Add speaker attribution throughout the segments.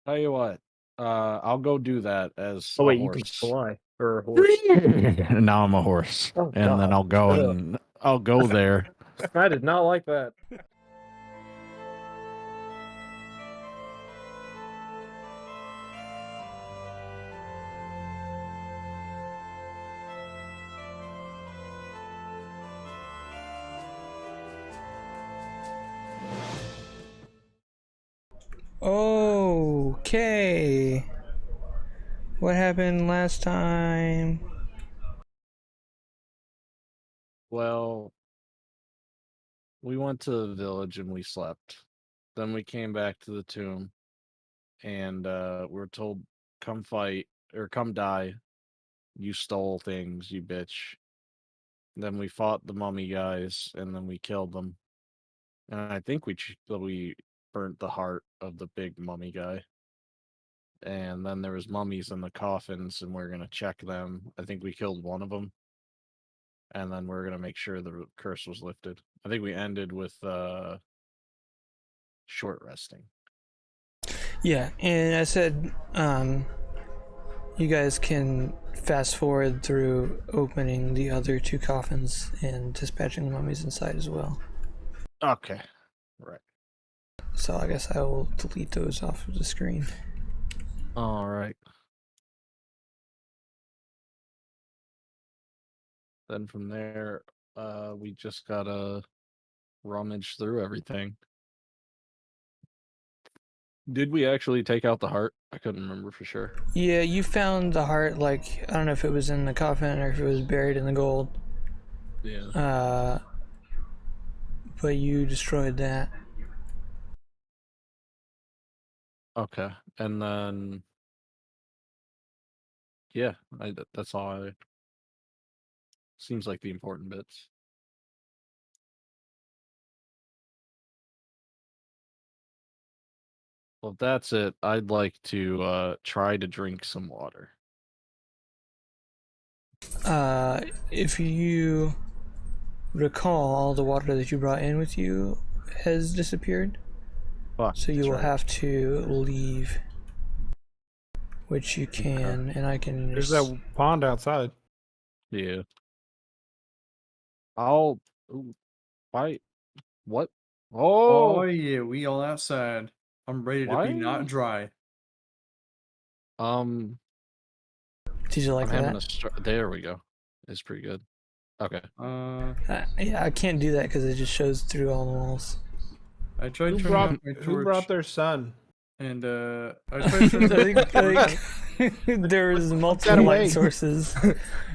Speaker 1: Tell you what, I'll go do that as
Speaker 2: Oh
Speaker 1: a
Speaker 2: wait, you can
Speaker 1: horse.
Speaker 2: fly or a horse.
Speaker 1: Now I'm a horse,
Speaker 2: Oh,
Speaker 1: and then
Speaker 2: God.
Speaker 1: I'll go there.
Speaker 2: I did not like that.
Speaker 3: Okay. What happened last time?
Speaker 1: Well, we went to the village and we slept. Then we came back to the tomb, and we were told, "Come fight or come die. You stole things, you bitch." Then we fought the mummy guys, and then we killed them. And I think we burnt the heart of the big mummy guy. And then there was mummies in the coffins, and we are gonna check them. I think we killed one of them, and then we're gonna make sure the curse was lifted. I think we ended with short resting.
Speaker 3: Yeah, and I said, you guys can fast forward through opening the other two coffins and dispatching the mummies inside as well.
Speaker 1: Okay, right.
Speaker 3: So I guess I will delete those off of the screen.
Speaker 1: All right. Then from there, we just gotta rummage through everything. Did we actually take out the heart? I couldn't remember for sure.
Speaker 3: Yeah, you found the heart, like, I don't know if it was in the coffin or if it was buried in the gold.
Speaker 1: Yeah.
Speaker 3: But you destroyed that.
Speaker 1: Okay, and then yeah, that's all. Seems like the important bits. Well, if that's it, I'd like to try to drink some water.
Speaker 3: If you recall, all the water that you brought in with you has disappeared.
Speaker 1: Fuck,
Speaker 3: So you
Speaker 1: that's
Speaker 3: will
Speaker 1: right.
Speaker 3: have to leave. Which you can, and I can.
Speaker 4: There's that pond outside.
Speaker 1: Yeah. I'll. Why? What?
Speaker 5: Oh
Speaker 1: Oh,
Speaker 5: yeah, we all outside. I'm ready to be not
Speaker 1: Why?
Speaker 5: dry.
Speaker 3: Did you like
Speaker 1: I'm having
Speaker 3: that?
Speaker 1: there we go. It's pretty good. Okay.
Speaker 3: Yeah, I can't do that because it just shows through all the walls.
Speaker 5: I tried
Speaker 4: Who
Speaker 5: turning
Speaker 4: brought,
Speaker 5: off my torch.
Speaker 4: who brought their son?
Speaker 5: And I tried turning off my torch.
Speaker 3: There was
Speaker 4: that
Speaker 3: multiple
Speaker 4: away?
Speaker 3: light sources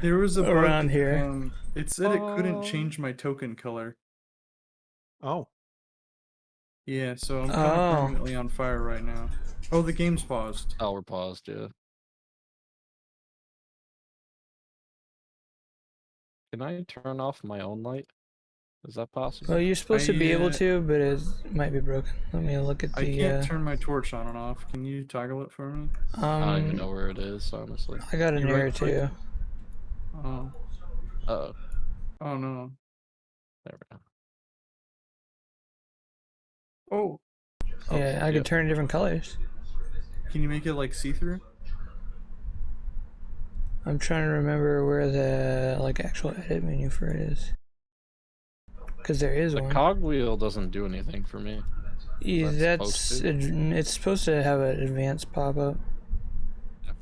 Speaker 5: There was a bug,
Speaker 3: around here.
Speaker 5: it said it couldn't change my token color.
Speaker 4: Oh.
Speaker 5: Yeah, so I'm kind of permanently on fire right now. Oh, the game's paused.
Speaker 1: Oh, we're paused, yeah. Can I turn off my own light? Is that possible?
Speaker 3: Well, you're supposed to be able to, but it might be broken. Let me look at the.
Speaker 5: I can't turn my torch on and off. Can you toggle it for me?
Speaker 1: I don't even know where it is, honestly.
Speaker 3: I got an error too.
Speaker 5: Oh.
Speaker 1: Uh-oh.
Speaker 5: Oh no.
Speaker 1: There we go.
Speaker 5: Oh.
Speaker 3: Yeah, I can turn different colors.
Speaker 5: Can you make it like see-through?
Speaker 3: I'm trying to remember where the actual edit menu for it is. Because there is one.
Speaker 1: The cogwheel doesn't do anything for me.
Speaker 3: Yeah, it's supposed to have an advanced pop-up.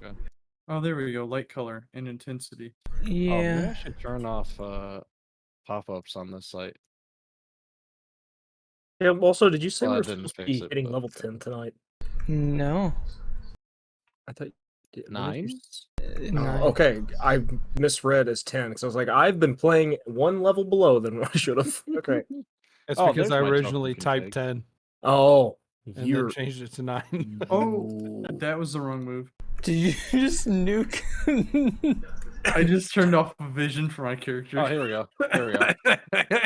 Speaker 1: Okay.
Speaker 5: Oh, there we go. Light color and intensity.
Speaker 3: Yeah.
Speaker 1: Maybe I should turn off pop-ups on this site.
Speaker 2: Yeah, also, did you say
Speaker 1: Well,
Speaker 2: we're
Speaker 1: that didn't
Speaker 2: supposed to
Speaker 1: fix
Speaker 2: be
Speaker 1: it,
Speaker 2: hitting
Speaker 1: but-
Speaker 2: level 10 tonight?
Speaker 3: No.
Speaker 2: I thought...
Speaker 1: 9?
Speaker 2: Okay, I misread as 10, because I was like, I've been playing one level below than what I should have. Okay.
Speaker 4: It's
Speaker 1: Oh,
Speaker 4: because I
Speaker 1: there's my
Speaker 4: originally
Speaker 1: token
Speaker 4: typed
Speaker 1: config.
Speaker 4: 10
Speaker 2: Oh,
Speaker 4: and
Speaker 2: you're...
Speaker 4: then changed it to 9.
Speaker 5: Oh, that was the wrong move.
Speaker 3: Did you just nuke?
Speaker 5: I just turned off vision for my character.
Speaker 1: Oh, here we go. Here we go.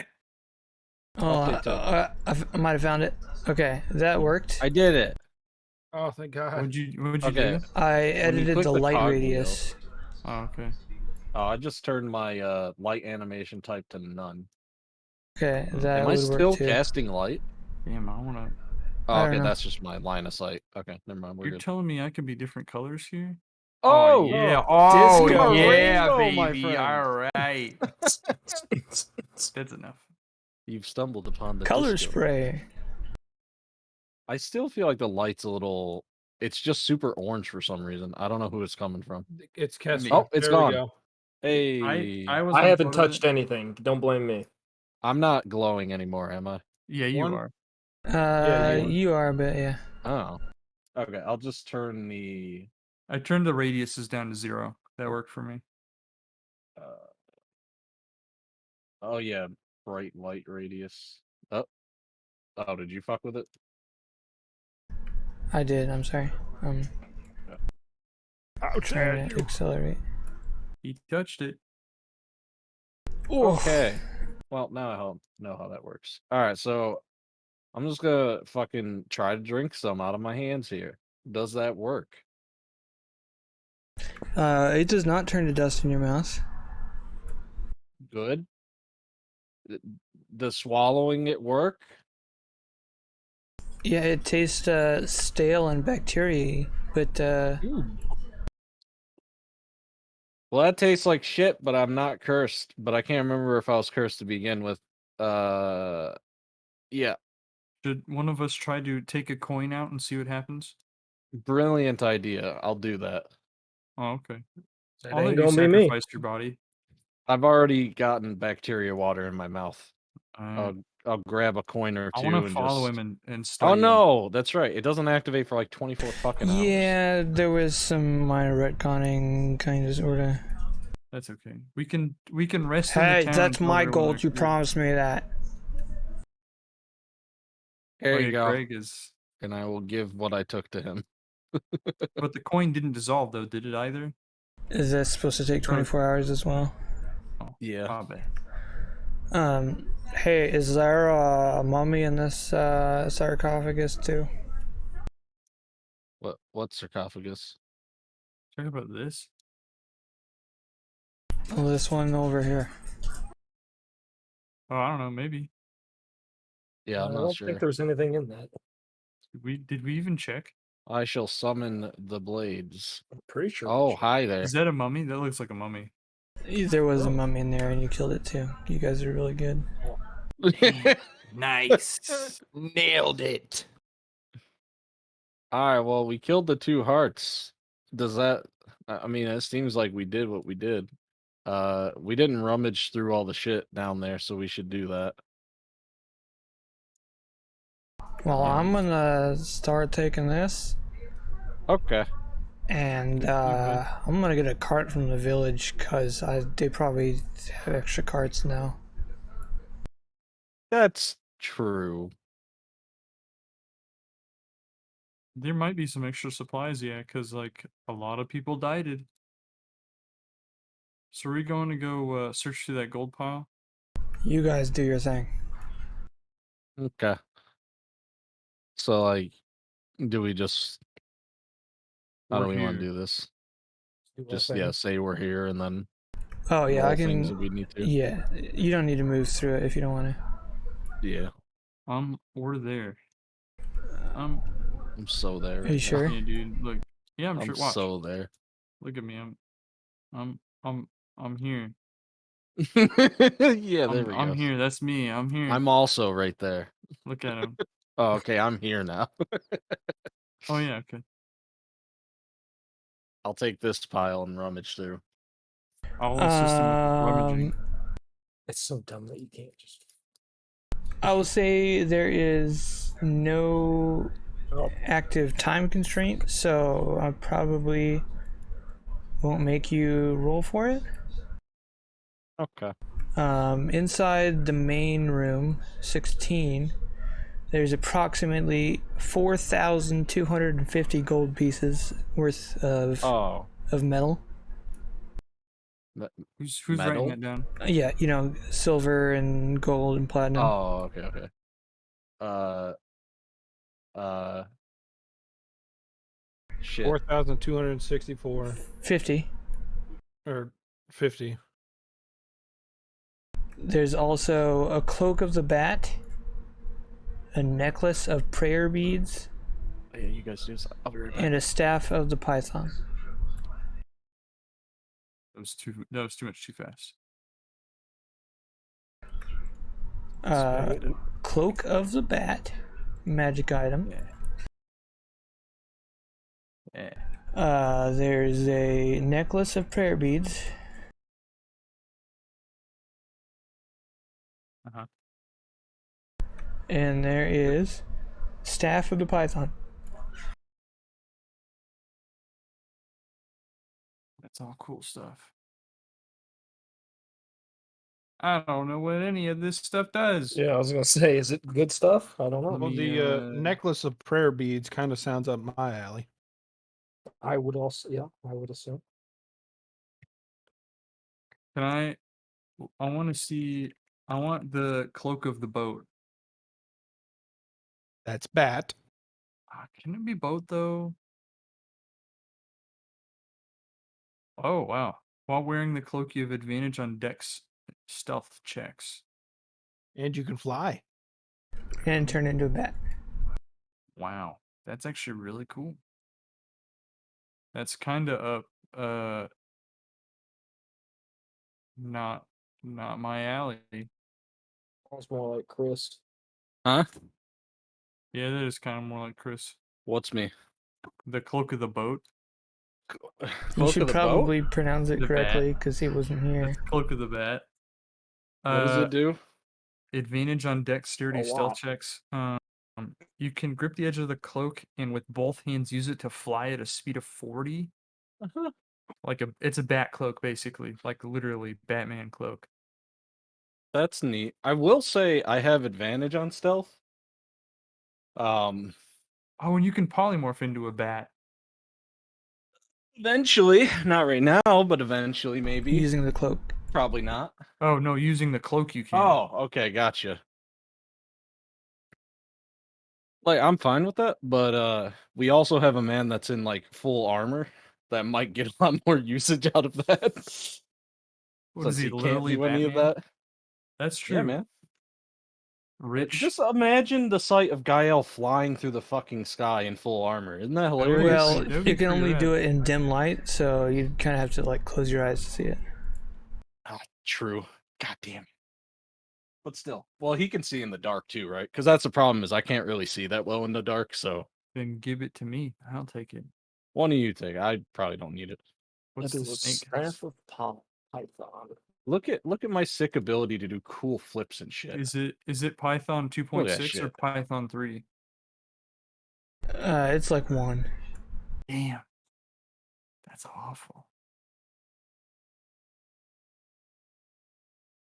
Speaker 3: Oh, I might have found it. Okay, that worked.
Speaker 1: I did it.
Speaker 4: Oh, thank God.
Speaker 5: What'd you
Speaker 1: Okay.
Speaker 5: do?
Speaker 3: I edited
Speaker 1: click
Speaker 3: the
Speaker 1: the
Speaker 3: light
Speaker 1: cogwheel-
Speaker 3: radius.
Speaker 5: Oh, okay.
Speaker 1: Oh, I just turned my light animation type to none.
Speaker 3: Okay, that
Speaker 1: Am I
Speaker 3: would
Speaker 1: still
Speaker 3: work too.
Speaker 1: casting light?
Speaker 5: Damn, I wanna.
Speaker 1: Oh,
Speaker 3: I don't
Speaker 1: okay,
Speaker 3: know.
Speaker 1: that's just my line of sight. Okay, never mind. We're
Speaker 5: You're
Speaker 1: good.
Speaker 5: telling me I can be different colors here?
Speaker 1: Oh,
Speaker 5: yeah.
Speaker 2: oh,
Speaker 5: Oh
Speaker 2: disco
Speaker 5: yeah,
Speaker 1: rainbow, my
Speaker 5: baby.
Speaker 1: friend.
Speaker 5: All right. That's enough.
Speaker 1: You've stumbled upon the
Speaker 3: Color
Speaker 1: disco.
Speaker 3: spray.
Speaker 1: I still feel like the light's a little. It's just super orange for some reason. I don't know who it's coming from.
Speaker 4: It's Kessler.
Speaker 1: Oh, it's
Speaker 4: there
Speaker 1: gone.
Speaker 4: We go.
Speaker 1: Hey,
Speaker 5: I was.
Speaker 2: I
Speaker 5: on
Speaker 2: haven't
Speaker 5: part of
Speaker 2: touched anything. Don't blame me.
Speaker 1: I'm not glowing anymore, am I?
Speaker 5: Yeah, you
Speaker 4: One-
Speaker 5: are.
Speaker 4: Yeah, you are.
Speaker 3: You are, but yeah.
Speaker 1: Oh, okay. I'll just turn the.
Speaker 5: I turned the radiuses down to 0. That worked for me.
Speaker 1: Oh yeah, bright light radius. Oh, did you fuck with it?
Speaker 3: I did. I'm sorry.
Speaker 4: Ouch!
Speaker 3: Trying to accelerate.
Speaker 5: He touched it.
Speaker 1: Okay. Well, now I know how that works. All right, so I'm just gonna fucking try to drink some out of my hands here. Does that work?
Speaker 3: It does not turn to dust in your mouth.
Speaker 1: Good. Does swallowing it work?
Speaker 3: Yeah, it tastes stale and bacteria, but
Speaker 1: Well, that tastes like shit, but I'm not cursed. But I can't remember if I was cursed to begin with. Yeah.
Speaker 5: Should one of us try to take a coin out and see what happens?
Speaker 1: Brilliant idea. I'll do that.
Speaker 5: Oh, okay.
Speaker 2: That
Speaker 5: I'll let
Speaker 2: ain't
Speaker 5: you
Speaker 2: gonna be me.
Speaker 5: sacrifice your body.
Speaker 1: I've already gotten bacteria water in my mouth.
Speaker 5: Uh,
Speaker 1: I'll grab a coin or
Speaker 5: I
Speaker 1: two
Speaker 5: want to
Speaker 1: and
Speaker 5: follow
Speaker 1: just...
Speaker 5: him and
Speaker 1: Oh
Speaker 5: study him.
Speaker 1: no, that's right. It doesn't activate for like 24 fucking hours.
Speaker 3: yeah, there was some minor retconning, kind of, sorta.
Speaker 5: That's okay. We can rest in
Speaker 3: Hey,
Speaker 5: the town.
Speaker 3: that's
Speaker 5: until
Speaker 3: my
Speaker 5: everyone
Speaker 3: gold. You
Speaker 5: actually-
Speaker 3: promised me that.
Speaker 1: There
Speaker 5: Oh,
Speaker 1: you
Speaker 5: yeah,
Speaker 1: go.
Speaker 5: Greg is.
Speaker 1: And I will give what I took to him.
Speaker 5: But the coin didn't dissolve though, did it either?
Speaker 3: Is that supposed to take 24 hours as well?
Speaker 5: Oh,
Speaker 1: Yeah.
Speaker 5: ah, bad.
Speaker 3: Hey, is there a mummy in this sarcophagus too?
Speaker 1: What sarcophagus?
Speaker 5: Talk about this.
Speaker 3: Oh, this one over here.
Speaker 5: Oh, I don't know. Maybe.
Speaker 1: Yeah, I'm
Speaker 2: I
Speaker 1: not
Speaker 2: don't
Speaker 1: sure.
Speaker 2: think there's anything in that.
Speaker 5: Did we even check?
Speaker 1: I shall summon the blades.
Speaker 2: I'm pretty sure.
Speaker 1: Oh, hi there.
Speaker 5: Is that a mummy? That looks like a mummy.
Speaker 3: There was a mummy in there and you killed it too. You guys are really good.
Speaker 5: Nice.
Speaker 1: Nailed it. All right, well, we killed the 2 hearts. Does that... I mean, it seems like we did what we did. We didn't rummage through all the shit down there, so we should do that.
Speaker 3: Well, I'm gonna start taking this,
Speaker 1: Okay.
Speaker 3: and I'm gonna get a cart from the village because they probably have extra carts now.
Speaker 1: That's true.
Speaker 5: There might be some extra supplies, yeah, because like a lot of people died. So are we going to go search through that gold pile?
Speaker 3: You guys do your thing.
Speaker 1: Okay. So, like, do we just... How do
Speaker 5: We're
Speaker 1: we want to
Speaker 5: here.
Speaker 1: do this?
Speaker 2: Do our
Speaker 1: Just,
Speaker 2: thing.
Speaker 1: yeah, say we're here and then
Speaker 3: Oh yeah,
Speaker 1: roll
Speaker 3: I
Speaker 1: things if
Speaker 3: can.
Speaker 1: we need to.
Speaker 3: Yeah, you don't need to move through it if you don't want to.
Speaker 1: Yeah.
Speaker 5: We're there.
Speaker 1: I'm so there.
Speaker 3: Are you sure?
Speaker 5: Yeah, dude. Look. Yeah, I'm
Speaker 1: I'm
Speaker 5: sure. Watch.
Speaker 1: so there.
Speaker 5: Look at me. I'm here.
Speaker 1: Yeah, there we go.
Speaker 5: I'm here. That's me. I'm here.
Speaker 1: I'm also right there.
Speaker 5: Look at him.
Speaker 1: Oh, okay, I'm here now.
Speaker 5: Oh yeah. Okay.
Speaker 1: I'll take this pile and rummage through.
Speaker 5: I'll assist him with rummaging.
Speaker 2: It's so dumb that you can't just.
Speaker 3: I will say there is no
Speaker 2: Oh,
Speaker 3: active time constraint, so I probably won't make you roll for it.
Speaker 1: Okay.
Speaker 3: Inside the main room, 16, there's approximately 4,250 gold pieces worth of metal.
Speaker 5: Who's
Speaker 1: metal?
Speaker 5: writing that down?
Speaker 3: Yeah, you know, silver and gold and platinum.
Speaker 1: Oh, okay. Shit.
Speaker 4: 4,264
Speaker 3: 50.
Speaker 4: or 50.
Speaker 3: There's also a cloak of the bat, a necklace of prayer beads,
Speaker 1: Yeah, you guys do. I'll be right back.
Speaker 3: and a staff of the python.
Speaker 5: That was too much too fast.
Speaker 3: Cloak of the bat, magic item.
Speaker 5: Yeah.
Speaker 3: There's a necklace of prayer beads.
Speaker 5: Uh-huh.
Speaker 3: And there is staff of the python.
Speaker 5: That's all cool stuff. I don't know what any of this stuff does.
Speaker 2: Yeah, I was gonna say, is it good stuff? I don't know.
Speaker 4: Well, the necklace of prayer beads kind of sounds up my alley.
Speaker 2: I would also, yeah, I would assume.
Speaker 5: Can I want to see. I want the cloak of the boat.
Speaker 4: That's bat.
Speaker 5: Can it be boat though? Oh wow! While wearing the cloak, you have advantage on dex stealth checks.
Speaker 4: And you can fly.
Speaker 3: And turn into a bat.
Speaker 5: Wow, that's actually really cool. That's kind of up. Not my alley.
Speaker 2: Sounds more like Chris.
Speaker 1: Huh?
Speaker 5: Yeah, that is kind of more like Chris.
Speaker 1: What's me?
Speaker 5: The cloak of the boat.
Speaker 3: You
Speaker 1: Cloak
Speaker 3: should
Speaker 1: of the
Speaker 3: probably pronounce it
Speaker 5: The
Speaker 3: correctly
Speaker 5: bat.
Speaker 3: because he wasn't here.
Speaker 5: That's cloak of the bat.
Speaker 1: What does it do?
Speaker 5: Advantage on dexterity
Speaker 2: A
Speaker 5: stealth
Speaker 2: lot.
Speaker 5: checks. You can grip the edge of the cloak and with both hands use it to fly at a speed of 40.
Speaker 1: Uh-huh.
Speaker 5: It's a bat cloak basically, like literally Batman cloak.
Speaker 1: That's neat. I will say I have advantage on stealth.
Speaker 5: Oh, and you can polymorph into a bat.
Speaker 1: Eventually, not right now, but eventually maybe.
Speaker 3: Using the cloak.
Speaker 1: Probably not.
Speaker 5: Oh no, using the cloak you can.
Speaker 1: Oh, okay, gotcha. Like I'm fine with that, but we also have a man that's in like full armor that might get a lot more usage out of that.
Speaker 5: What
Speaker 1: Since
Speaker 5: is he
Speaker 1: can't
Speaker 5: literally
Speaker 1: do any of
Speaker 5: Batman?
Speaker 1: that.
Speaker 5: That's true.
Speaker 1: Yeah, man.
Speaker 5: Rich.
Speaker 1: Just imagine the sight of Gael flying through the fucking sky in full armor. Isn't that hilarious?
Speaker 3: Well,
Speaker 5: That'd be
Speaker 3: you can
Speaker 5: pretty
Speaker 3: only
Speaker 5: rad.
Speaker 3: do it in dim light, so you kind of have to like close your eyes to see it.
Speaker 1: Oh, true. God damn it. But still, well, he can see in the dark too, right? Because that's the problem is I can't really see that well in the dark. So
Speaker 5: Then give it to me. I'll take it.
Speaker 1: one of you take. I probably don't need it.
Speaker 5: What's
Speaker 2: That
Speaker 5: the
Speaker 2: is a
Speaker 5: snake house?
Speaker 2: staff of Python.
Speaker 1: Look at my sick ability to do cool flips and shit.
Speaker 5: Is it Python
Speaker 1: Look at
Speaker 5: 2.6
Speaker 1: that
Speaker 5: or
Speaker 1: shit.
Speaker 5: Python 3?
Speaker 3: It's like one.
Speaker 5: Damn. That's awful.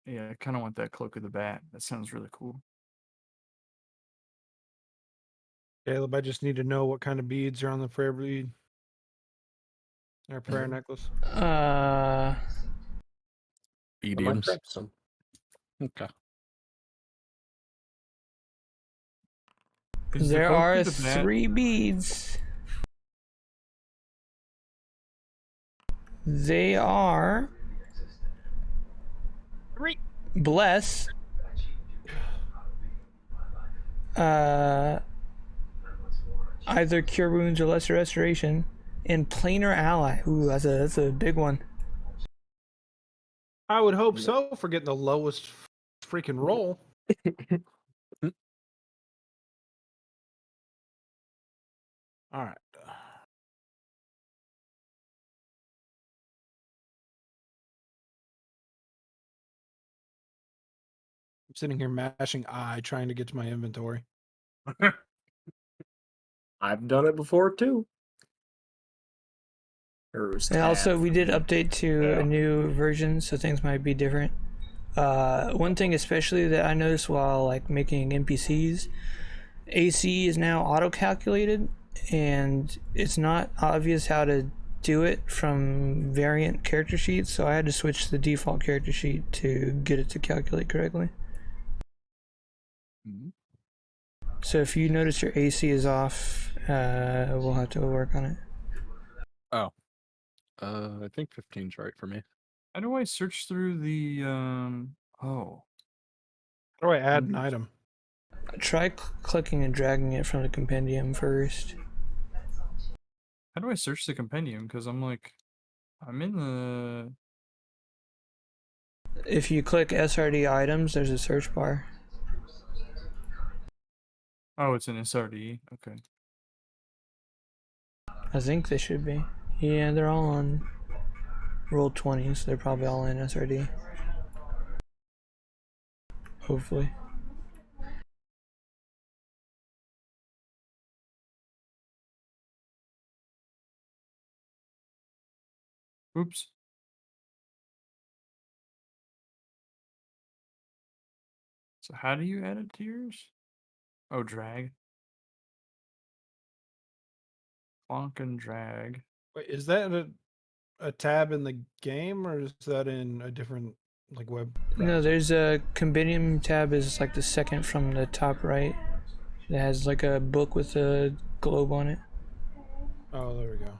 Speaker 5: Yeah, I kind of want that cloak of the bat. That sounds really cool.
Speaker 4: Caleb, I just need to know what kind of beads are on the prayer bead. Or prayer necklace.
Speaker 2: I might
Speaker 1: Mediums.
Speaker 2: grab some.
Speaker 1: Okay.
Speaker 5: Is the
Speaker 3: There
Speaker 5: cloak
Speaker 3: are
Speaker 5: of the bat-
Speaker 3: 3 beads. They are bless, either cure wounds or lesser restoration, and planar ally. Ooh, that's a big one.
Speaker 4: I would hope so for getting the lowest freaking roll. All right. I'm sitting here mashing I, trying to get to my inventory.
Speaker 2: I've done it before too.
Speaker 3: And also, we did update to a new version, so things might be different. One thing especially that I noticed while like making NPCs, AC is now auto-calculated, and it's not obvious how to do it from variant character sheets, so I had to switch the default character sheet to get it to calculate correctly.
Speaker 1: Mhm.
Speaker 3: So if you notice your AC is off, we'll have to work on it.
Speaker 1: I think 15's right for me.
Speaker 5: How do I search through the Oh.
Speaker 4: How do I add an item?
Speaker 3: Try clicking and dragging it from the compendium first.
Speaker 5: How do I search the compendium? Because I'm in the.
Speaker 3: If you click SRD items, there's a search bar.
Speaker 5: Oh, it's an SRD. Okay.
Speaker 3: I think they should be. Yeah, they're all on roll 20, so they're probably all in SRD. Hopefully.
Speaker 5: Oops. So how do you add it to yours? Oh, drag. Clonk and drag.
Speaker 4: Wait, is that a tab in the game, or is that in a different like web
Speaker 3: No,
Speaker 4: browser?
Speaker 3: there's a compendium tab is like the second from the top right. It has like a book with a globe on it.
Speaker 4: Oh, there we go.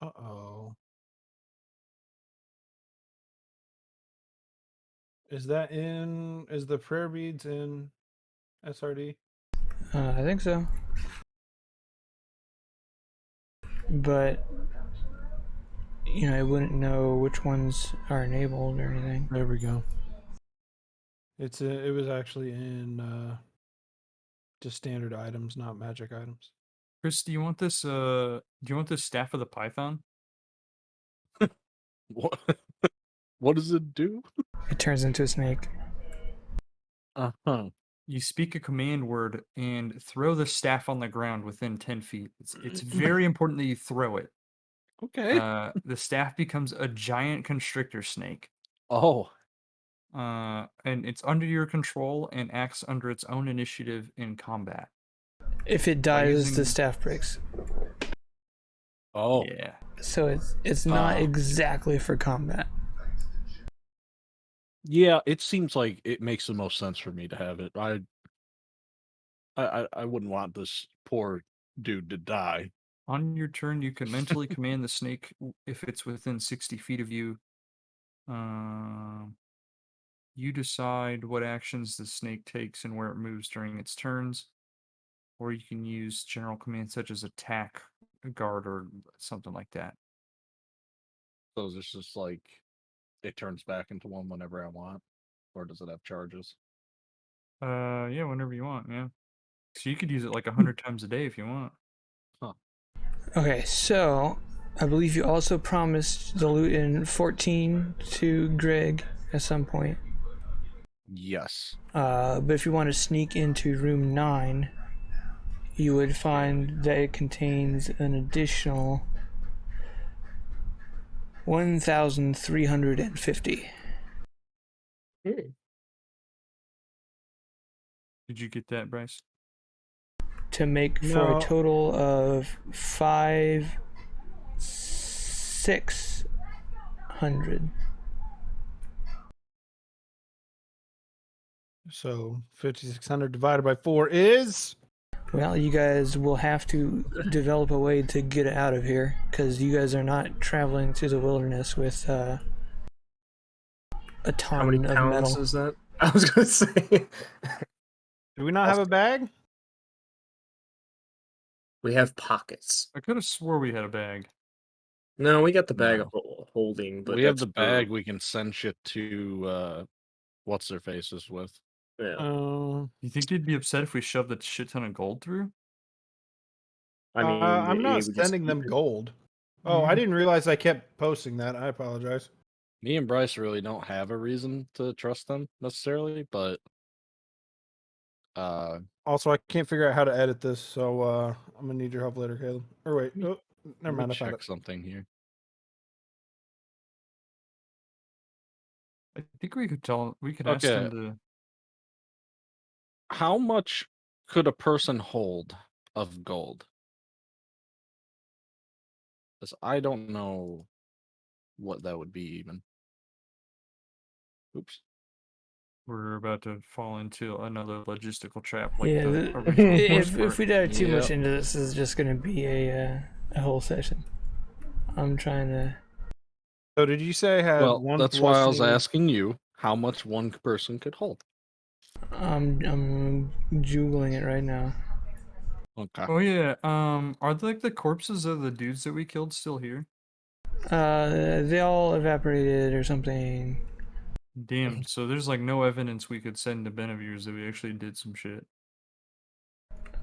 Speaker 4: Uh-oh. Is the prayer beads in SRD?
Speaker 3: I think so. But, you know, I wouldn't know which ones are enabled or anything.
Speaker 4: There we go. It was actually in just standard items, not magic items.
Speaker 5: Chris, do you want this staff of the Python?
Speaker 1: What? What does it do?
Speaker 3: It turns into a snake.
Speaker 1: Uh-huh.
Speaker 5: You speak a command word and throw the staff on the ground within 10 feet. It's very important that you throw it.
Speaker 1: Okay.
Speaker 5: The staff becomes a giant constrictor snake.
Speaker 1: Oh.
Speaker 5: And it's under your control and acts under its own initiative in combat.
Speaker 3: If it dies, the
Speaker 5: using-
Speaker 3: staff breaks.
Speaker 1: Oh.
Speaker 5: Yeah.
Speaker 3: So it's not exactly for combat.
Speaker 1: Yeah, it seems like it makes the most sense for me to have it. I wouldn't want this poor dude to die.
Speaker 5: On your turn, you can mentally command the snake if it's within 60 feet of you. You decide what actions the snake takes and where it moves during its turns. Or you can use general commands such as attack, guard, or something like that.
Speaker 1: So it's just like it turns back into one whenever I want, or does it have charges?
Speaker 5: Yeah, whenever you want, yeah. So you could use it like 100 times a day if you want.
Speaker 1: Huh.
Speaker 3: Okay, so I believe you also promised the loot in 14 to Greg at some point.
Speaker 1: Yes.
Speaker 3: But if you want to sneak into room 9, you would find that it contains an additional 1,350.
Speaker 5: Did you get that, Bryce?
Speaker 3: To make for
Speaker 4: No.
Speaker 3: a total of 5,600.
Speaker 4: So 5,600 divided by 4 is.
Speaker 3: Well, you guys will have to develop a way to get out of here, because you guys are not traveling to the wilderness with a ton
Speaker 2: How many
Speaker 3: of
Speaker 2: pounds
Speaker 3: metal.
Speaker 2: is that? I was gonna say.
Speaker 4: Do we not have a bag?
Speaker 2: We have pockets.
Speaker 5: I could have swore we had a bag.
Speaker 2: No, we got the bag
Speaker 1: No.
Speaker 2: of holding, but
Speaker 1: We have
Speaker 2: that's
Speaker 1: the bag
Speaker 2: for-
Speaker 1: we can send shit to what's their faces with.
Speaker 2: Yeah.
Speaker 5: You think they'd be upset if we shoved a shit ton of gold through?
Speaker 2: I mean,
Speaker 4: I'm not
Speaker 2: we just
Speaker 4: sending them
Speaker 2: keep it.
Speaker 4: gold. Oh, I didn't realize I kept posting that. I apologize.
Speaker 1: Me and Bryce really don't have a reason to trust them necessarily, but
Speaker 4: Also, I can't figure out how to edit this, so I'm gonna need your help later, Caleb. Or wait, oh, never
Speaker 1: let
Speaker 4: mind.
Speaker 1: me
Speaker 4: I found
Speaker 1: check
Speaker 4: it.
Speaker 1: something here.
Speaker 5: I think we could ask
Speaker 1: Okay.
Speaker 5: them to.
Speaker 1: How much could a person hold of gold? Because I don't know what that would be even. Oops.
Speaker 5: We're about to fall into another logistical trap like
Speaker 3: Yeah,
Speaker 5: the original
Speaker 3: if
Speaker 5: course
Speaker 3: we dive too much
Speaker 1: Yep.
Speaker 3: into this, is just going to be a whole session. I'm trying to.
Speaker 4: So did you say I had
Speaker 1: Well,
Speaker 4: one
Speaker 1: that's why I was
Speaker 4: blessing?
Speaker 1: asking you how much one person could hold.
Speaker 3: I'm juggling it right now.
Speaker 1: Okay.
Speaker 5: Oh yeah, are like the corpses of the dudes that we killed still here?
Speaker 3: They all evaporated or something.
Speaker 5: Damn, so there's like no evidence we could send to Benevir's that we actually did some shit.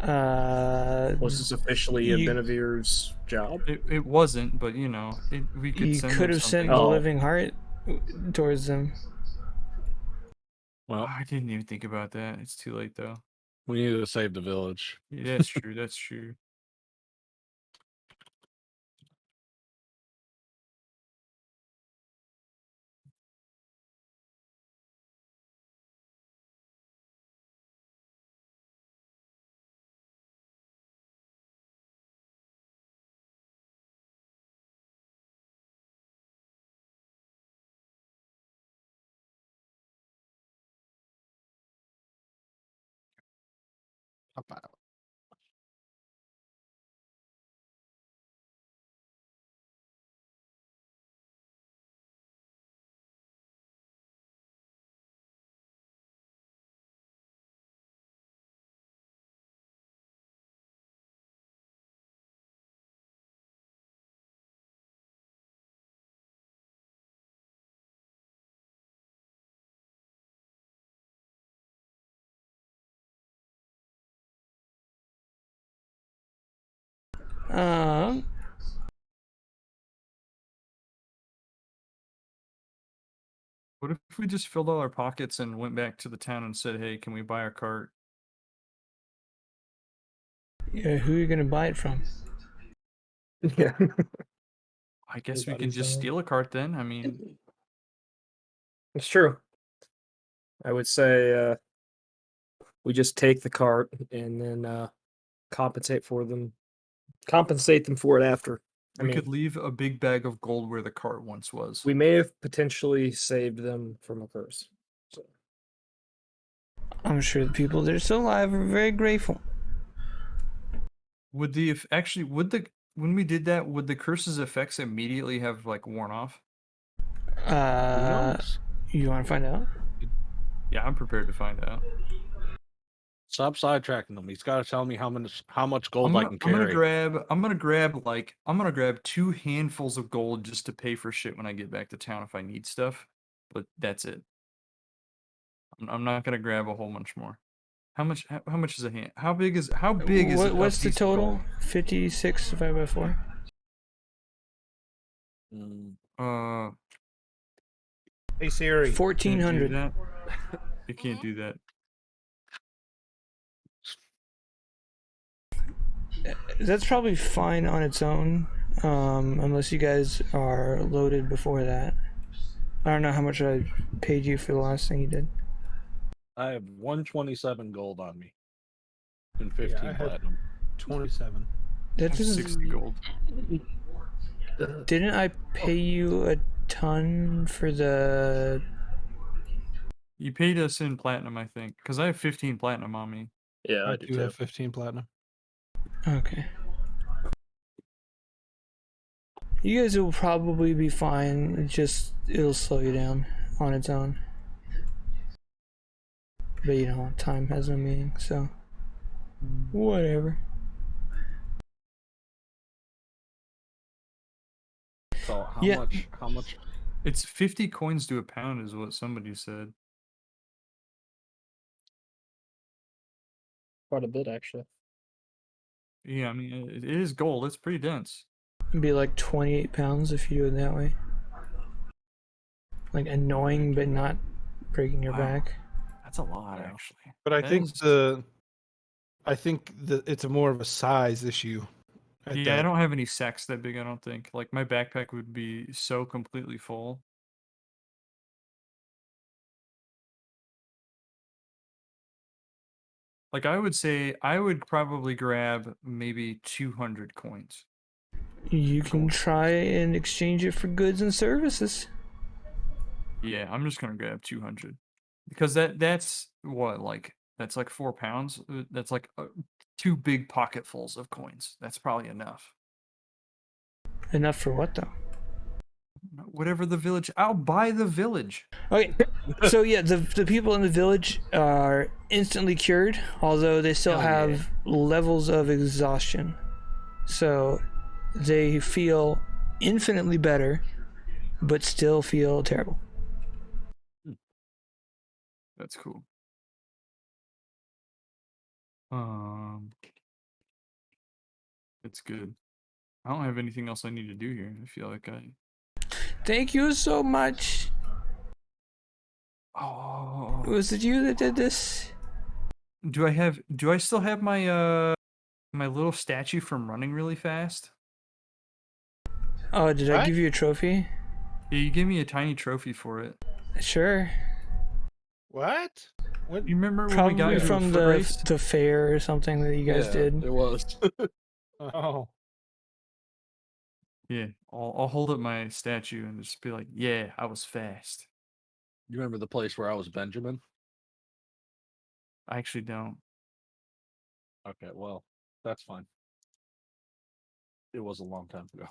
Speaker 2: Was this officially a
Speaker 3: you-
Speaker 2: Benevir's job?
Speaker 5: It wasn't, but you know, we could
Speaker 3: You
Speaker 5: send
Speaker 3: could
Speaker 5: them
Speaker 3: have sent
Speaker 5: something.
Speaker 3: the
Speaker 2: Oh.
Speaker 3: living heart towards them.
Speaker 1: Well,
Speaker 5: I didn't even think about that. It's too late though.
Speaker 1: we need to save the village.
Speaker 5: Yeah, that's true. That's true.
Speaker 1: Pop out.
Speaker 3: Um,
Speaker 5: What if we just filled all our pockets and went back to the town and said, "Hey, can we buy a cart?"
Speaker 3: yeah, who are you gonna buy it from?
Speaker 2: Yeah.
Speaker 5: I guess we can
Speaker 2: Anybody's
Speaker 5: just
Speaker 2: done.
Speaker 5: steal a cart then. I mean,
Speaker 2: It's true. I would say we just take the cart and then compensate them for it after.
Speaker 5: we could leave a big bag of gold where the cart once was.
Speaker 2: We may have potentially saved them from a curse. So.
Speaker 3: I'm sure the people that are still alive are very grateful.
Speaker 5: Would the if actually would the when we did that would the curse's effects immediately have like worn off?
Speaker 1: Who knows?
Speaker 3: You want to find out?
Speaker 5: Yeah, I'm prepared to find out.
Speaker 1: Stop sidetracking them. He's got to tell me how much gold
Speaker 5: I'm
Speaker 1: I
Speaker 5: gonna,
Speaker 1: can carry.
Speaker 5: I'm gonna grab 2 handfuls of gold just to pay for shit when I get back to town if I need stuff. But that's it. I'm not gonna grab a whole bunch more. How much is a hand? How big is a
Speaker 3: What's the
Speaker 5: piece of
Speaker 3: total?
Speaker 5: gold?
Speaker 3: 56 divided by 4.
Speaker 1: Mm,
Speaker 5: Uh,
Speaker 4: Hey Siri.
Speaker 5: can't do
Speaker 3: 1400.
Speaker 5: that. You can't do that.
Speaker 3: That's probably fine on its own, unless you guys are loaded before that. I don't know how much I paid you for the last thing you did.
Speaker 1: I have 127 gold on me and 15
Speaker 4: I had-
Speaker 1: platinum.
Speaker 4: 27.
Speaker 3: That
Speaker 5: That's
Speaker 3: doesn't.
Speaker 5: 60 gold.
Speaker 3: Didn't I pay you a ton for the?
Speaker 5: You paid us in platinum, I think, because I have 15 platinum on me.
Speaker 2: Yeah,
Speaker 4: I do have 15 platinum.
Speaker 3: Okay. You guys will probably be fine. It'll slow you down on its own. But you know, time has no meaning, so whatever.
Speaker 1: So how
Speaker 3: Yeah.
Speaker 1: much? How much?
Speaker 5: It's 50 coins to a pound, is what somebody said.
Speaker 2: quite a bit actually.
Speaker 5: Yeah, I mean, it is gold. It's pretty dense.
Speaker 3: It'd be like 28 pounds if you do it that way. Like annoying, but not breaking your
Speaker 5: Wow.
Speaker 3: back.
Speaker 5: That's a lot,
Speaker 1: Yeah.
Speaker 5: actually.
Speaker 4: But I
Speaker 5: That
Speaker 4: think
Speaker 5: is-
Speaker 4: it's a more of a size issue. at
Speaker 5: Yeah, I
Speaker 4: that.
Speaker 5: don't have any sacks that big, I don't think. Like, my backpack would be so completely full. Like, I would say I would probably grab maybe 200 coins.
Speaker 3: You can try and exchange it for goods and services.
Speaker 5: Yeah, I'm just gonna grab 200 because that's what that's like 4 pounds. That's like 2 big pocketfuls of coins. That's probably enough.
Speaker 3: Enough for what though?
Speaker 5: Whatever the village, I'll buy the village.
Speaker 3: Okay, so yeah, the people in the village are instantly cured, although they still
Speaker 1: Hell yeah.
Speaker 3: have levels of exhaustion. So they feel infinitely better, but still feel terrible.
Speaker 5: That's cool. It's good. I don't have anything else I need to do here. I feel like I.
Speaker 3: Thank you so much.
Speaker 5: Oh,
Speaker 3: Was it you that did this?
Speaker 5: do I still have my my little statue from running really fast?
Speaker 3: Oh, did I
Speaker 1: What?
Speaker 3: give you a trophy?
Speaker 5: Yeah, you gave me a tiny trophy for it.
Speaker 3: Sure.
Speaker 1: What? What?
Speaker 5: You remember when we got
Speaker 3: Probably
Speaker 5: into a
Speaker 3: from
Speaker 5: foot race?
Speaker 3: the fair or something that you guys did.
Speaker 1: It was.
Speaker 4: Oh,
Speaker 5: Yeah, I'll hold up my statue and just be like, "Yeah, I was fast."
Speaker 1: You remember the place where I was Benjamin?
Speaker 5: I actually don't.
Speaker 1: Okay, well, that's fine. It was a long time ago.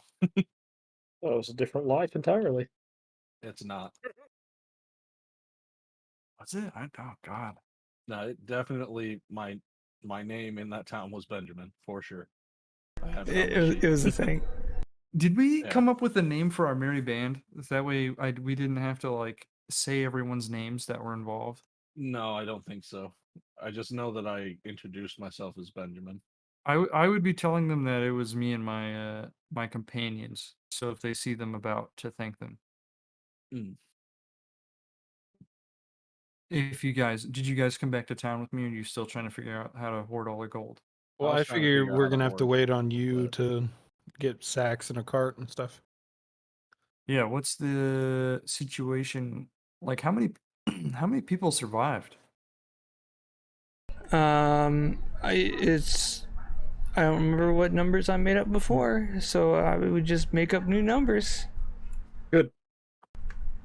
Speaker 2: Oh, it was a different life entirely.
Speaker 1: It's not.
Speaker 5: What's it? Oh God.
Speaker 1: No, it definitely my name in that town was Benjamin for sure. I have it on my sheet.
Speaker 3: It was a thing.
Speaker 5: Did we
Speaker 1: Yeah.
Speaker 5: come up with a name for our merry band? That way, we didn't have to like say everyone's names that were involved.
Speaker 1: No, I don't think so. I just know that I introduced myself as Benjamin.
Speaker 5: I would be telling them that it was me and my my companions. So if they see them about, to thank them.
Speaker 1: Mm.
Speaker 5: If did you guys come back to town with me, or are you still trying to figure out how to hoard all the gold?
Speaker 4: well,
Speaker 1: was
Speaker 4: I
Speaker 1: trying to
Speaker 4: figure
Speaker 1: figure out
Speaker 4: we're
Speaker 1: how to
Speaker 4: gonna have to
Speaker 1: hoard,
Speaker 4: wait on you
Speaker 1: but-
Speaker 4: to get sacks and a cart and stuff.
Speaker 5: Yeah, what's the situation? Like, how many how many people survived?
Speaker 3: I don't remember what numbers I made up before, so I would just make up new numbers.
Speaker 2: Good.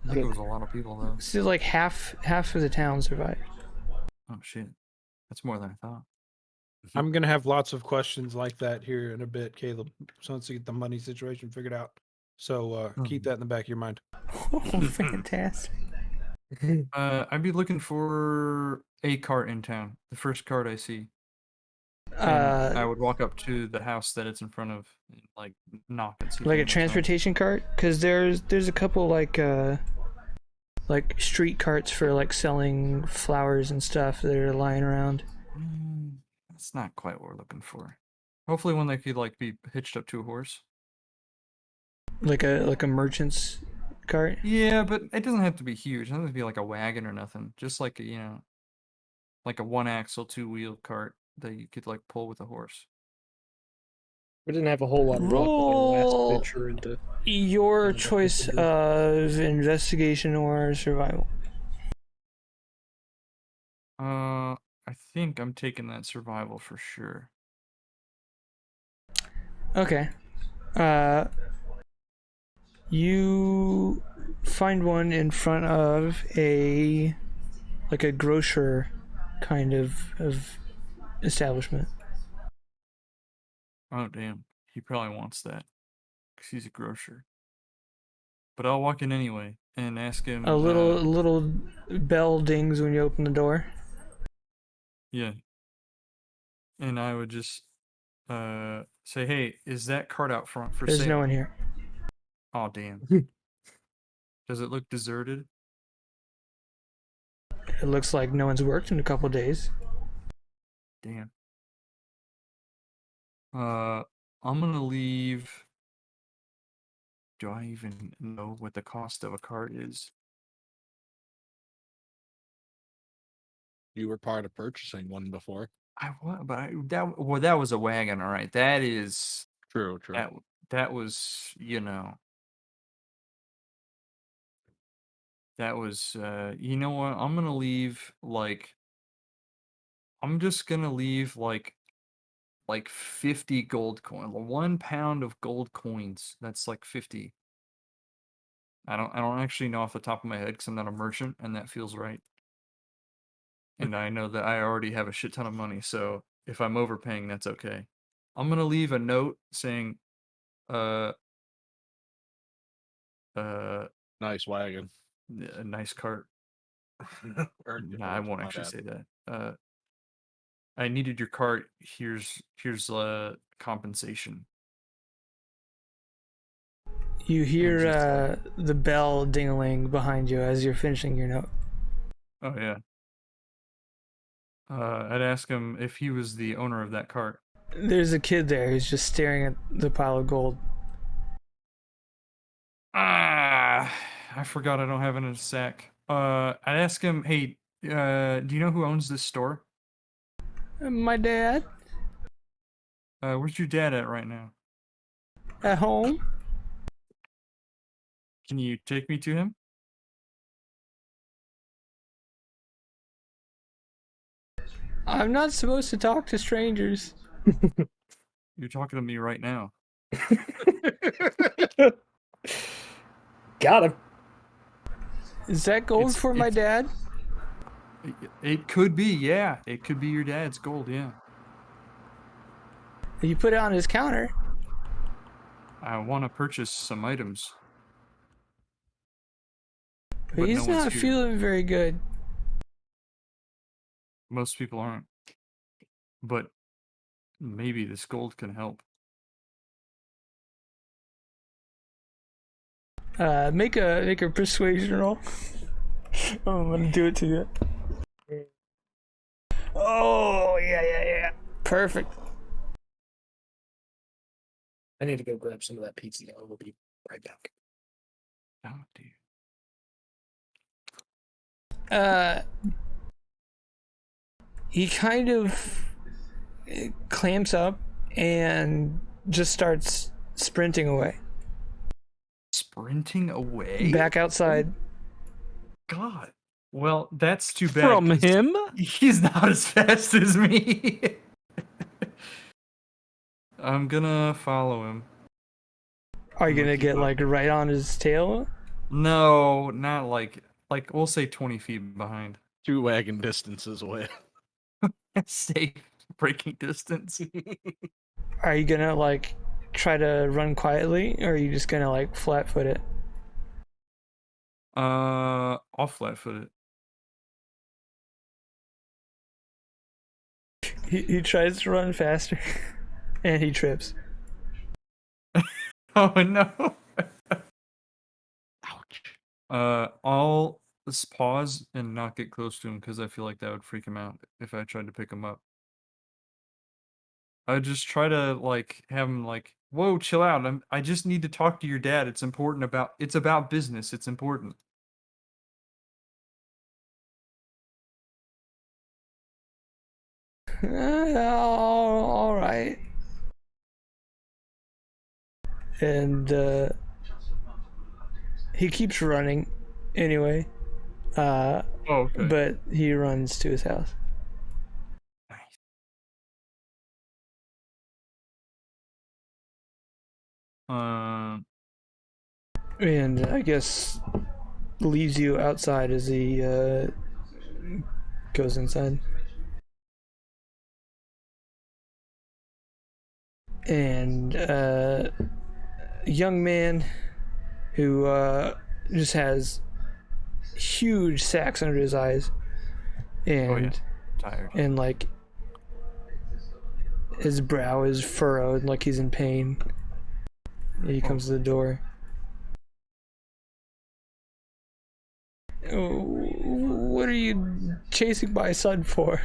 Speaker 5: I think it was a lot of people though.
Speaker 3: So like half of the town survived.
Speaker 5: Oh shit, that's more than I thought.
Speaker 4: I'm gonna have lots of questions like that here in a bit, Caleb. So once you get the money situation figured out. So keep that in the back of your mind.
Speaker 3: Oh, fantastic.
Speaker 5: I'd be looking for a cart in town. The first cart I see. And I would walk up to the house that it's in front of, and, like knock and see. if
Speaker 3: Like a
Speaker 5: anyone's home.
Speaker 3: transportation cart, because there's a couple like street carts for like selling flowers and stuff that are lying around.
Speaker 5: That's not quite what we're looking for. Hopefully, one that could like be hitched up to a horse.
Speaker 3: Like a merchant's cart.
Speaker 5: Yeah, but it doesn't have to be huge. It doesn't have to be like a wagon or nothing. Just like like a 1-axle 2-wheel cart that you could like pull with a horse.
Speaker 2: We didn't have a whole lot of luck with our last
Speaker 3: Roll
Speaker 2: venture into.
Speaker 3: your
Speaker 2: Yeah,
Speaker 3: choice
Speaker 2: that's a
Speaker 3: of investigation or survival.
Speaker 5: I think I'm taking that survival for sure.
Speaker 3: Okay. You find one in front of a grocer kind of establishment.
Speaker 5: Oh damn, he probably wants that because he's a grocer. But I'll walk in anyway and ask him.
Speaker 3: A little bell dings when you open the door.
Speaker 5: Yeah. And I would just say, "Hey, is that cart out front for
Speaker 3: There's
Speaker 5: sale?"
Speaker 3: no one here.
Speaker 5: Oh damn. Does it look deserted?
Speaker 3: It looks like no one's worked in a couple days.
Speaker 5: Damn. I'm gonna leave. Do I even know what the cost of a cart is?
Speaker 1: You were part of purchasing one before.
Speaker 5: That was a wagon, all right. That is
Speaker 1: True.
Speaker 5: that was that was you know what? I'm gonna leave like I'm just gonna leave like like 50 gold coin. 1 pound of gold coins. That's like 50. I don't actually know off the top of my head because I'm not a merchant, and that feels right. And I know that I already have a shit ton of money, so if I'm overpaying, that's okay. I'm gonna leave a note saying, uh,
Speaker 1: Nice wagon.
Speaker 5: a nice cart.
Speaker 1: Or
Speaker 5: Nah, I won't
Speaker 1: my
Speaker 5: actually
Speaker 1: bad.
Speaker 5: say that. I needed your cart. Here's compensation.
Speaker 3: You hear
Speaker 5: just,
Speaker 3: the bell ding-a-ling behind you as you're finishing your note.
Speaker 5: Oh yeah. I'd ask him if he was the owner of that cart.
Speaker 3: There's a kid there who's just staring at the pile of gold.
Speaker 5: Ah, I forgot I don't have it in a sack. I'd ask him, hey, do you know who owns this store?
Speaker 3: My dad
Speaker 5: Where's your dad at right now?
Speaker 3: at home.
Speaker 5: Can you take me to him?
Speaker 3: I'm not supposed to talk to strangers.
Speaker 5: You're talking to me right now.
Speaker 2: Got him.
Speaker 3: Is that gold for my dad?
Speaker 5: It could be, yeah. It could be your dad's gold, yeah.
Speaker 3: You put it on his counter.
Speaker 5: I want to purchase some items.
Speaker 3: But he's
Speaker 5: no one's
Speaker 3: not
Speaker 5: here.
Speaker 3: feeling very good.
Speaker 5: Most people aren't. But maybe this gold can help.
Speaker 3: Make a persuasion roll. I'm gonna do it to you. Oh yeah. Perfect.
Speaker 2: I need to go grab some of that pizza. We'll be right back.
Speaker 5: Oh, dear.
Speaker 3: He kind of clamps up and just starts sprinting away.
Speaker 5: Sprinting away?
Speaker 3: Back outside.
Speaker 5: God. Well, that's too bad.
Speaker 1: From
Speaker 5: 'cause
Speaker 1: him?
Speaker 5: He's not as fast as me. I'm gonna follow him.
Speaker 3: Are you gonna get like right on his tail?
Speaker 5: No, not like we'll say 20 feet behind.
Speaker 1: 2 wagon distances away.
Speaker 5: Safe braking distance.
Speaker 3: Are you gonna like try to run quietly, or are you just gonna like flat-foot it?
Speaker 5: I'll flat-foot it.
Speaker 3: He tries to run faster, and he trips.
Speaker 5: Oh no. Ouch. I'll just pause and not get close to him because I feel like that would freak him out if I tried to pick him up. I'd just try to like have him like, whoa, chill out. I just need to talk to your dad. It's about business. It's important.
Speaker 3: All right. And he keeps running anyway.
Speaker 5: Okay.
Speaker 3: But he runs to his house.
Speaker 5: Nice.
Speaker 3: And I guess leaves you outside as he goes inside. And a young man who just has huge sacks under his eyes, and
Speaker 5: Tired.
Speaker 3: and like his brow is furrowed, like he's in pain. He comes to the door. What are you chasing my son for?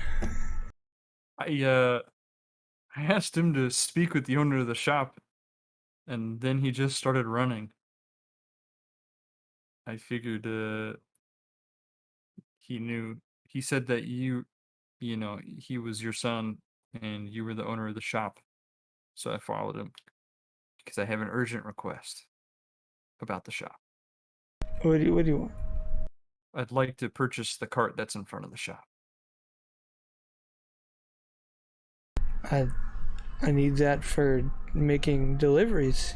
Speaker 5: I asked him to speak with the owner of the shop, and then he just started running. I figured he knew. He said that you know, he was your son and you were the owner of the shop. So I followed him because I have an urgent request about the shop.
Speaker 3: What do you want?
Speaker 5: I'd like to purchase the cart that's in front of the shop.
Speaker 3: I need that for making deliveries.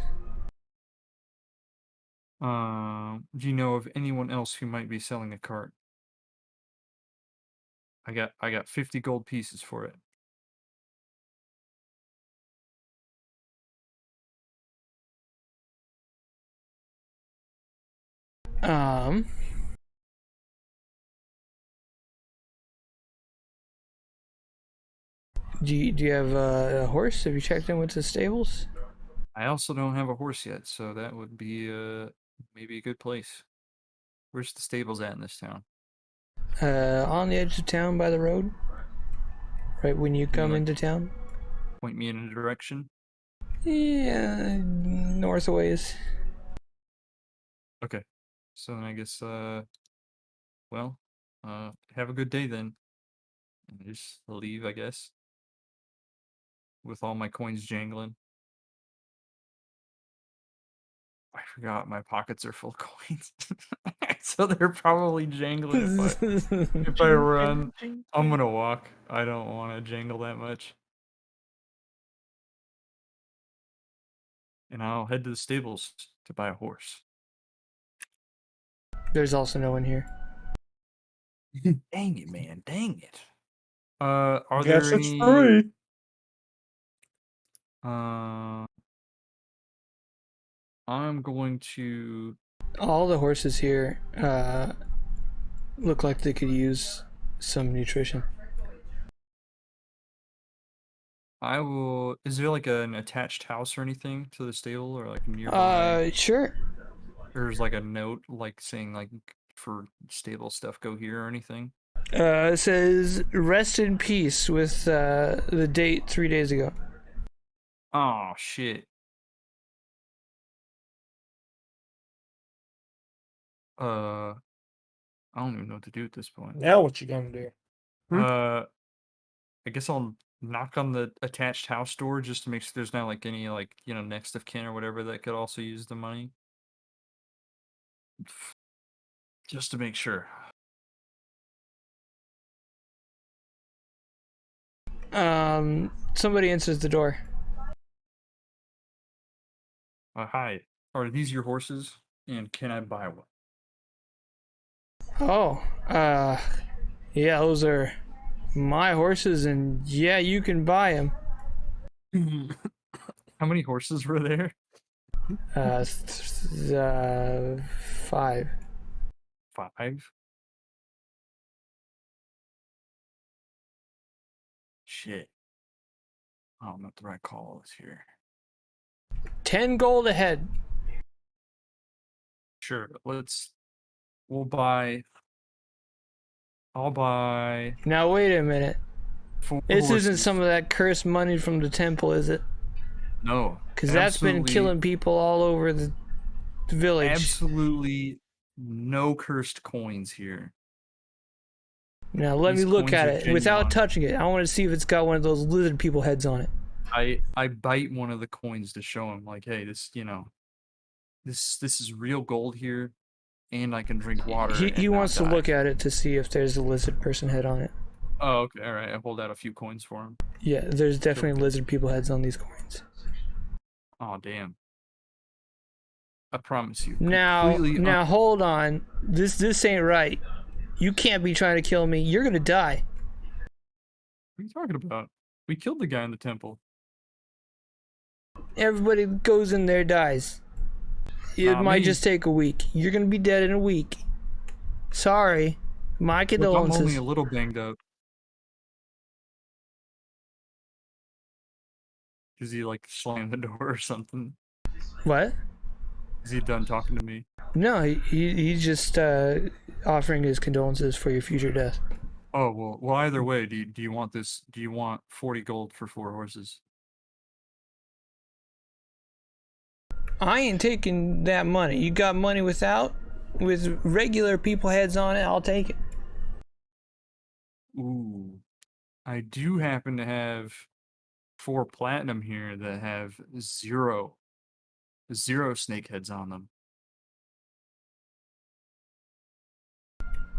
Speaker 5: Do you know of anyone else who might be selling a cart? I got 50 gold pieces for it.
Speaker 3: Um, do you have a horse? Have you checked in with the stables?
Speaker 5: I also don't have a horse yet, so that would be maybe a good place. Where's the stables at in this town?
Speaker 3: On the edge of town by the road. Right when you come
Speaker 5: like-
Speaker 3: into town.
Speaker 5: Point me in a direction.
Speaker 3: Yeah, north a ways.
Speaker 5: Okay. So then I guess well, have a good day then. And just leave, I guess. With all my coins jangling. I forgot my pockets are full of coins. So they're probably jangling if I run. I'm gonna walk. I don't want to jangle that much. And I'll head to the stables to buy a horse.
Speaker 3: There's also no one here.
Speaker 5: Dang it, man. Dang it. Are
Speaker 2: Guess
Speaker 5: there
Speaker 2: it's
Speaker 5: any
Speaker 2: free.
Speaker 5: I'm going to
Speaker 3: All the horses here look like they could use some nutrition.
Speaker 5: I will is there like an attached house or anything to the stable or like nearby?
Speaker 3: Sure.
Speaker 5: Or is like a note like saying like for stable stuff go here or anything?
Speaker 3: It says rest in peace with the date 3 days ago.
Speaker 5: Oh shit. I don't even know what to do at this point.
Speaker 2: Now what you gonna do?
Speaker 5: I guess I'll knock on the attached house door just to make sure there's not like any like, you know, next of kin or whatever that could also use the money. Just to make sure.
Speaker 3: Somebody answers the door.
Speaker 5: Hi. Are these your horses? And can I buy one?
Speaker 3: Oh, yeah, those are my horses, and yeah, you can buy them.
Speaker 5: How many horses were there?
Speaker 3: 5.
Speaker 5: 5? Shit. I don't know what the right call is here.
Speaker 3: 10 gold ahead.
Speaker 5: Sure, I'll buy
Speaker 3: Now wait a minute.
Speaker 5: 4
Speaker 3: This
Speaker 5: horses.
Speaker 3: isn't some of that cursed money from the temple, is it?
Speaker 5: No.
Speaker 3: Because that's been
Speaker 5: absolutely-
Speaker 3: killing people all over the village.
Speaker 5: Absolutely no cursed coins here.
Speaker 3: Now let me
Speaker 5: These
Speaker 3: look
Speaker 5: coins
Speaker 3: at
Speaker 5: are
Speaker 3: it without
Speaker 5: genuine.
Speaker 3: touching it. I want to see if it's got one of those lizard people heads on it.
Speaker 5: I bite one of the coins to show him like, hey, this, you know, this is real gold here, and I can drink water.
Speaker 3: He
Speaker 5: and not
Speaker 3: wants to
Speaker 5: die.
Speaker 3: look at it to see if there's a lizard person head on it.
Speaker 5: Oh, okay, all right. I hold out a few coins for him.
Speaker 3: Yeah, there's definitely lizard people heads on these coins.
Speaker 5: Oh, damn. I promise you.
Speaker 3: Now,
Speaker 5: completely
Speaker 3: hold on. This ain't right. You can't be trying to kill me. You're gonna die.
Speaker 5: What are you talking about? We killed the guy in the temple.
Speaker 3: Everybody that goes in there dies. It
Speaker 5: Not
Speaker 3: might
Speaker 5: me.
Speaker 3: just take a week. You're gonna be dead in a week. Sorry. My
Speaker 5: Look, I'm
Speaker 3: condolences.
Speaker 5: only a little banged up. Is he like slammed the door or something?
Speaker 3: What?
Speaker 5: Is he done talking to me?
Speaker 3: No, he's just offering his condolences for your future death.
Speaker 5: Oh well. Either way, do you want this? Do you want 40 gold for 4 horses?
Speaker 3: I ain't taking that money. You got money with regular people heads on it, I'll take it.
Speaker 5: Ooh, I do happen to have 4 platinum here that have 0 snake heads on them.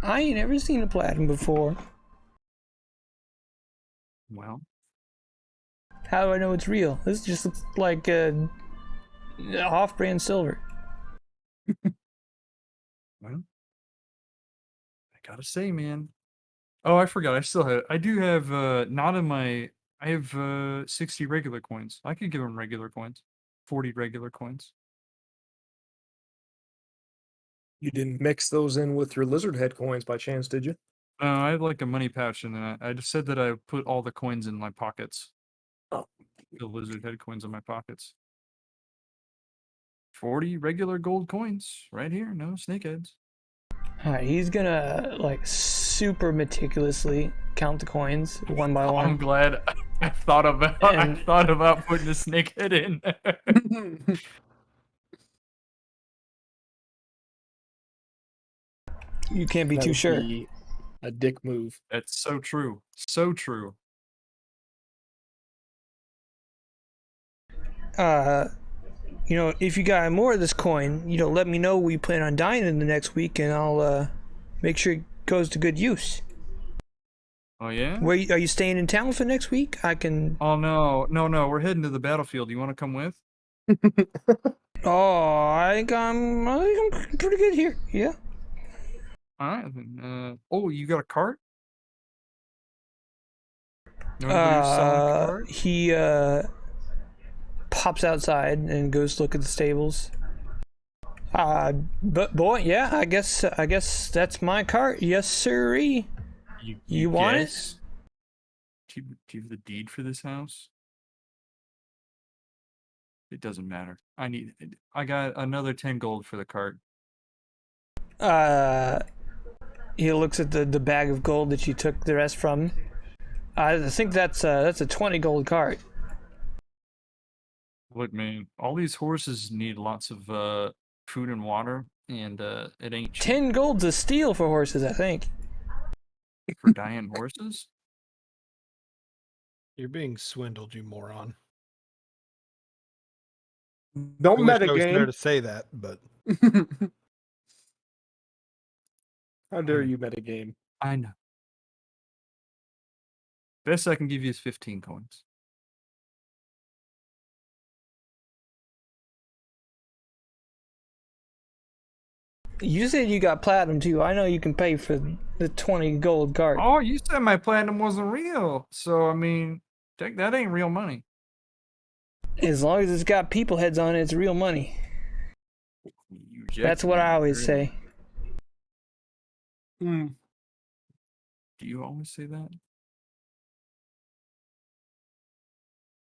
Speaker 3: I ain't ever seen a platinum before.
Speaker 5: Well,
Speaker 3: How do I know it's real? This just looks like off-brand silver.
Speaker 5: Well, I gotta say, man. Oh, I forgot. I do have, not in my, I have 60 regular coins. I could give him regular coins. 40 regular coins.
Speaker 2: You didn't mix those in with your lizard head coins by chance, did you?
Speaker 5: No, I have like a money pouch, and I just said that I put all the coins in my pockets.
Speaker 2: Oh.
Speaker 5: The lizard head coins in my pockets. 40 regular gold coins right here. No snake heads.
Speaker 3: All right, he's gonna like super meticulously count the coins one by one.
Speaker 5: I'm glad I thought about putting a snake head in.
Speaker 3: You can't be
Speaker 2: That
Speaker 3: too
Speaker 2: would
Speaker 3: sure.
Speaker 2: be a dick move.
Speaker 5: That's so true. So true.
Speaker 3: You know, if you got more of this coin, you know, let me know. We plan on dining the next week, and I'll make sure it goes to good use.
Speaker 5: Oh yeah?
Speaker 3: Are you staying in town for next week? I can.
Speaker 5: Oh no, we're heading to the battlefield. You want to come with?
Speaker 3: Oh, I think I'm pretty good here. Yeah.
Speaker 5: All right. Then, oh, you got a cart? Know anybody who's selling a cart?
Speaker 3: He pops outside and goes to look at the stables. But boy, yeah, I guess that's my cart. Yes, sirree. You want it?
Speaker 5: Do you have the deed for this house? It doesn't matter. I got another 10 gold for the cart.
Speaker 3: He looks at the bag of gold that you took the rest from. I think that's a 20 gold cart.
Speaker 5: Look, man, all these horses need lots of food and water, and it ain't cheap
Speaker 3: 10 gold's a steal for horses, I think.
Speaker 5: for dying horses.
Speaker 4: You're being swindled, you moron.
Speaker 2: Don't
Speaker 4: I wish I was there
Speaker 2: metagame.
Speaker 4: to say that, but
Speaker 2: How dare you metagame?
Speaker 5: I know. Best I can give you is 15 coins.
Speaker 3: You said you got platinum too. I know you can pay for the 20 gold cart.
Speaker 5: Oh, you said my platinum wasn't real, so I mean, that ain't real money.
Speaker 3: As long as it's got people heads on it, it's real money. That's what I always say.
Speaker 2: Mm.
Speaker 5: Do you always say that?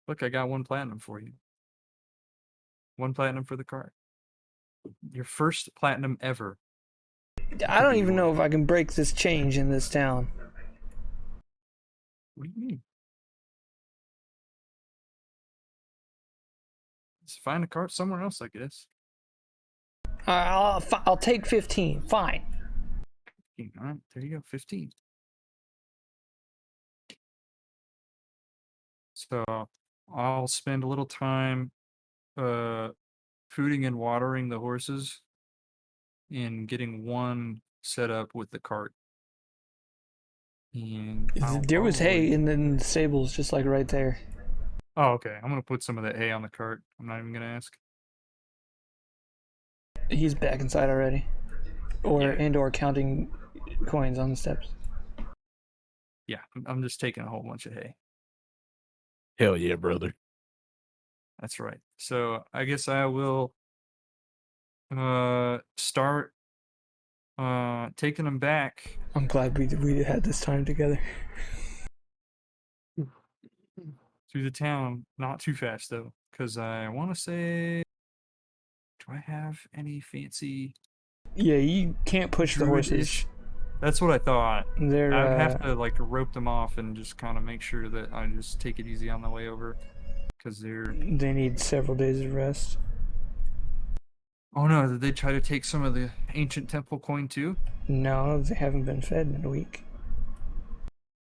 Speaker 5: Look, I got 1 platinum for you. 1 platinum for the cart. Your first platinum ever.
Speaker 3: I don't even know if I can break this change in this town.
Speaker 5: What do you mean? Let's find a cart somewhere else, I guess.
Speaker 3: I'll take 15. Fine.
Speaker 5: All right, there you go, 15. So I'll spend a little time fooding and watering the horses and getting 1 set up with the cart. And
Speaker 3: There was hay in the stables, just like right there.
Speaker 5: Oh, okay. I'm gonna put some of that hay on the cart. I'm not even gonna ask.
Speaker 3: He's back inside already, or counting coins on the steps.
Speaker 5: Yeah, I'm just taking a whole bunch of hay.
Speaker 1: Hell yeah, brother.
Speaker 5: That's right. So I guess I will start taking them back.
Speaker 3: I'm glad we had this time together.
Speaker 5: Through the town, not too fast though, because I want to say, do I have any fancy?
Speaker 3: Yeah, you can't push the horses.
Speaker 5: Druid-ish? That's what I thought.
Speaker 3: They're
Speaker 5: I'd have to like rope them off and just kind of make sure that I just take it easy on the way over, because
Speaker 3: they need several days of rest.
Speaker 5: Oh no, did they try to take some of the ancient temple coin too?
Speaker 3: No, they haven't been fed in a week.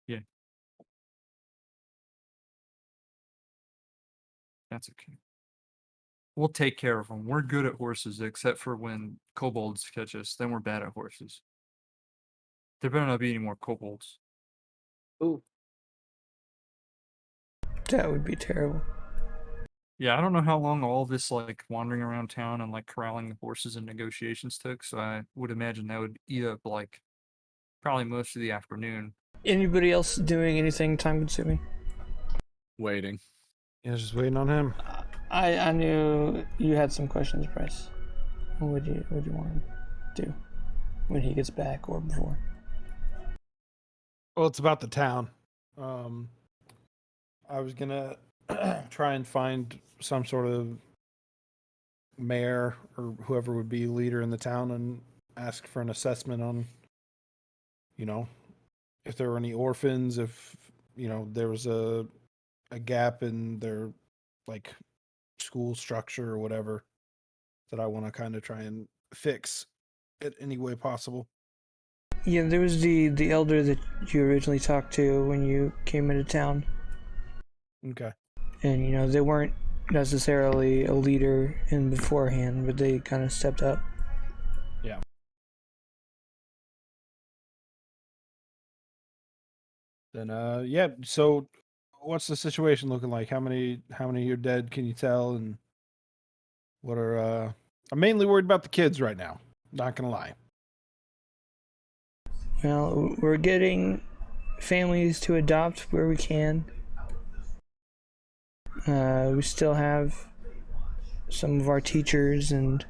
Speaker 5: Yeah. That's okay. We'll take care of them. We're good at horses, except for when kobolds catch us. Then we're bad at horses. There better not be any more kobolds.
Speaker 2: Ooh.
Speaker 3: That would be terrible.
Speaker 5: Yeah, I don't know how long all this like wandering around town and like corralling the horses and negotiations took, so I would imagine that would eat up like probably most of the afternoon.
Speaker 3: Anybody else doing anything time consuming?
Speaker 1: Waiting.
Speaker 4: Yeah, just waiting on him.
Speaker 3: I knew you had some questions, Bryce. What would you want to do when he gets back or before?
Speaker 4: Well, it's about the town. I was gonna try and find some sort of mayor or whoever would be leader in the town and ask for an assessment on, if there were any orphans, if there was a gap in their like school structure or whatever that I want to kind of try and fix it any way possible.
Speaker 3: Yeah, there was the elder that you originally talked to when you came into town,
Speaker 4: Okay.
Speaker 3: and they weren't necessarily a leader in beforehand, but they kind of stepped up.
Speaker 4: Yeah. Then yeah, so what's the situation looking like? How many of you are dead, can you tell? And what are I'm mainly worried about the kids right now. Not gonna lie.
Speaker 3: Well, we're getting families to adopt where we can. We still have some of our teachers and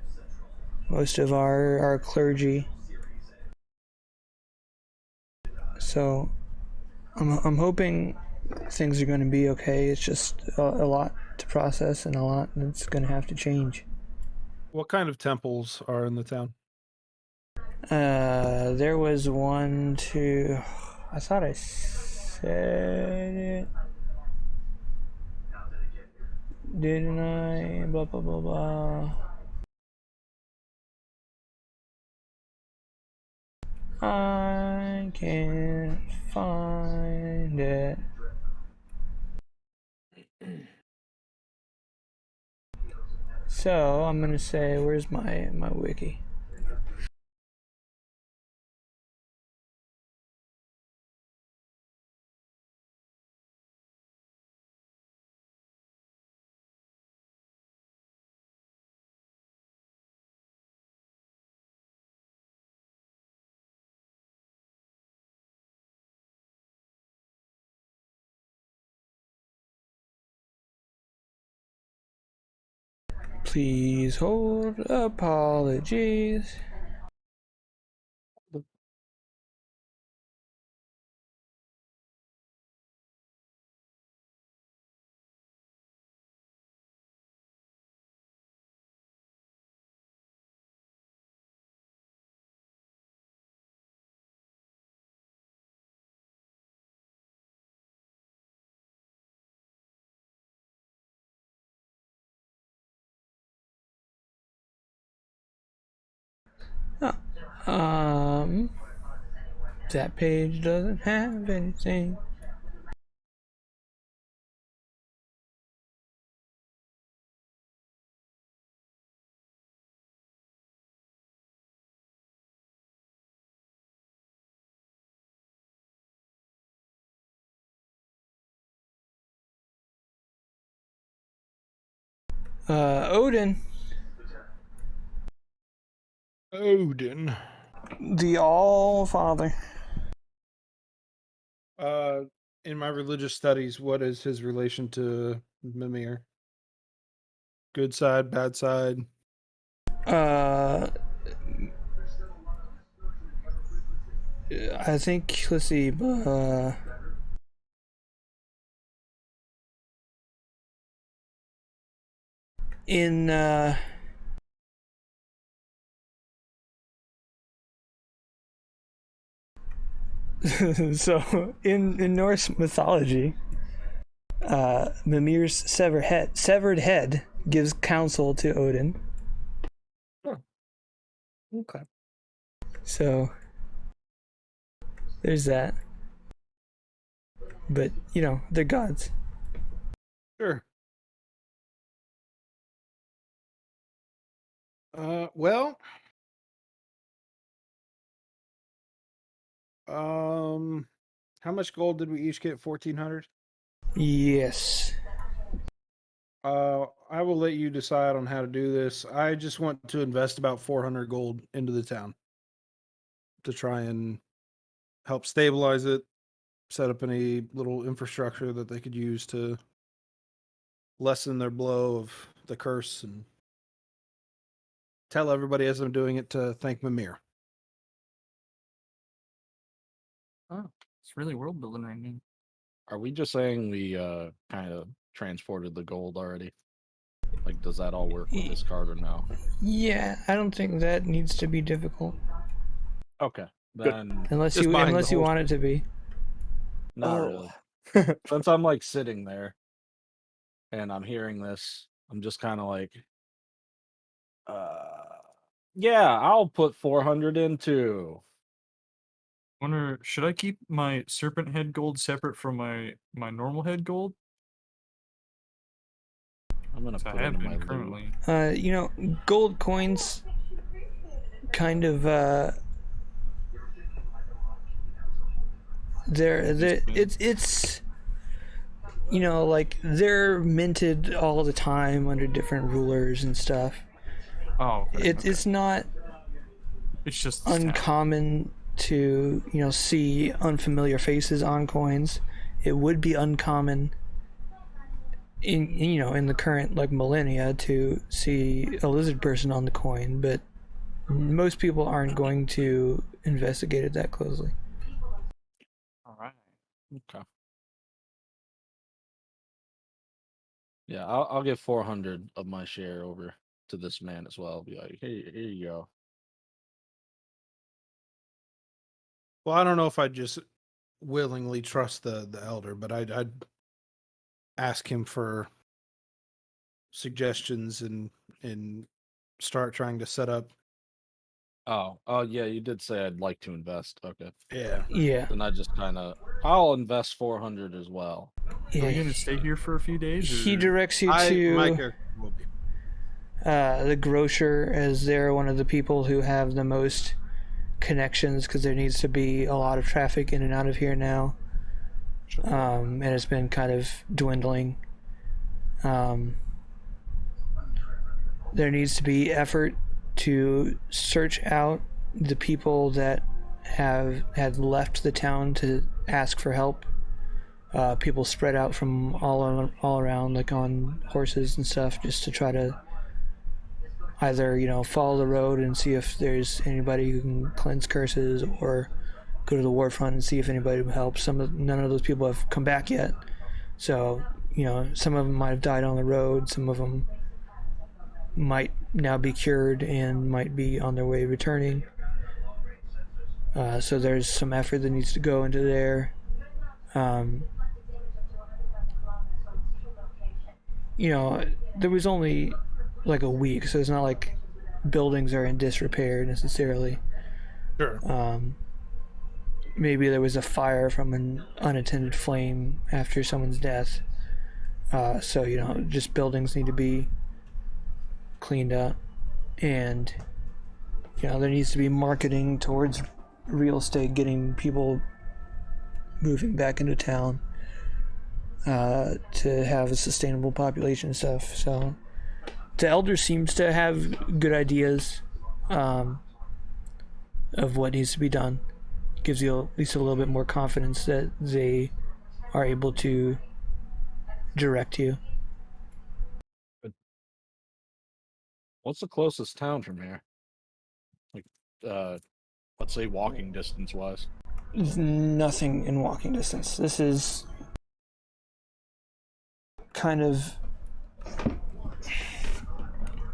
Speaker 3: most of our clergy. So I'm hoping things are going to be okay. It's just a lot to process and a lot that's going to have to change.
Speaker 4: What kind of temples are in the town?
Speaker 3: There was one, two. I thought I said it. Didn't I? Blah, blah, blah, blah. I can't find it. So I'm gonna say, where's my wiki? Please hold. Apologies. Oh, that page doesn't have anything. Odin,
Speaker 4: Odin.
Speaker 3: the All Father.
Speaker 4: In my religious studies, what is his relation to Mimir? Good side, bad side?
Speaker 3: I think, let's see, in so in Norse mythology, Mimir's severed head gives counsel to Odin.
Speaker 2: Okay.
Speaker 3: So there's that. But they're gods.
Speaker 4: Sure. Well, how much gold did we each get? 1,400.
Speaker 3: Yes.
Speaker 4: I will let you decide on how to do this. I just want to invest about 400 gold into the town to try and help stabilize it, set up any little infrastructure that they could use to lessen their blow of the curse, and tell everybody as I'm doing it to thank Mimir.
Speaker 5: Oh, it's really world building right now.
Speaker 1: Are we just saying we kind of transported the gold already? Like, does that all work with this card or no?
Speaker 3: Yeah, I don't think that needs to be difficult.
Speaker 1: Okay, then
Speaker 3: Unless
Speaker 4: Just
Speaker 3: you
Speaker 4: buying the
Speaker 3: unless you
Speaker 4: whole-
Speaker 3: want it to be.
Speaker 1: not
Speaker 2: Oh.
Speaker 1: really. Since I'm like sitting there and I'm hearing this, I'm just kind of like, yeah, I'll put 400 into.
Speaker 5: Wonder, should I keep my serpent head gold separate from my normal head gold?
Speaker 1: I'm gonna
Speaker 5: So I
Speaker 1: put it
Speaker 5: have
Speaker 1: in my
Speaker 5: been
Speaker 1: loot.
Speaker 5: currently.
Speaker 3: Gold coins kind of it's like they're minted all the time under different rulers and stuff.
Speaker 5: Oh, okay,
Speaker 3: It's not
Speaker 5: it's just this town.
Speaker 3: uncommon to see unfamiliar faces on coins. It would be uncommon in the current like millennia to see a lizard person on the coin, but most people aren't going to investigate it that closely.
Speaker 5: All right.
Speaker 1: Okay. Yeah, I'll give 400 of my share over to this man as well. Be like, hey, here you go.
Speaker 4: Well, I don't know if I'd just willingly trust the elder, but I'd ask him for suggestions and start trying to set up.
Speaker 1: Oh, yeah, you did say I'd like to invest. Okay.
Speaker 4: Yeah.
Speaker 3: Yeah,
Speaker 1: Then I just I'll invest 400 as well.
Speaker 5: Are we
Speaker 3: yeah.
Speaker 5: gonna stay here for a few days?
Speaker 3: He
Speaker 5: or-
Speaker 3: directs you
Speaker 4: My
Speaker 3: to
Speaker 4: character will be.
Speaker 3: the grocer, as they're one of the people who have the most connections, because there needs to be a lot of traffic in and out of here now. And it's been kind of dwindling. There needs to be effort to search out the people that had left the town to ask for help. People spread out from all around, like on horses and stuff, just to try to either follow the road and see if there's anybody who can cleanse curses, or go to the war front and see if anybody will help. None of those people have come back yet, so some of them might have died on the road. Some of them might now be cured and might be on their way returning. So there's some effort that needs to go into there. There was only like a week, so it's not like buildings are in disrepair necessarily.
Speaker 4: Sure.
Speaker 3: Maybe there was a fire from an unattended flame after someone's death. So just buildings need to be cleaned up, and there needs to be marketing towards real estate, getting people moving back into town to have a sustainable population and stuff. So the elder seems to have good ideas of what needs to be done. Gives you at least a little bit more confidence that they are able to direct you.
Speaker 1: What's the closest town from here? Like, let's say walking distance wise.
Speaker 3: There's nothing in walking distance. This is kind of...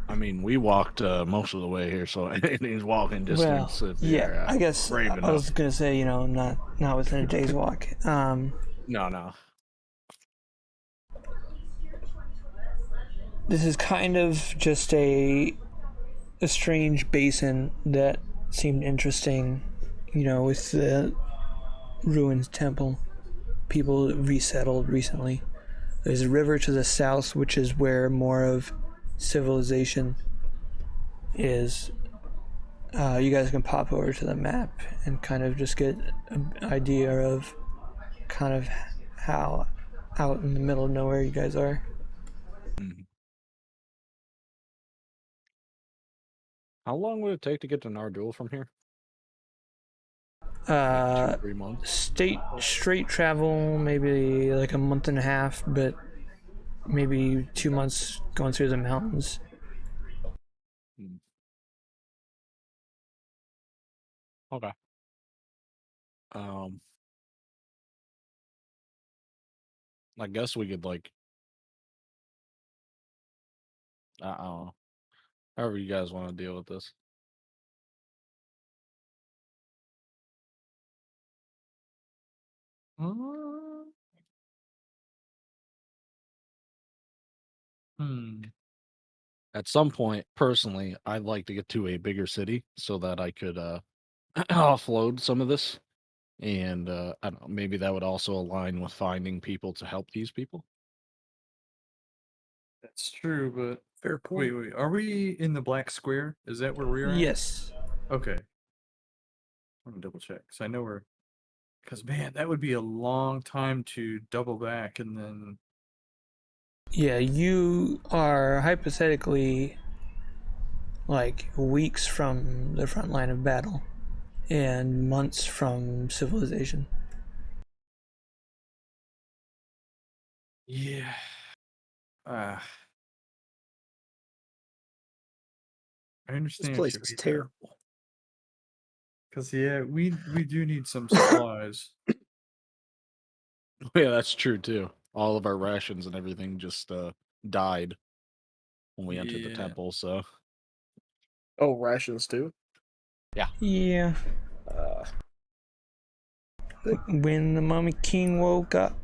Speaker 1: I mean, we walked most of the way here, so anything's walking distance.
Speaker 3: Well,
Speaker 1: if
Speaker 3: yeah,
Speaker 1: you're,
Speaker 3: I guess
Speaker 1: brave
Speaker 3: I was gonna say, not within a day's walk.
Speaker 1: No.
Speaker 3: This is kind of just a strange basin that seemed interesting, with the ruined temple. People resettled recently. There's a river to the south, which is where more of civilization is. You guys can pop over to the map and kind of just get an idea of kind of how out in the middle of nowhere you guys are.
Speaker 1: How long would it take to get to Nardul from here?
Speaker 3: Uh,
Speaker 1: 2-3 months.
Speaker 3: straight travel, maybe like a month and a half, but maybe 2 months going through the mountains.
Speaker 1: Okay. I guess we could like. I don't know. However you guys want to deal with this. At some point, personally, I'd like to get to a bigger city so that I could offload some of this. And I don't know, maybe that would also align with finding people to help these people.
Speaker 5: That's true, but
Speaker 2: Fair point.
Speaker 5: wait. Are we in the black square? Is that where we're at?
Speaker 3: Yes.
Speaker 5: Okay. I'm gonna double check because I know we're. Because man, that would be a long time to double back and then.
Speaker 3: Yeah, you are hypothetically like weeks from the front line of battle and months from civilization.
Speaker 5: Yeah. I
Speaker 2: This
Speaker 5: understand.
Speaker 2: place is terrible.
Speaker 5: Because we do need some supplies.
Speaker 1: Yeah, that's true too. All of our rations and everything just died when we entered the
Speaker 5: Yeah.
Speaker 1: temple. So
Speaker 2: Oh, rations too.
Speaker 3: Yeah. When the Mummy King woke up.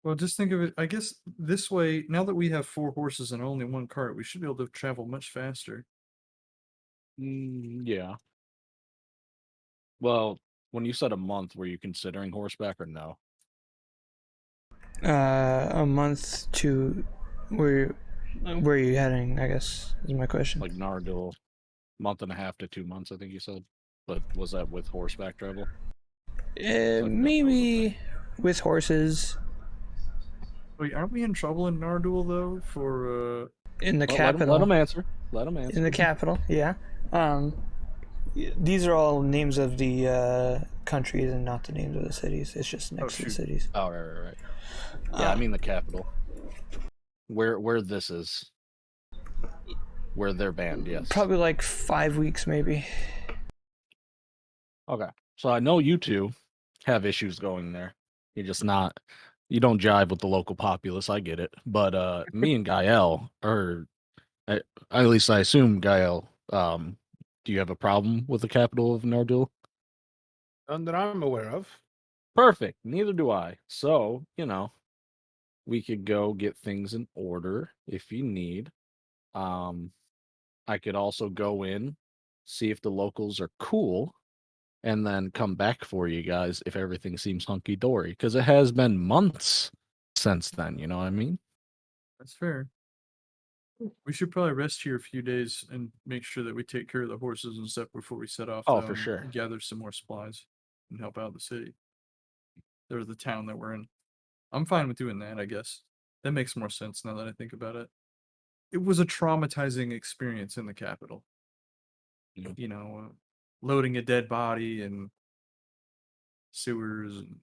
Speaker 5: Well, just think of it. I guess this way, now that we have 4 horses and only 1 cart, we should be able to travel much faster.
Speaker 1: Yeah. Well, when you said a month, were you considering horseback or no?
Speaker 3: A month to where are you heading, I guess, is my question.
Speaker 1: Like Nardul, month and a half to 2 months, I think you said. But was that with horseback travel?
Speaker 3: Maybe with horses
Speaker 5: Wait, aren't we in trouble in Nardul though? For
Speaker 3: in the
Speaker 1: Well,
Speaker 3: capital.
Speaker 1: let him answer. Let him answer.
Speaker 3: In the capital, yeah. These are all names of the countries and not the names of the cities. It's just next to the
Speaker 5: shoot.
Speaker 3: cities.
Speaker 1: Oh, right. Yeah, I mean the capital. Where this is. Where they're banned, yes.
Speaker 3: Probably like 5 weeks, maybe.
Speaker 1: Okay. So I know you two have issues going there. You're just not. You don't jive with the local populace. I get it. But me and Gael, or at least I assume Gael, do you have a problem with the capital of Nardul?
Speaker 4: None that I'm aware of.
Speaker 1: Perfect. Neither do I. So, we could go get things in order if you need. I could also go in, see if the locals are cool, and then come back for you guys if everything seems hunky dory. Because it has been months since then, you know what I mean?
Speaker 5: That's fair. We should probably rest here a few days and make sure that we take care of the horses and stuff before we set off.
Speaker 1: Oh,
Speaker 5: though,
Speaker 1: for
Speaker 5: and
Speaker 1: sure.
Speaker 5: Gather some more supplies and help out the city. Or the town that we're in. I'm fine with doing that, I guess. That makes more sense now that I think about it. It was a traumatizing experience in the capital.
Speaker 1: Yeah.
Speaker 5: Loading a dead body and sewers. And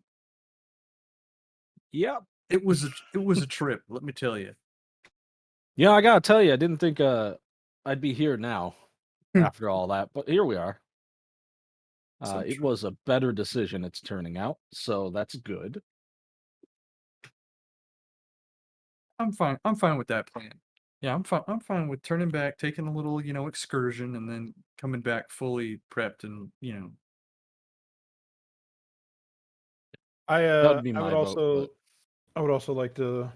Speaker 1: Yep.
Speaker 5: it was a trip, let me tell you.
Speaker 1: Yeah, I gotta tell you, I didn't think I'd be here now after all that, but here we are. It was a better decision it's turning out, so that's good.
Speaker 5: I'm fine with that plan. Yeah, I'm fine with turning back, taking a little, excursion and then coming back fully prepped and,
Speaker 1: That would be
Speaker 4: I
Speaker 1: my
Speaker 4: would
Speaker 1: vote.
Speaker 4: also
Speaker 1: But
Speaker 4: I would also like to,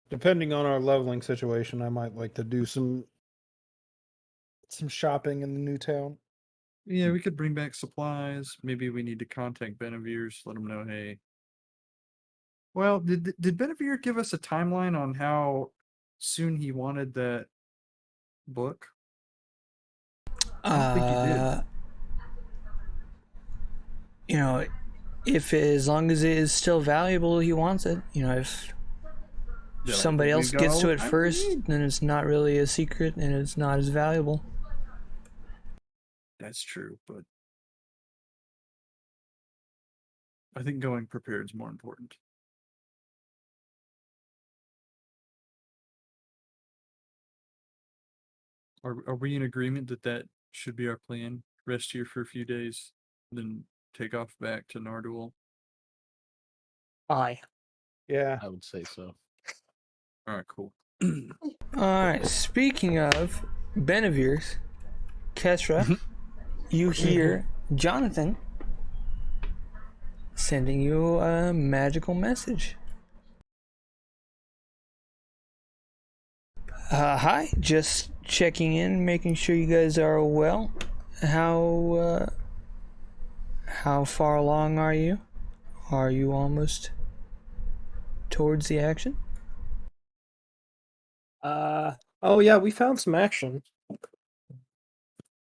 Speaker 4: depending on our leveling situation, I might like to do some shopping in the new town.
Speaker 5: yeah, we could bring back supplies. Maybe we need to contact Benevir's, let them know, hey. Well, did Benevir give us a timeline on how soon he wanted that book? I don't think he did.
Speaker 3: You know, if as long as it is still valuable, he wants it. You know, if
Speaker 5: Then I
Speaker 3: somebody
Speaker 5: think
Speaker 3: else
Speaker 5: we've got
Speaker 3: gets
Speaker 5: all
Speaker 3: to
Speaker 5: the
Speaker 3: it
Speaker 5: time we
Speaker 3: first,
Speaker 5: need.
Speaker 3: then it's not really a secret and it's not as valuable.
Speaker 5: That's true, but I think going prepared is more important. Are we in agreement that that should be our plan? Rest here for a few days, then take off back to Nardul.
Speaker 2: Aye.
Speaker 4: Yeah.
Speaker 1: I would say so.
Speaker 5: All right, cool.
Speaker 3: Alright, speaking of Benevirs, Kestra, you hear Jonathan sending you a magical message. Hi, just checking in, making sure you guys are well. How far along are you? Are you almost towards the action?
Speaker 2: Oh yeah, we found some action.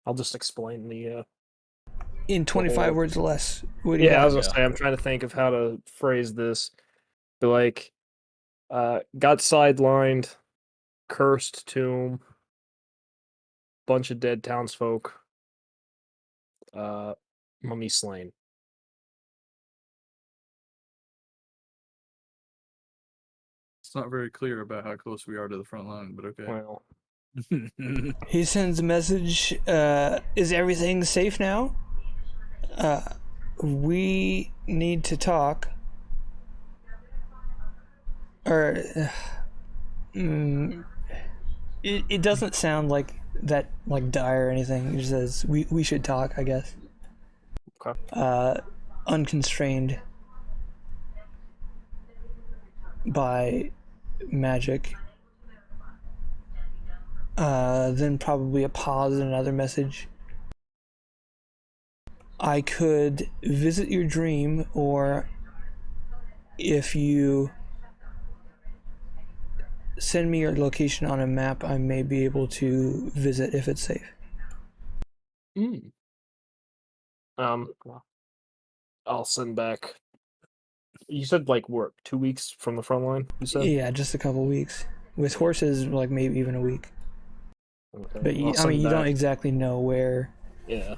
Speaker 2: I'll just explain the
Speaker 3: In 25
Speaker 2: whole-
Speaker 3: words or less. What do you
Speaker 2: Yeah, I
Speaker 3: got?
Speaker 2: was gonna say I'm trying to think of how to phrase this. But like got sidelined, cursed tomb, bunch of dead townsfolk, mummy slain.
Speaker 5: It's not very clear about how close we are to the front line, but okay.
Speaker 2: Well,
Speaker 3: He sends a message. Is everything safe now? We need to talk. Or, it doesn't sound like that, like dire or anything. It just says we should talk, I guess.
Speaker 2: okay.
Speaker 3: Unconstrained by magic. Then probably a pause and another message. I could visit your dream, or if you send me your location on a map, I may be able to visit if it's safe.
Speaker 2: Well, I'll send back. You said like work 2 weeks from the front line. You said
Speaker 3: Yeah, just a couple weeks. With horses, like maybe even a week.
Speaker 2: okay.
Speaker 3: But
Speaker 2: I'll send
Speaker 3: you
Speaker 2: back.
Speaker 3: don't exactly know where
Speaker 2: Yeah,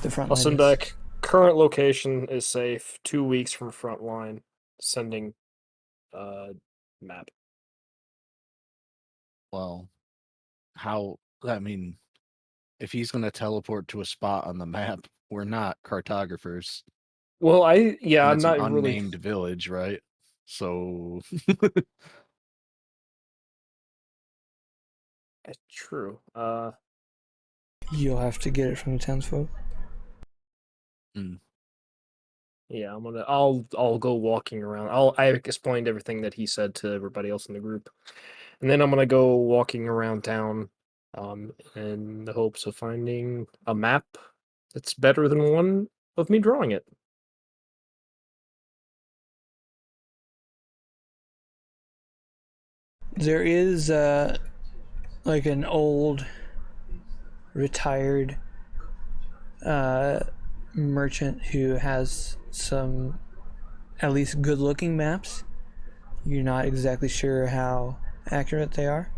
Speaker 3: the front
Speaker 2: I'll
Speaker 3: line
Speaker 2: send
Speaker 3: is.
Speaker 2: back. Current location is safe. 2 weeks from front line. Sending map.
Speaker 1: Well, how? I mean, if he's going to teleport to a spot on the map, we're not cartographers.
Speaker 2: Well,
Speaker 1: And
Speaker 2: I'm
Speaker 1: it's
Speaker 2: not
Speaker 1: an
Speaker 2: really.
Speaker 1: unnamed village, right? So
Speaker 2: That's true.
Speaker 3: You'll have to get it from the townsfolk.
Speaker 2: Yeah, I'll go walking around. I explained everything that he said to everybody else in the group, and then I'm gonna go walking around town, in the hopes of finding a map that's better than one of me drawing it.
Speaker 3: There is like an old retired merchant who has some at least good looking maps. You're not exactly sure how accurate they are,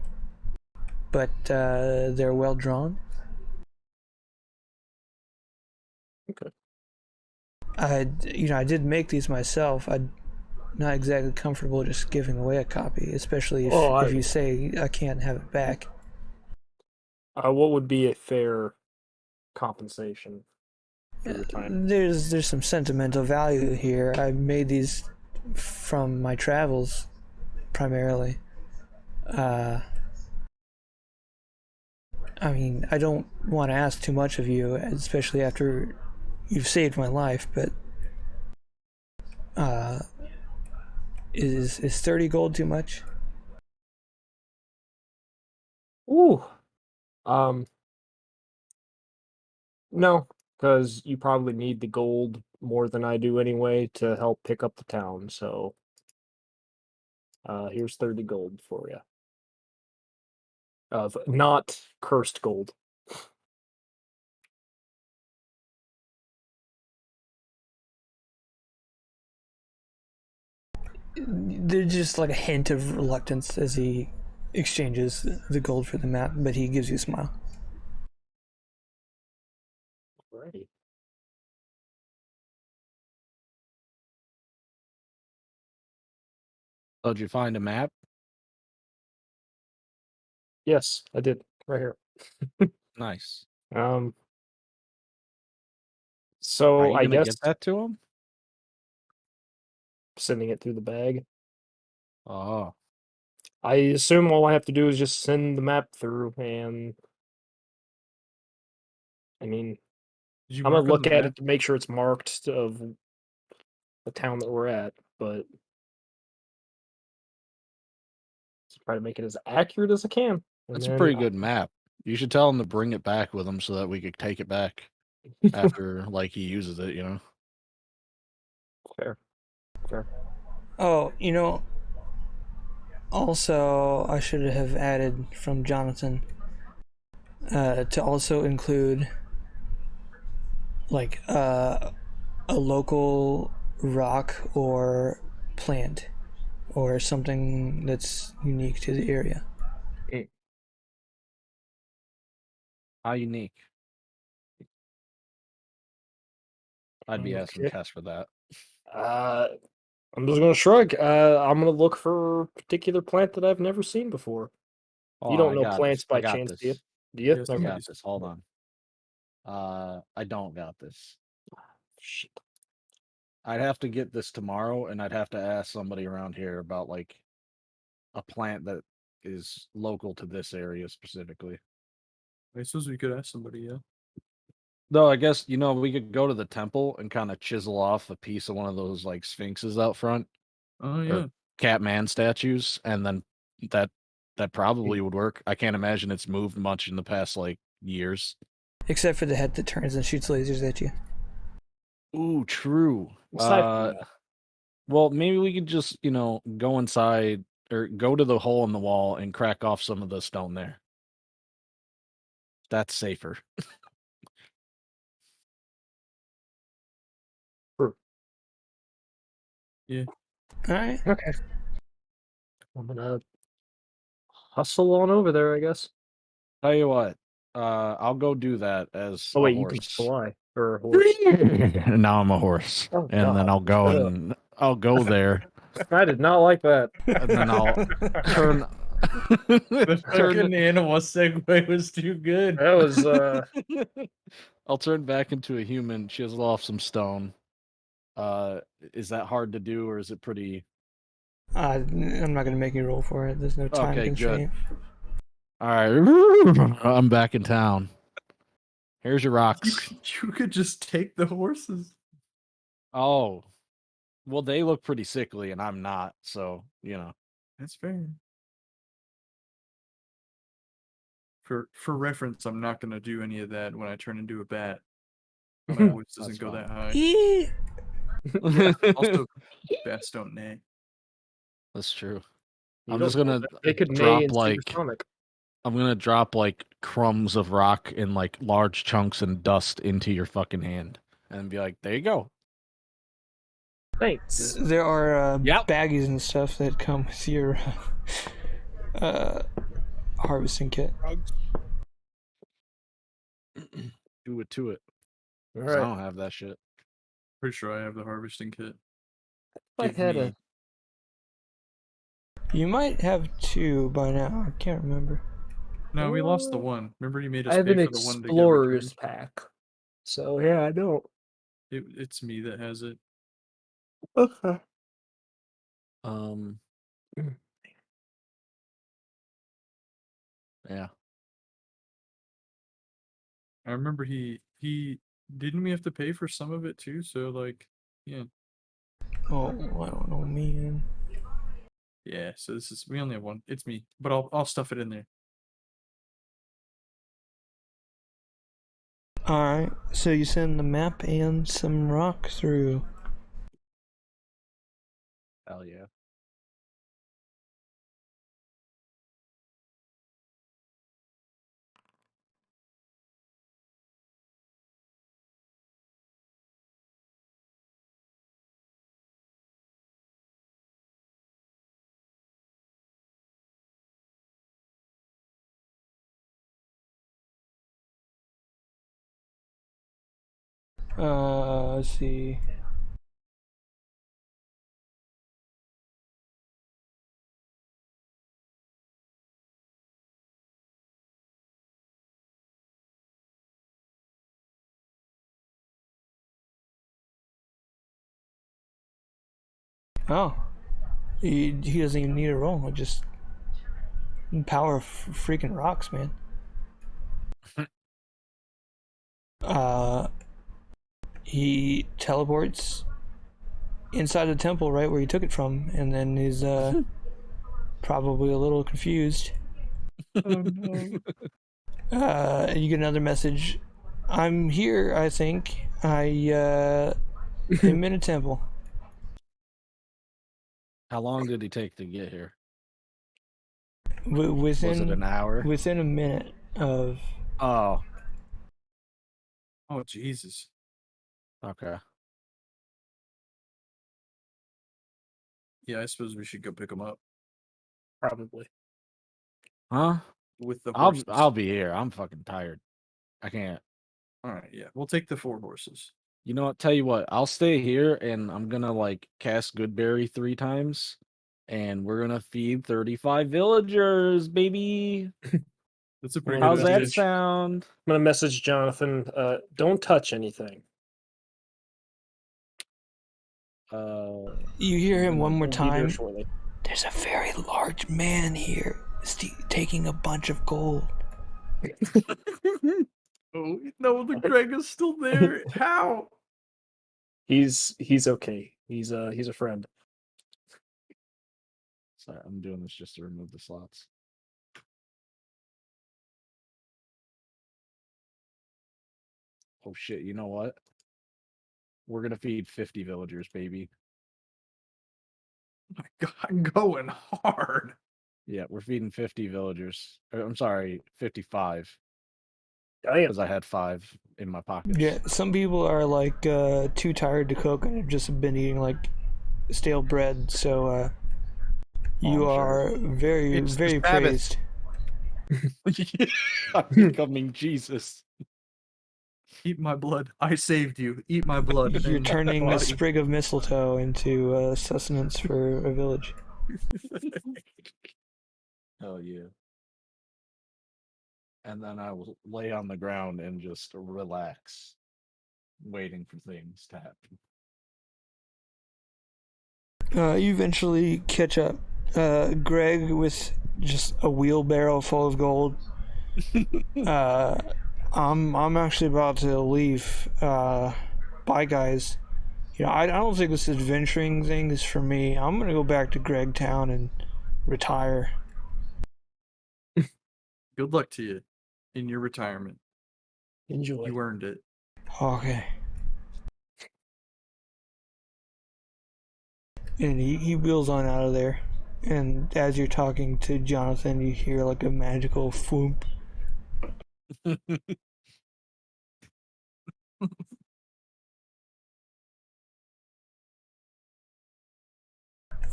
Speaker 3: but they're well drawn.
Speaker 2: Okay.
Speaker 3: I did make these myself. I'm not exactly comfortable just giving away a copy, especially if you say I can't have it back.
Speaker 2: What would be a fair compensation for your time?
Speaker 3: There's some sentimental value here. I made these from my travels primarily. I mean, I don't want to ask too much of you, especially after you've saved my life, but is 30 gold too much?
Speaker 2: Ooh. No, because you probably need the gold more than I do anyway to help pick up the town. So, here's 30 gold for you. Of not cursed gold.
Speaker 3: there's just like a hint of reluctance as he exchanges the gold for the map, but he gives you a smile.
Speaker 2: Alrighty.
Speaker 1: So did you find a map?
Speaker 2: Yes, I did. Right here.
Speaker 1: Nice.
Speaker 2: Um.
Speaker 1: Are
Speaker 2: So
Speaker 1: you
Speaker 2: I
Speaker 1: gonna
Speaker 2: guess
Speaker 1: get that to him?
Speaker 2: sending it through the bag.
Speaker 1: Oh,
Speaker 2: I assume all I have to do is just send the map through, and I mean,
Speaker 5: Did you
Speaker 2: I'm gonna
Speaker 5: mark on
Speaker 2: look
Speaker 5: the
Speaker 2: at
Speaker 5: map?
Speaker 2: it to make sure it's marked of the town that we're at, but try to make it as accurate as I can. And
Speaker 1: that's a
Speaker 2: then
Speaker 1: pretty good map. You should tell him to bring it back with him so that we could take it back after like he uses it, you know.
Speaker 2: fair, fair.
Speaker 3: Oh, you know, also I should have added from Jonathan to also include like a local rock or plant or something that's unique to the area.
Speaker 1: How unique. I'd be asking
Speaker 2: Okay.
Speaker 1: Tess for that.
Speaker 2: I'm just gonna shrug. I'm gonna look for a particular plant that I've never seen before.
Speaker 1: Oh,
Speaker 2: You don't
Speaker 1: I
Speaker 2: know
Speaker 1: got
Speaker 2: plants
Speaker 1: this. I
Speaker 2: by
Speaker 1: got
Speaker 2: chance, do you?
Speaker 1: this.
Speaker 2: Do you?
Speaker 5: Yes,
Speaker 1: I
Speaker 2: Okay.
Speaker 1: got this. Hold on. I don't got this.
Speaker 2: Shit.
Speaker 1: I'd have to get this tomorrow, and I'd have to ask somebody around here about like a plant that is local to this area specifically.
Speaker 5: I suppose we could ask somebody. Yeah.
Speaker 1: Though I guess we could go to the temple and kind of chisel off a piece of one of those like sphinxes out front
Speaker 5: Oh
Speaker 1: or
Speaker 5: yeah.
Speaker 1: Catman statues, and then that probably would work. I can't imagine it's moved much in the past like years.
Speaker 3: Except for the head that turns and shoots lasers at you.
Speaker 1: Ooh, true.
Speaker 2: Aside from that,
Speaker 1: Well, maybe we could just go inside or go to the hole in the wall and crack off some of the stone there. That's safer.
Speaker 5: Yeah.
Speaker 3: All right.
Speaker 2: okay. I'm gonna hustle on over there, I guess.
Speaker 1: Tell you what, I'll go do that as
Speaker 2: Oh
Speaker 1: a
Speaker 2: wait, you can
Speaker 1: horse.
Speaker 2: fly or a horse.
Speaker 1: And now I'm a horse,
Speaker 2: Oh,
Speaker 1: and then
Speaker 2: God.
Speaker 1: I'll go
Speaker 2: Ugh.
Speaker 1: and I'll go there,
Speaker 2: I did not like that.
Speaker 1: and then I'll turn.
Speaker 5: The
Speaker 1: turn
Speaker 5: fucking animal segue was too good.
Speaker 2: That was
Speaker 1: I'll turn back into a human, chisel off some stone. Is that hard to do, or is it pretty?
Speaker 3: I'm not gonna make you roll for it. There's no time
Speaker 1: Okay,
Speaker 3: constraint.
Speaker 1: All right, I'm back in town. Here's your
Speaker 5: You
Speaker 1: rocks.
Speaker 5: you could just take the horses.
Speaker 1: Oh, well, they look pretty sickly, and I'm not, so
Speaker 5: That's fair. For reference, I'm not gonna do any of that when I turn into a bat. My voice doesn't
Speaker 1: That's
Speaker 5: go
Speaker 1: fine.
Speaker 5: that high.
Speaker 3: Yeah.
Speaker 5: Also, bats don't neigh.
Speaker 1: That's true.
Speaker 2: you
Speaker 1: I'm
Speaker 2: don't
Speaker 1: just
Speaker 2: know
Speaker 1: gonna
Speaker 2: that. They could neigh
Speaker 1: drop
Speaker 2: in
Speaker 1: like
Speaker 2: supersonic.
Speaker 1: I'm gonna drop like crumbs of rock in like large chunks and dust into your fucking hand, and be like, "There you go."
Speaker 2: Thanks.
Speaker 3: There are
Speaker 1: Yep.
Speaker 3: baggies and stuff that come with your harvesting kit.
Speaker 1: Do it to it.
Speaker 2: All
Speaker 1: 'Cause I
Speaker 2: right.
Speaker 1: don't have that shit.
Speaker 5: Pretty sure I have the harvesting kit.
Speaker 2: I
Speaker 5: Give
Speaker 2: had
Speaker 5: me.
Speaker 2: a
Speaker 3: You might have two by now. I can't remember.
Speaker 5: No, we lost the one. Remember, you made
Speaker 2: I
Speaker 5: us
Speaker 2: have
Speaker 5: pay
Speaker 2: an
Speaker 5: for the one to get returned.
Speaker 2: explorer's pack. So yeah, I don't.
Speaker 5: It's me that has it.
Speaker 2: Okay.
Speaker 1: Um. Yeah.
Speaker 5: I remember he didn't we have to pay for some of it too? So like, yeah,
Speaker 3: Oh, I don't know, man.
Speaker 5: yeah. So we only have one. It's me, but I'll stuff it in there.
Speaker 3: All right. So you send the map and some rock through.
Speaker 1: Hell yeah.
Speaker 3: Let's see. Oh, he doesn't even need a roll. Just power freaking rocks, man. He teleports inside the temple right where he took it from, and then he's probably a little confused.
Speaker 5: Oh no.
Speaker 3: You get another message. I'm here, I think. I'm in a temple.
Speaker 1: How long did he take to get here?
Speaker 3: Within
Speaker 1: Was it an hour?
Speaker 3: Within a minute of.
Speaker 1: Oh,
Speaker 5: Oh Jesus.
Speaker 1: okay.
Speaker 5: Yeah, I suppose we should go pick him up
Speaker 2: Probably.
Speaker 1: Huh?
Speaker 5: with the horses.
Speaker 1: I'll be here. I'm fucking tired. I can't.
Speaker 5: All right, yeah, we'll take the 4 horses.
Speaker 1: You know what? Tell you what. I'll stay here and I'm gonna like cast Goodberry 3 times, and we're gonna feed 35 villagers, baby.
Speaker 5: That's a pretty
Speaker 2: Well,
Speaker 1: How's
Speaker 5: good
Speaker 1: that
Speaker 5: idea.
Speaker 1: sound?
Speaker 2: I'm gonna message Jonathan. Don't touch anything.
Speaker 3: You hear him one more
Speaker 2: We'll be there
Speaker 3: time.
Speaker 2: shortly.
Speaker 3: There's a very large man here, taking a bunch of gold.
Speaker 5: Oh no, the Greg is still there. How?
Speaker 2: He's okay. He's a friend.
Speaker 1: Sorry, I'm doing this just to remove the slots. Oh shit! You know what? We're gonna feed 50 villagers, baby.
Speaker 5: Oh my God, I'm going hard.
Speaker 1: Yeah, we're feeding 50 villagers. I'm sorry, 55,
Speaker 2: Damn.
Speaker 1: because I had 5 in my pockets.
Speaker 3: Yeah, some people are like too tired to cook and have just been eating like stale bread. So you
Speaker 1: I'm sure.
Speaker 3: are very,
Speaker 4: It's the
Speaker 3: very
Speaker 4: Sabbath.
Speaker 3: praised.
Speaker 1: I'm becoming Jesus.
Speaker 5: Eat my blood. I saved you. Eat my blood.
Speaker 3: You're
Speaker 5: and
Speaker 3: turning a
Speaker 5: body.
Speaker 3: sprig of mistletoe into sustenance for a village.
Speaker 1: Hell yeah. And then I will lay on the ground and just relax, waiting for things to happen.
Speaker 3: You eventually catch up. Greg with just a wheelbarrow full of gold. I'm actually about to leave. Bye, guys. You know, I don't think this adventuring thing is for me. I'm gonna go back to Greg Town and retire.
Speaker 5: Good luck to you in your retirement.
Speaker 2: Enjoy.
Speaker 5: You earned it.
Speaker 3: Okay. And he wheels on out of there. And as you're talking to Jonathan, you hear like a magical swoop.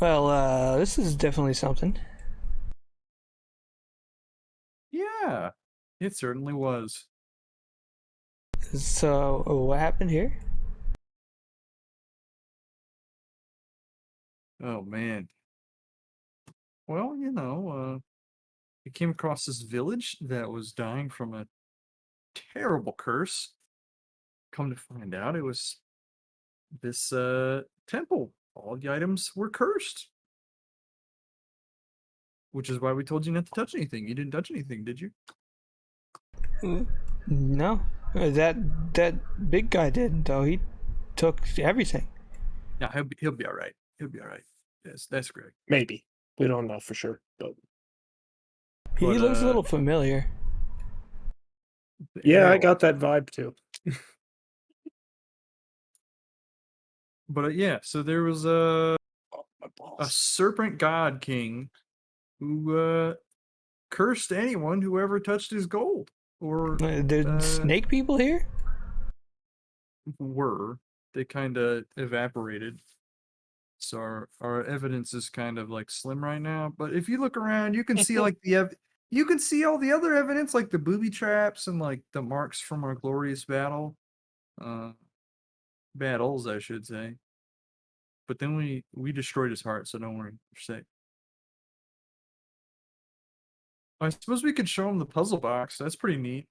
Speaker 3: Well, this is definitely something.
Speaker 5: Yeah, it certainly was.
Speaker 3: So, what happened here?
Speaker 5: Oh man. Well, we came across this village that was dying from a terrible curse. Come to find out, it was this temple. All the items were cursed. Which is why we told you not to touch anything. You didn't touch anything, did you?
Speaker 3: No, that big guy did though. He took everything.
Speaker 5: No, he'll be all right. He'll be all right. Yes, that's Greg.
Speaker 2: Maybe. We don't know for sure, but
Speaker 3: He
Speaker 5: But,
Speaker 3: looks a little familiar.
Speaker 2: yeah, I
Speaker 5: hell,
Speaker 2: got that vibe too.
Speaker 5: But yeah, so there was a
Speaker 2: My balls.
Speaker 5: serpent god king who cursed anyone who ever touched his gold or
Speaker 3: There's snake people here.
Speaker 5: were. They kind of evaporated. So our evidence is kind of like slim right now. But if you look around, you can see like you can see all the other evidence, like the booby traps and like the marks from our glorious battle. battles, I should say. But then we destroyed his heart, so don't worry, you're safe. I suppose we could show him the puzzle box. That's pretty neat.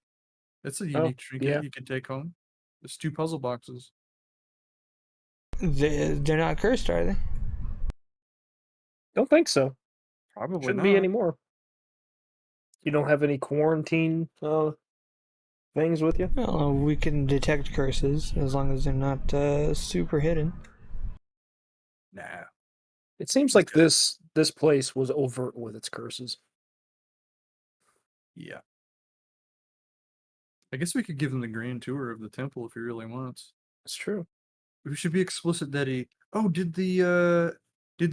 Speaker 5: That's a unique trinket
Speaker 2: yeah.
Speaker 5: you can take home. There's 2 puzzle boxes.
Speaker 3: They're not cursed, are they?
Speaker 2: Don't think so.
Speaker 5: Probably
Speaker 2: Shouldn't
Speaker 5: not.
Speaker 2: be anymore. You don't have any quarantine things with you?
Speaker 3: Well, we can detect curses as long as they're not super hidden.
Speaker 5: Nah.
Speaker 2: It seems like this place was overt with its curses.
Speaker 5: Yeah. I guess we could give him the grand tour of the temple if he really wants.
Speaker 2: It's true.
Speaker 5: We should be explicit that he. Oh, did the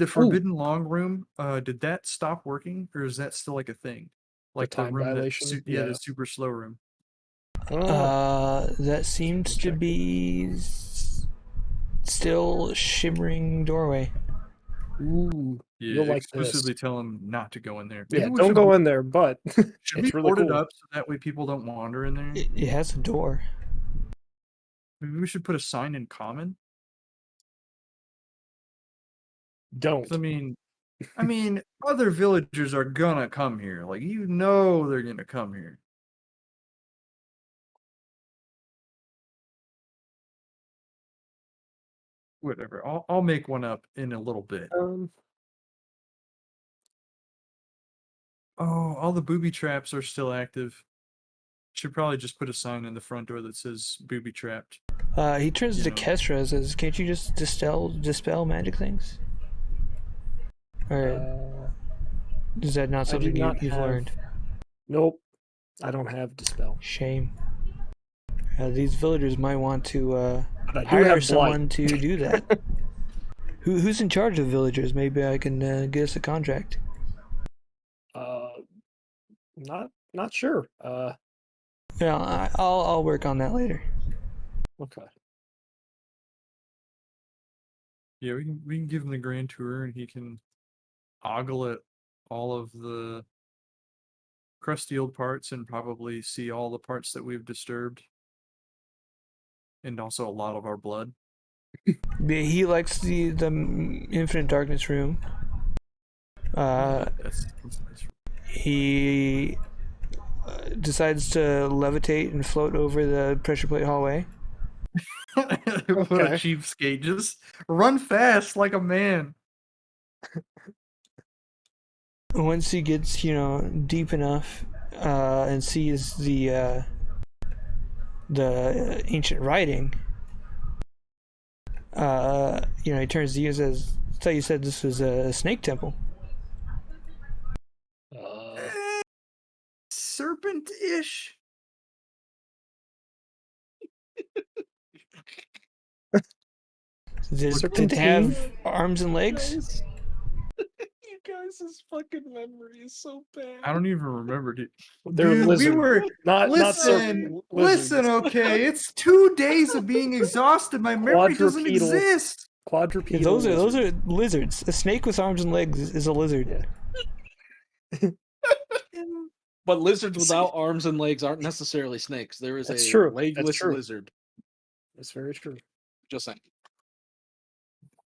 Speaker 5: forbidden long room? Did that stop working, or is that still like a thing? Like the
Speaker 2: time
Speaker 5: room
Speaker 2: violation?
Speaker 5: yeah, the super slow room.
Speaker 3: That seems to be still shimmering doorway.
Speaker 2: Ooh,
Speaker 5: Yeah,
Speaker 2: you'll like
Speaker 5: explicitly
Speaker 2: this.
Speaker 5: tell him not to go in there.
Speaker 2: Yeah,
Speaker 5: Maybe we
Speaker 2: don't
Speaker 5: should
Speaker 2: go in there, but
Speaker 5: Should we
Speaker 2: it's really
Speaker 5: board it
Speaker 2: cool.
Speaker 5: up so that way people don't wander in there?
Speaker 3: It has a door.
Speaker 5: Maybe we should put a sign in common.
Speaker 2: Don't.
Speaker 5: 'Cause I mean, other villagers are gonna come here. Like, you know, they're gonna come here. Whatever. I'll make one up in a little bit. Oh, all the booby traps are still active. Should probably just put a sign in the front door that says booby trapped.
Speaker 3: He turns
Speaker 5: You
Speaker 3: to
Speaker 5: know.
Speaker 3: Kestra and says, "Can't you just dispel magic things?" Or is that not something you've learned?
Speaker 2: Nope, I don't have dispel.
Speaker 3: Shame. These villagers might want to
Speaker 2: But I do
Speaker 3: hire
Speaker 2: have
Speaker 3: someone
Speaker 2: blight.
Speaker 3: to do that. Who's in charge of villagers? Maybe I can get us a contract.
Speaker 2: Not sure.
Speaker 3: Yeah, I'll work on that later.
Speaker 2: Okay.
Speaker 5: Yeah, we can give him the grand tour and he can ogle at all of the crusty old parts and probably see all the parts that we've disturbed. And also a lot of our blood.
Speaker 3: He likes the Infinite Darkness room.
Speaker 5: That's
Speaker 3: He decides to levitate and float over the pressure plate hallway.
Speaker 5: What a cheapskate. Just run fast like a man.
Speaker 3: Once he gets, deep enough and sees the ancient writing, he turns to you and says, "I thought you said this was a snake temple."
Speaker 5: Serpent-ish.
Speaker 3: Did they have arms and legs?
Speaker 1: You guys' fucking memory is so bad.
Speaker 5: I don't even remember.
Speaker 2: They're
Speaker 5: Dude,
Speaker 2: lizard.
Speaker 5: we were
Speaker 2: not serpent.
Speaker 5: listen. Okay, it's 2 days of being exhausted. My memory doesn't
Speaker 2: Quadrupedal.
Speaker 5: exist.
Speaker 2: Quadrupedal.
Speaker 3: Those are lizards. A snake with arms and legs is a lizard.
Speaker 1: But lizards without arms and legs aren't necessarily snakes. There is
Speaker 2: That's
Speaker 1: a
Speaker 2: true.
Speaker 1: legless
Speaker 2: That's true.
Speaker 1: lizard.
Speaker 2: That's very true.
Speaker 1: Just saying.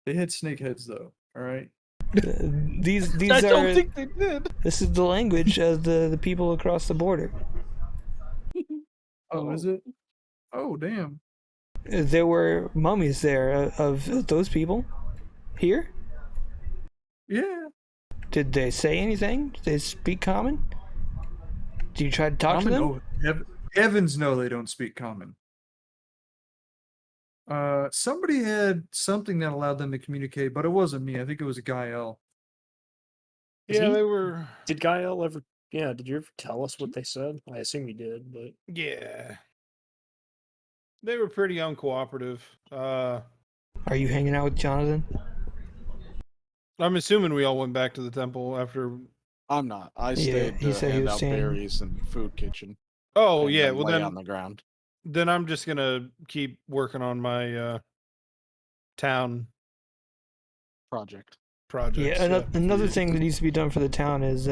Speaker 5: They had snake heads though. All right.
Speaker 3: These
Speaker 1: I
Speaker 3: are.
Speaker 1: don't think they did.
Speaker 3: This is the language of the people across the border.
Speaker 5: Oh, is it? Oh, damn.
Speaker 3: There were mummies there of those people. Here?
Speaker 5: Yeah.
Speaker 3: Did they say anything? Did they speak common? Did you try to talk to them?
Speaker 5: Oh, heavens no, they don't speak common. Somebody had something that allowed them to communicate, but it wasn't me. I think it was Gael.
Speaker 4: Yeah, they were.
Speaker 2: Did Gael ever? Yeah, did you ever tell us what they said? I assume you did, but
Speaker 4: Yeah. They were pretty uncooperative.
Speaker 3: Are you hanging out with Jonathan?
Speaker 4: I'm assuming we all went back to the temple after.
Speaker 1: I'm not. I
Speaker 3: Yeah,
Speaker 1: stayed
Speaker 3: he
Speaker 1: to
Speaker 3: said he
Speaker 1: hand
Speaker 3: was
Speaker 1: out
Speaker 3: staying.
Speaker 1: berries and food kitchen.
Speaker 4: Oh
Speaker 1: and
Speaker 4: yeah,
Speaker 1: then
Speaker 4: well
Speaker 1: lay
Speaker 4: then
Speaker 1: on the ground.
Speaker 4: then I'm just gonna keep working on my town
Speaker 1: Project.
Speaker 4: projects.
Speaker 3: Yeah, another thing that needs to be done for the town is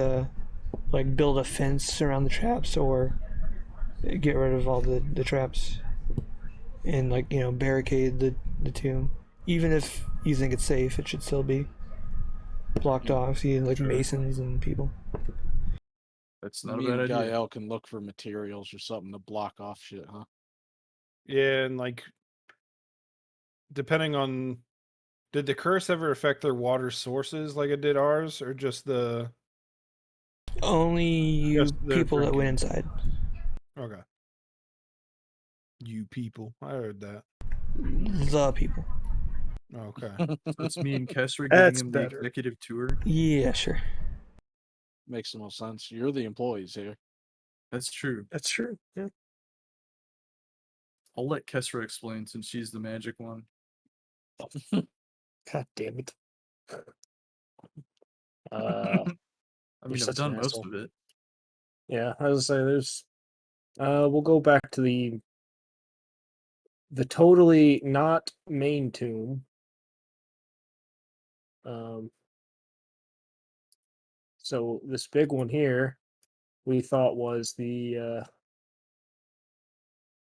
Speaker 3: like build a fence around the traps or get rid of all the traps and barricade the tomb. Even if you think it's safe, it should still be blocked off. You like
Speaker 5: Sure.
Speaker 3: masons and people.
Speaker 5: That's not
Speaker 1: Me
Speaker 5: a bad
Speaker 1: and
Speaker 5: idea.
Speaker 1: Gael can look for materials or something to block off shit, huh?
Speaker 4: Yeah, and like, depending on, did the curse ever affect their water sources like it did ours, or just the?
Speaker 3: Only you
Speaker 4: Just the
Speaker 3: people that went
Speaker 4: drinking.
Speaker 3: inside.
Speaker 4: Okay. You people, I heard that.
Speaker 3: The people.
Speaker 4: Okay.
Speaker 5: So it's me and Kessler
Speaker 2: That's
Speaker 5: giving him the
Speaker 2: better.
Speaker 5: executive tour.
Speaker 3: Yeah, sure.
Speaker 1: Makes the most sense. You're the employees here.
Speaker 5: That's true.
Speaker 2: That's true. Yeah.
Speaker 5: I'll let Kessler explain since she's the magic one.
Speaker 2: God damn it.
Speaker 5: I
Speaker 2: You're
Speaker 5: mean, I've
Speaker 2: such
Speaker 5: done
Speaker 2: an
Speaker 5: most
Speaker 2: asshole.
Speaker 5: of it.
Speaker 2: Yeah, I was gonna say there's. We'll go back to the totally not main tomb. So this big one here, we thought was the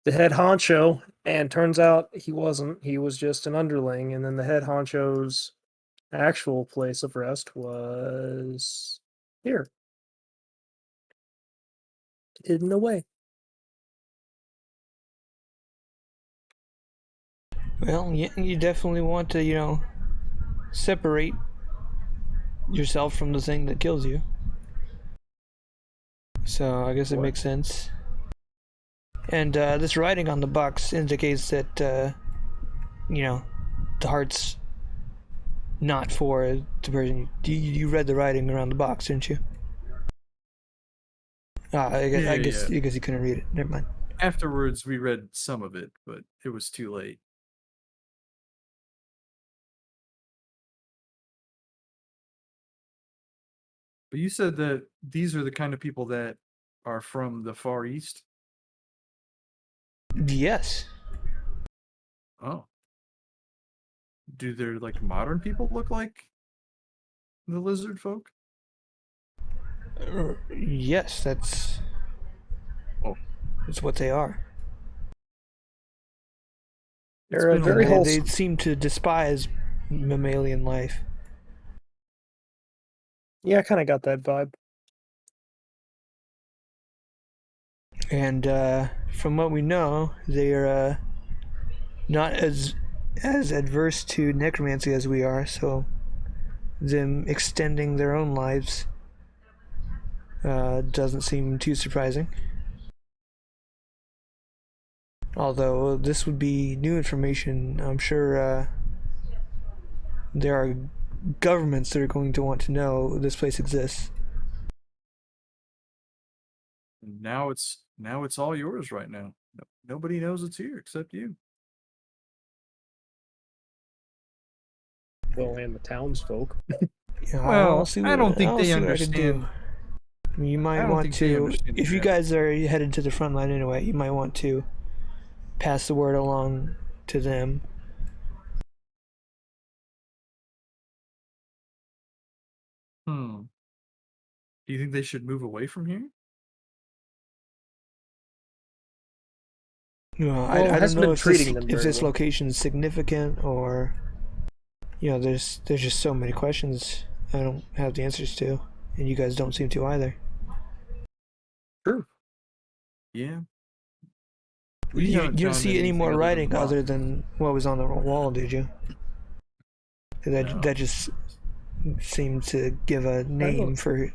Speaker 2: head honcho, and turns out he wasn't. He was just an underling, and then the head honcho's actual place of rest was here, hidden away.
Speaker 3: Well, yeah, you definitely want to, separate yourself from the thing that kills you. So I guess it
Speaker 2: What?
Speaker 3: makes sense. And this writing on the box indicates that, the heart's not for the person. You read the writing around the box, didn't you? I guess you couldn't read it. Never mind.
Speaker 5: Afterwards, we read some of it, but it was too late. But you said that these are the kind of people that are from the Far East?
Speaker 3: Yes.
Speaker 5: Oh. Do their, like, modern people look like the lizard folk?
Speaker 3: Yes, that's what they are.
Speaker 2: They're
Speaker 5: been a
Speaker 2: very
Speaker 5: long-
Speaker 3: They
Speaker 2: wholesome.
Speaker 3: seem to despise mammalian life.
Speaker 2: Yeah, I kind of got that vibe.
Speaker 3: And from what we know, they are not as adverse to necromancy as we are. So them extending their own lives doesn't seem too surprising. Although this would be new information, I'm sure there are governments that are going to want to know this place exists.
Speaker 5: Now it's all yours right now. Nobody knows it's here except you.
Speaker 2: Well, and the townsfolk.
Speaker 3: Yeah,
Speaker 5: Well,
Speaker 3: I'll see
Speaker 5: I don't think
Speaker 3: I'll
Speaker 5: they
Speaker 3: see what I can do.
Speaker 5: understand.
Speaker 3: You
Speaker 5: I
Speaker 3: might
Speaker 5: don't
Speaker 3: want
Speaker 5: think they
Speaker 3: to,
Speaker 5: understand
Speaker 3: if you
Speaker 5: that.
Speaker 3: guys are headed to the front line anyway, you might want to pass the word along to them.
Speaker 5: Do you think they should move away from here?
Speaker 3: I don't
Speaker 2: hasn't
Speaker 3: know
Speaker 2: been
Speaker 3: if
Speaker 2: treating them very
Speaker 3: this
Speaker 2: well.
Speaker 3: location is significant or there's just so many questions I don't have the answers to, and you guys don't seem to either.
Speaker 2: True.
Speaker 5: Yeah.
Speaker 3: You
Speaker 5: haven't
Speaker 3: didn't
Speaker 5: found
Speaker 3: see any
Speaker 5: anything
Speaker 3: more
Speaker 5: other than
Speaker 3: writing
Speaker 5: the
Speaker 3: other
Speaker 5: box.
Speaker 3: than what was on the wall, did you?
Speaker 5: No.
Speaker 3: That just seemed to give a name for.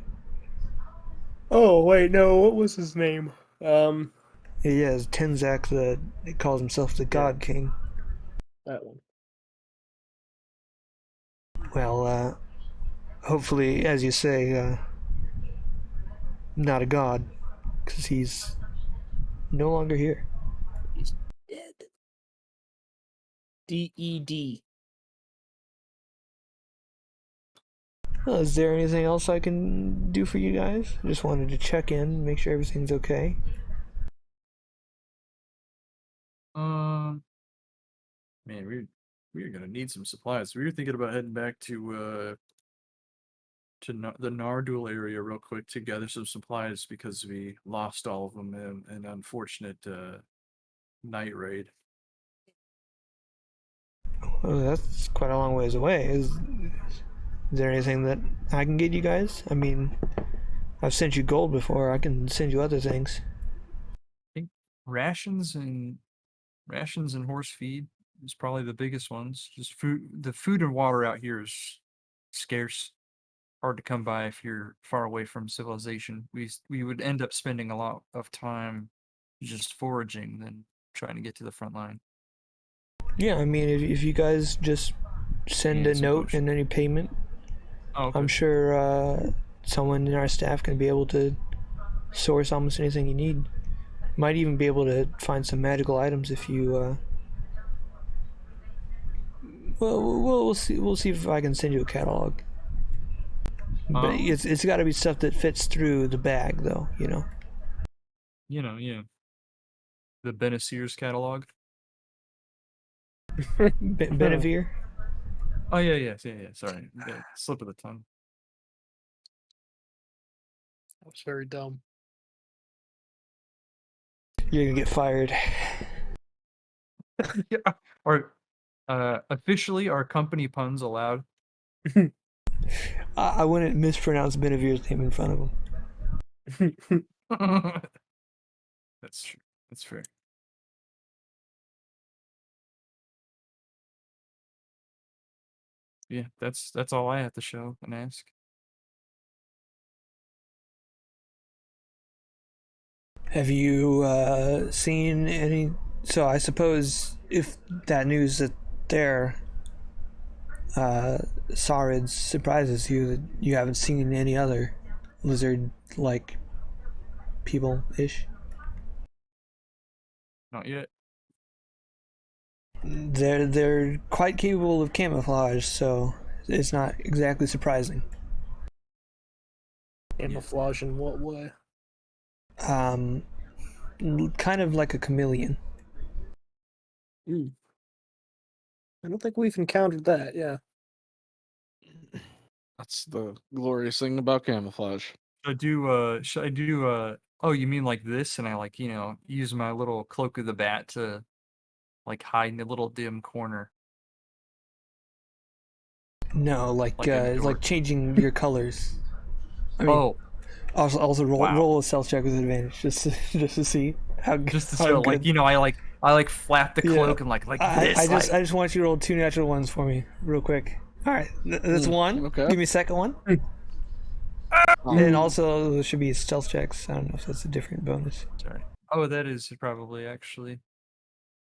Speaker 2: Oh wait, no. What was his name?
Speaker 3: Yeah, it's Tenzak. He calls himself the God King.
Speaker 2: That one.
Speaker 3: Well, hopefully, as you say, not a god, because he's no longer here.
Speaker 2: He's dead. DED.
Speaker 3: Well, is there anything else I can do for you guys? I just wanted to check in, make sure everything's okay.
Speaker 5: Man, we're gonna need some supplies. We were thinking about heading back to the Nardul area real quick to gather some supplies because we lost all of them in an unfortunate night raid.
Speaker 3: Well, that's quite a long ways away. Is there anything that I can get you guys? I mean, I've sent you gold before. I can send you other things.
Speaker 5: I think rations and horse feed is probably the biggest ones. Just food. The food and water out here is scarce, hard to come by if you're far away from civilization. We would end up spending a lot of time just foraging than trying to get to the front line.
Speaker 3: Yeah, I mean, if you guys just send
Speaker 5: And
Speaker 3: a
Speaker 5: some
Speaker 3: note
Speaker 5: potion.
Speaker 3: and any payment,
Speaker 5: Oh, okay.
Speaker 3: I'm sure someone in our staff can be able to source almost anything you need. Might even be able to find some magical items if you. We'll see. We'll see if I can send you a catalog. But
Speaker 5: Oh.
Speaker 3: it's got to be stuff that fits through the bag, though.
Speaker 5: Yeah. The Benevier's catalog.
Speaker 3: Benevir.
Speaker 5: Oh yeah. Sorry, slip of the tongue.
Speaker 2: That was very dumb.
Speaker 3: You're gonna get fired.
Speaker 5: Yeah. Or officially, are company puns allowed?
Speaker 3: I wouldn't mispronounce Benevir's name in front of him.
Speaker 5: That's true. That's fair. Yeah, that's all I have to show and ask.
Speaker 3: Have you seen any? So I suppose if that news that they're Saurids surprises you, that you haven't seen any other lizard-like people-ish.
Speaker 5: Not yet.
Speaker 3: They're quite capable of camouflage, so it's not exactly surprising.
Speaker 2: Camouflage in what way?
Speaker 3: Kind of like a chameleon.
Speaker 2: I don't think we've encountered that. Yeah.
Speaker 1: That's the glorious thing about camouflage.
Speaker 5: Should I do oh, you mean like this, and I use my little cloak of the bat to hide in a little dim corner.
Speaker 3: No,
Speaker 5: Like a
Speaker 3: like
Speaker 5: dork.
Speaker 3: changing your colors. I mean,
Speaker 5: Oh,
Speaker 3: also
Speaker 5: wow.
Speaker 3: roll a stealth check with advantage, just to see how
Speaker 5: just to
Speaker 3: how
Speaker 5: show
Speaker 3: good.
Speaker 5: I flap the
Speaker 3: Yeah.
Speaker 5: cloak and
Speaker 3: I just want you to roll 2 natural ones for me, real quick. All right, that's one.
Speaker 1: okay.
Speaker 3: Give me a second one. And also there should be stealth checks. I don't know if that's a different bonus.
Speaker 5: Sorry. Oh, that is probably actually.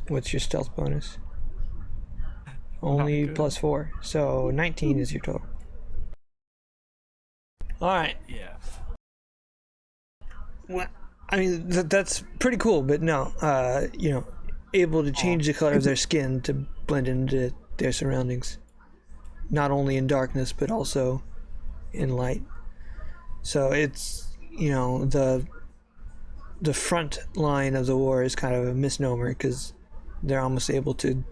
Speaker 3: What's your stealth bonus? Only
Speaker 5: good.
Speaker 3: +4, so 19 is your total. All right.
Speaker 5: Yeah.
Speaker 3: Well, I mean that's pretty cool, but no, able to change the color of their skin to blend into their surroundings, not only in darkness but also in light. So it's the front line of the war is kind of a misnomer because they're almost able to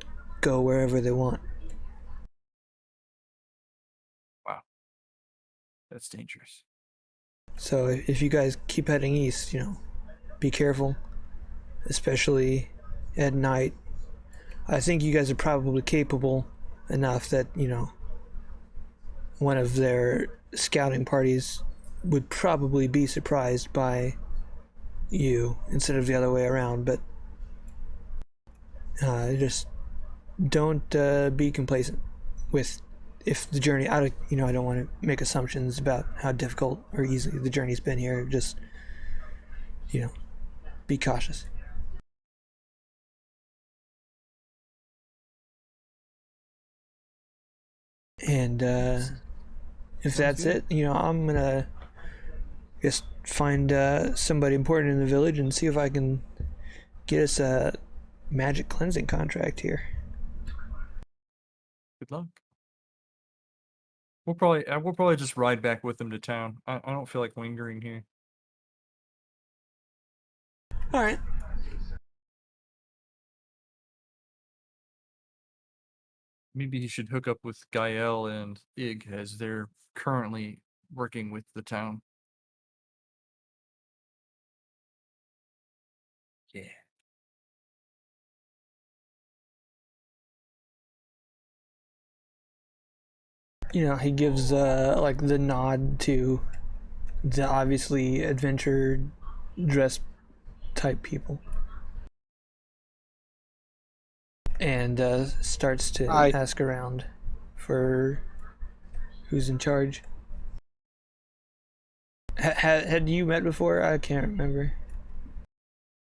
Speaker 3: go wherever they want.
Speaker 5: Wow. That's dangerous.
Speaker 3: So if you guys keep heading east, be careful, especially at night. I think you guys are probably capable enough that, one of their scouting parties would probably be surprised by you instead of the other way around, but just don't be complacent with if the journey. I don't want to make assumptions about how difficult or easy the journey's been here. Just be cautious. And if that's it, I'm gonna just find somebody important in the village and see if I can get us a magic cleansing contract here.
Speaker 5: Good luck. We'll probably just ride back with them to town. I don't feel like lingering here.
Speaker 3: All right.
Speaker 5: Maybe he should hook up with Gael and Ig as they're currently working with the town. Yeah.
Speaker 3: he gives like the nod to the obviously adventure dress type people, and starts to ask around for who's in charge. Had you met before? I can't remember.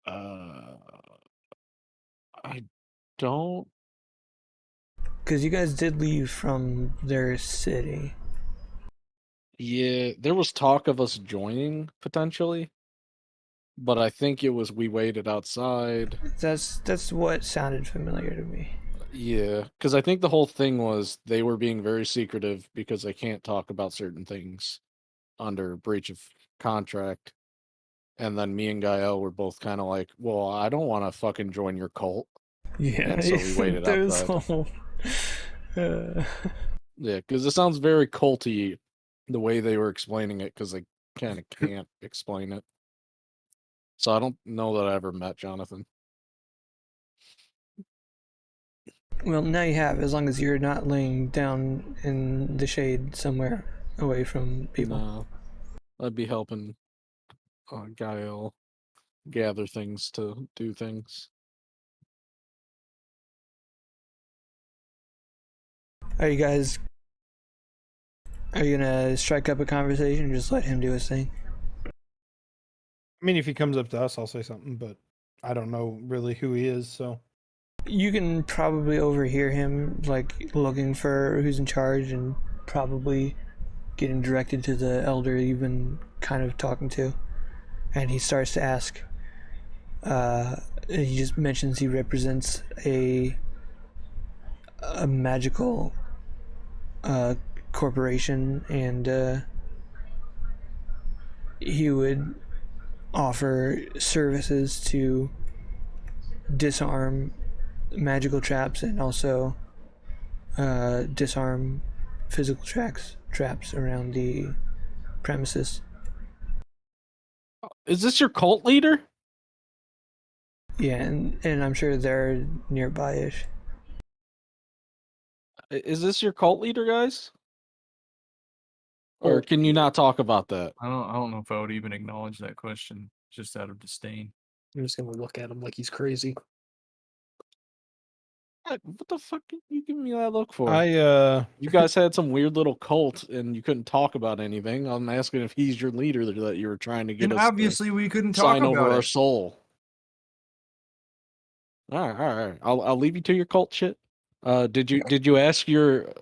Speaker 1: I don't.
Speaker 3: Because you guys did leave from their city.
Speaker 1: Yeah, there was talk of us joining potentially, but I think it was we waited outside.
Speaker 3: That's what sounded familiar to me.
Speaker 1: Yeah, because I think the whole thing was they were being very secretive because they can't talk about certain things under breach of contract. And then me and Gael were both kind of like, well, I don't want to fucking join your cult.
Speaker 3: Yeah,
Speaker 1: And so we waited
Speaker 3: there's
Speaker 1: outside.
Speaker 3: whole.
Speaker 1: Yeah, because it sounds very culty the way they were explaining it, because they kind of can't explain it. So I don't know that I ever met Jonathan.
Speaker 3: Well, now you have, as long as you're not laying down in the shade somewhere away from people.
Speaker 1: No, I'd be helping Gael gather things to do things.
Speaker 3: Are you gonna strike up a conversation or just let him do his thing?
Speaker 4: I mean, if he comes up to us, I'll say something, but I don't know really who he is, so.
Speaker 3: You can probably overhear him, like, looking for who's in charge and probably getting directed to the elder you've been kind of talking to. And he starts to ask, he just mentions he represents a magical corporation, and he would offer services to disarm magical traps and also disarm physical traps around the premises.
Speaker 1: Is this your cult leader?
Speaker 3: Yeah, and I'm sure they're nearby-ish.
Speaker 1: Is this your cult leader, guys? Or can you not talk about that?
Speaker 5: I don't know if I would even acknowledge that question just out of disdain.
Speaker 2: I'm just gonna look at him like he's crazy.
Speaker 1: What the fuck are you giving me that look for?
Speaker 4: You
Speaker 1: guys had some weird little cult and you couldn't talk about anything. I'm asking if he's your leader that you were trying to get
Speaker 5: And
Speaker 1: us
Speaker 5: obviously we couldn't
Speaker 1: to
Speaker 5: talk
Speaker 1: sign over
Speaker 5: about
Speaker 1: our
Speaker 5: it.
Speaker 1: soul. All right. I'll leave you to your cult shit. Did you ask your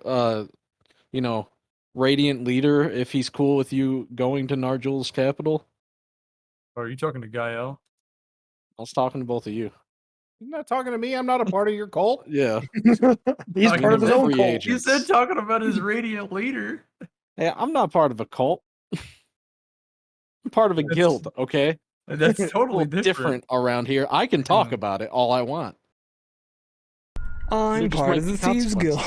Speaker 1: radiant leader if he's cool with you going to Narjul's capital?
Speaker 5: Are you talking to Gael?
Speaker 1: I was talking to both of you.
Speaker 4: You're not talking to me. I'm not a part of your cult.
Speaker 1: Yeah.
Speaker 2: He's
Speaker 5: Talking
Speaker 2: part of his
Speaker 1: about
Speaker 2: own
Speaker 1: free
Speaker 2: cult.
Speaker 1: agent.
Speaker 5: You said talking about his radiant leader.
Speaker 1: Hey, I'm not part of a cult. I'm part of a guild, okay?
Speaker 5: That's
Speaker 1: A
Speaker 5: totally
Speaker 1: little different around here. I can talk about it all I want.
Speaker 3: I'm
Speaker 1: There just
Speaker 3: part
Speaker 1: might
Speaker 3: of the
Speaker 1: be
Speaker 3: Thieves Guild.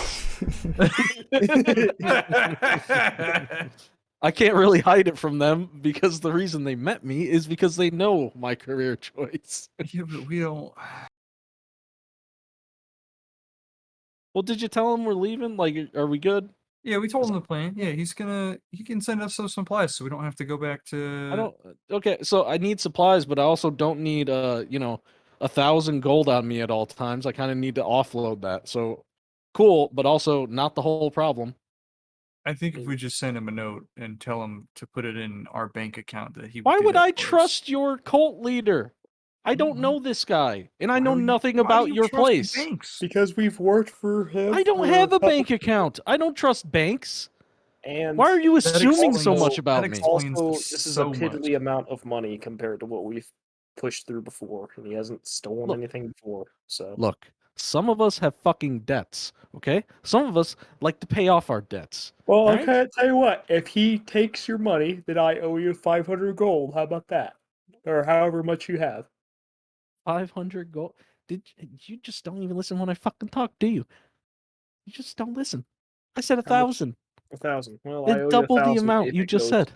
Speaker 1: I can't really hide it from them because the reason they met me is because they know my career choice.
Speaker 5: Yeah, but we don't.
Speaker 1: Well, did you tell them we're leaving? Like, are we good?
Speaker 5: Yeah, we told him the plan. Yeah, he can send us some supplies so we don't have to go back to.
Speaker 1: I don't. Okay, so I need supplies, but I also don't need 1,000 gold on me at all times. I kind of need to offload that. So, cool, but also not the whole problem.
Speaker 5: I think if we just send him a note and tell him to put it in our bank account, that he.
Speaker 1: Why
Speaker 5: do
Speaker 1: would
Speaker 5: that
Speaker 1: I
Speaker 5: for us.
Speaker 1: trust your cult leader? I don't know this guy, and I know nothing
Speaker 5: why do
Speaker 1: about
Speaker 5: you
Speaker 1: your
Speaker 5: trust
Speaker 1: place.
Speaker 5: banks?
Speaker 2: Because we've worked for him.
Speaker 1: I don't have a bank account. I don't trust banks.
Speaker 2: And
Speaker 1: Why are you
Speaker 5: That
Speaker 1: assuming so
Speaker 5: explains-
Speaker 1: much
Speaker 5: that
Speaker 1: about me?
Speaker 5: explains
Speaker 2: also, this is
Speaker 5: so
Speaker 2: a piddly
Speaker 5: much.
Speaker 2: amount of money compared to what we've pushed through before, and he hasn't stolen
Speaker 1: Look.
Speaker 2: anything before. So
Speaker 1: Look, some of us have fucking debts, okay? Some of us like to pay off our debts.
Speaker 2: well,
Speaker 1: right?
Speaker 2: okay, I tell you what. If he takes your money, then I owe you 500 gold. How about that? Or however much you have.
Speaker 1: 500 gold. You just don't even listen when I fucking talk, do you? You just don't listen. I said 1,000.
Speaker 2: 1,000. Well, I owe
Speaker 1: It
Speaker 2: you
Speaker 1: double the
Speaker 2: 1,000
Speaker 1: amount
Speaker 2: if
Speaker 1: you
Speaker 2: it
Speaker 1: just
Speaker 2: goes-
Speaker 1: said.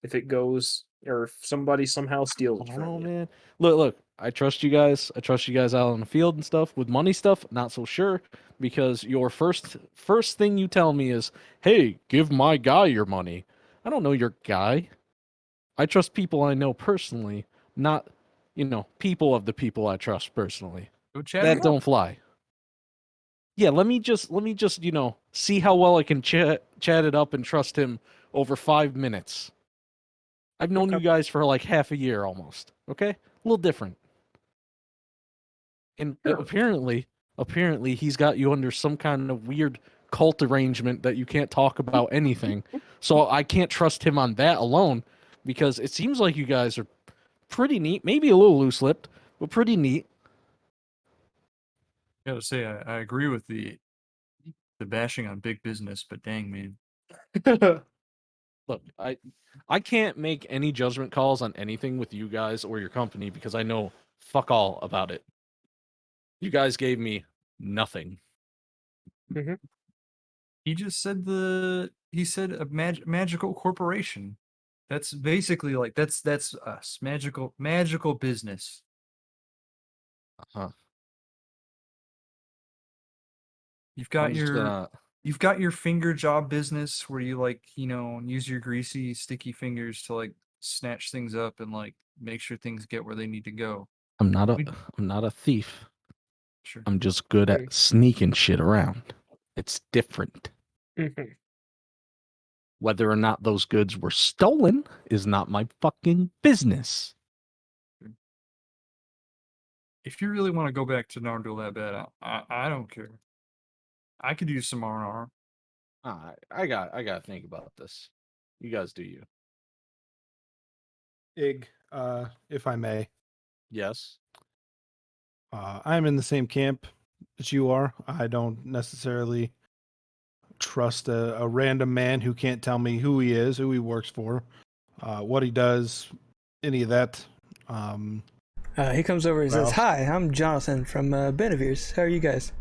Speaker 2: If it goes, or if somebody somehow steals
Speaker 1: I
Speaker 2: it
Speaker 1: don't know,
Speaker 2: from you.
Speaker 1: man. Look. I trust you guys. I trust you guys out on the field and stuff. With money stuff, not so sure, because your first thing you tell me is, "Hey, give my guy your money." I don't know your guy. I trust people I know personally, not, people of the people I trust personally.
Speaker 5: Go chat
Speaker 1: That
Speaker 5: him up.
Speaker 1: don't fly. Yeah, let me just, see how well I can chat it up and trust him over 5 minutes. I've known you guys for like half a year almost. Okay? A little different. And
Speaker 2: Sure.
Speaker 1: apparently he's got you under some kind of weird cult arrangement that you can't talk about anything. So I can't trust him on that alone, because it seems like you guys are pretty neat, maybe a little loose-lipped, but pretty neat.
Speaker 5: Gotta say, I agree with the bashing on big business, but dang, man.
Speaker 1: Look, I can't make any judgment calls on anything with you guys or your company because I know fuck all about it. You guys gave me nothing.
Speaker 5: He just said he said a magical corporation. That's basically like that's us. Magical business.
Speaker 1: Huh.
Speaker 5: You've got
Speaker 1: I'm just
Speaker 5: your
Speaker 1: gonna
Speaker 5: you've got your finger job business where you like, use your greasy, sticky fingers to like snatch things up and like make sure things get where they need to go.
Speaker 1: I'm not
Speaker 5: We-
Speaker 1: a thief.
Speaker 5: Sure.
Speaker 1: I'm just good at sneaking shit around. It's different. Whether or not those goods were stolen is not my fucking business.
Speaker 5: If you really want to go back to Nardole that bad, I don't care. I could use some R&R.
Speaker 1: I gotta think about this. You guys do you.
Speaker 4: Ig, if I may,
Speaker 1: Yes.
Speaker 4: I'm in the same camp as you are. I don't necessarily trust a random man who can't tell me who he is, who he works for, what he does, any of that.
Speaker 3: He comes over and says,
Speaker 4: Well-
Speaker 3: "Hi, I'm Jonathan from Benevir's. How are you guys?"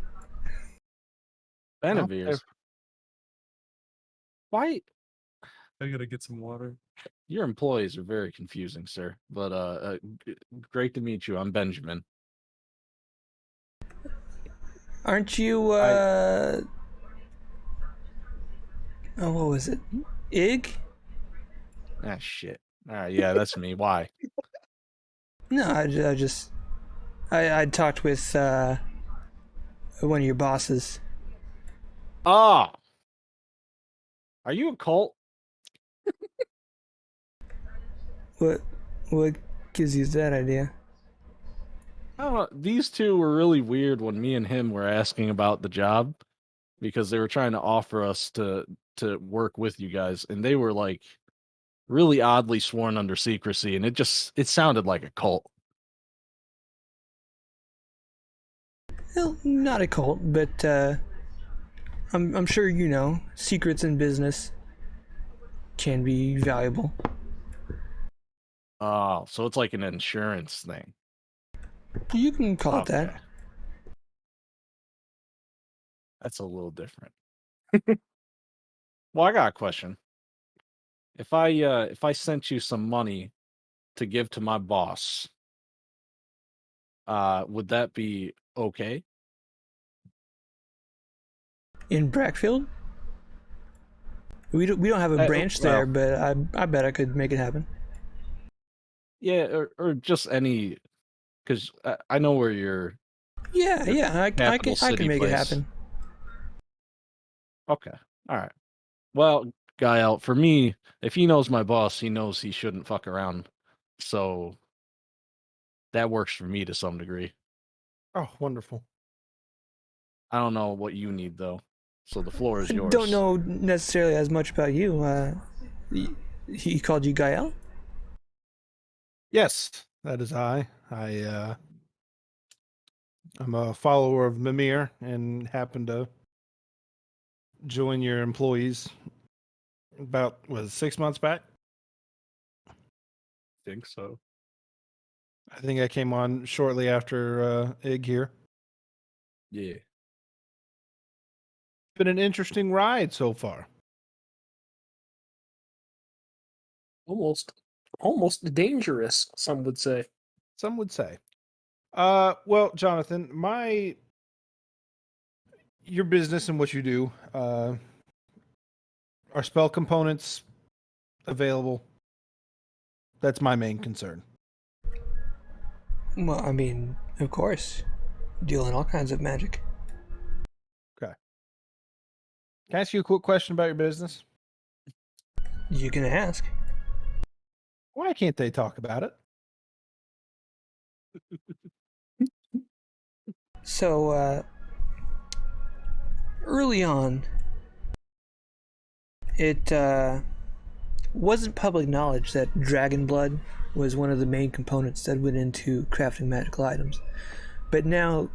Speaker 1: Benevir's. Why?
Speaker 5: I gotta get some water.
Speaker 1: Your employees are very confusing, sir. But great to meet you. I'm Benjamin.
Speaker 3: Aren't you? Oh, what was it? Ig?
Speaker 1: Ah, shit. All right, yeah, that's me. Why?
Speaker 3: No, I talked with one of your bosses.
Speaker 1: Ah, are you a cult?
Speaker 3: What gives you that idea?
Speaker 1: I don't know. These two were really weird when me and him were asking about the job, because they were trying to offer us to work with you guys, and they were like really oddly sworn under secrecy, and it sounded like a cult.
Speaker 3: Well, not a cult, but I'm sure you know secrets in business can be valuable.
Speaker 1: Oh, so it's like an insurance thing.
Speaker 3: You can call it that.
Speaker 1: Okay. That's a little different. Well, I got a question. If I sent you some money to give to my boss, would that be okay?
Speaker 3: In Brackfield, we don't have a branch there, but I bet I could make it happen.
Speaker 1: Yeah, or just any, because I know where you're.
Speaker 3: Yeah, I
Speaker 1: capital
Speaker 3: can
Speaker 1: city
Speaker 3: make it
Speaker 1: place.
Speaker 3: happen.
Speaker 1: Okay, all right. Well, guy out for me. If he knows my boss, he knows he shouldn't fuck around. So that works for me to some degree.
Speaker 4: Oh, wonderful.
Speaker 1: I don't know what you need though, so the floor is
Speaker 3: I
Speaker 1: yours.
Speaker 3: don't know necessarily as much about you. He called you Gael?
Speaker 4: Yes, that is I. I'm a follower of Mimir and happen to join your employees about 6 months back.
Speaker 1: Think so.
Speaker 4: I think I came on shortly after Ig here.
Speaker 1: Yeah.
Speaker 4: Been an interesting ride so far.
Speaker 2: Almost dangerous, some would say.
Speaker 4: Some would say. Well, Jonathan, your business and what you do, are spell components available? That's my main concern.
Speaker 3: Well, I mean, of course, deal in all kinds of magic.
Speaker 4: Okay. Can I ask you a quick question about your business?
Speaker 3: You can ask.
Speaker 4: Why can't they talk about it?
Speaker 3: So, early on, it wasn't public knowledge that dragon blood was one of the main components that went into crafting magical items. But now,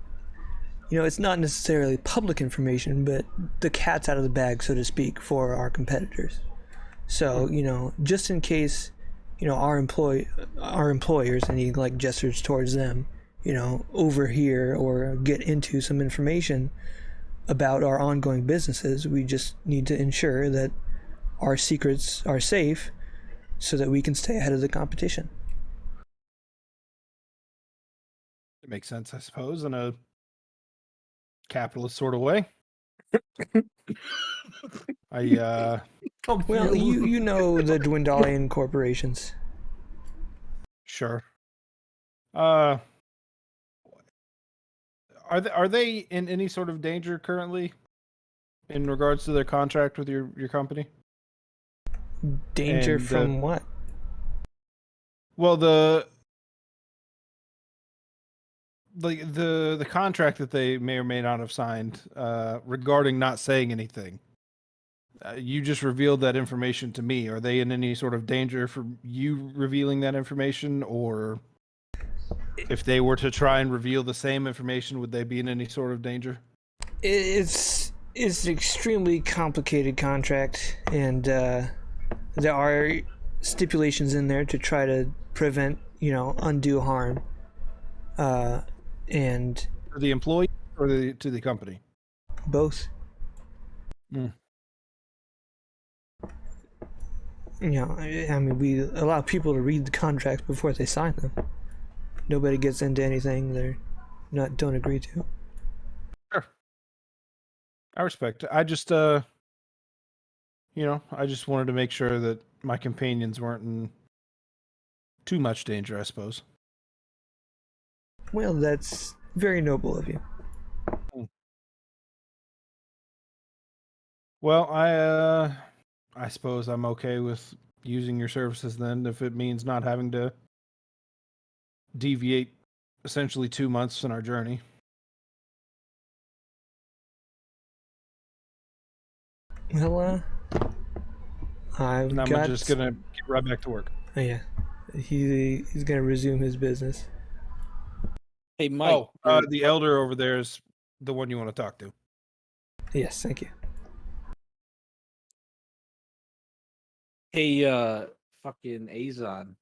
Speaker 3: it's not necessarily public information, but the cat's out of the bag, so to speak, for our competitors. So, just in case, our employers, and he like gestures towards them, overhear or get into some information about our ongoing businesses, we just need to ensure that our secrets are safe so that we can stay ahead of the competition.
Speaker 4: It makes sense, I suppose, in a capitalist sort of way.
Speaker 3: Well, you know the Dwindalian corporations.
Speaker 4: Sure. Are they in any sort of danger currently in regards to their contract with your company?
Speaker 3: Danger
Speaker 4: And,
Speaker 3: from what?
Speaker 4: Well, the contract that they may or may not have signed regarding not saying anything. You just revealed that information to me. Are they in any sort of danger for you revealing that information, or if they were to try and reveal the same information, would they be in any sort of danger?
Speaker 3: It's an extremely complicated contract, and there are stipulations in there to try to prevent, undue harm. And
Speaker 4: For the employee or to the company?
Speaker 3: both.
Speaker 4: Mm.
Speaker 3: I mean, we allow people to read the contracts before they sign them. Nobody gets into anything they're don't agree to.
Speaker 4: Sure. I respect it. I just I just wanted to make sure that my companions weren't in too much danger, I suppose.
Speaker 3: Well, that's very noble of you.
Speaker 4: Well, I suppose I'm okay with using your services then, if it means not having to deviate essentially 2 months in our journey.
Speaker 3: Well, I've
Speaker 4: And I'm
Speaker 3: got.
Speaker 4: just gonna get right back to work.
Speaker 3: Oh, yeah, he's gonna resume his business.
Speaker 1: Hey, Mike.
Speaker 4: The elder over there is the one you want to talk to.
Speaker 3: Yes, thank you.
Speaker 1: Hey, fucking Azon.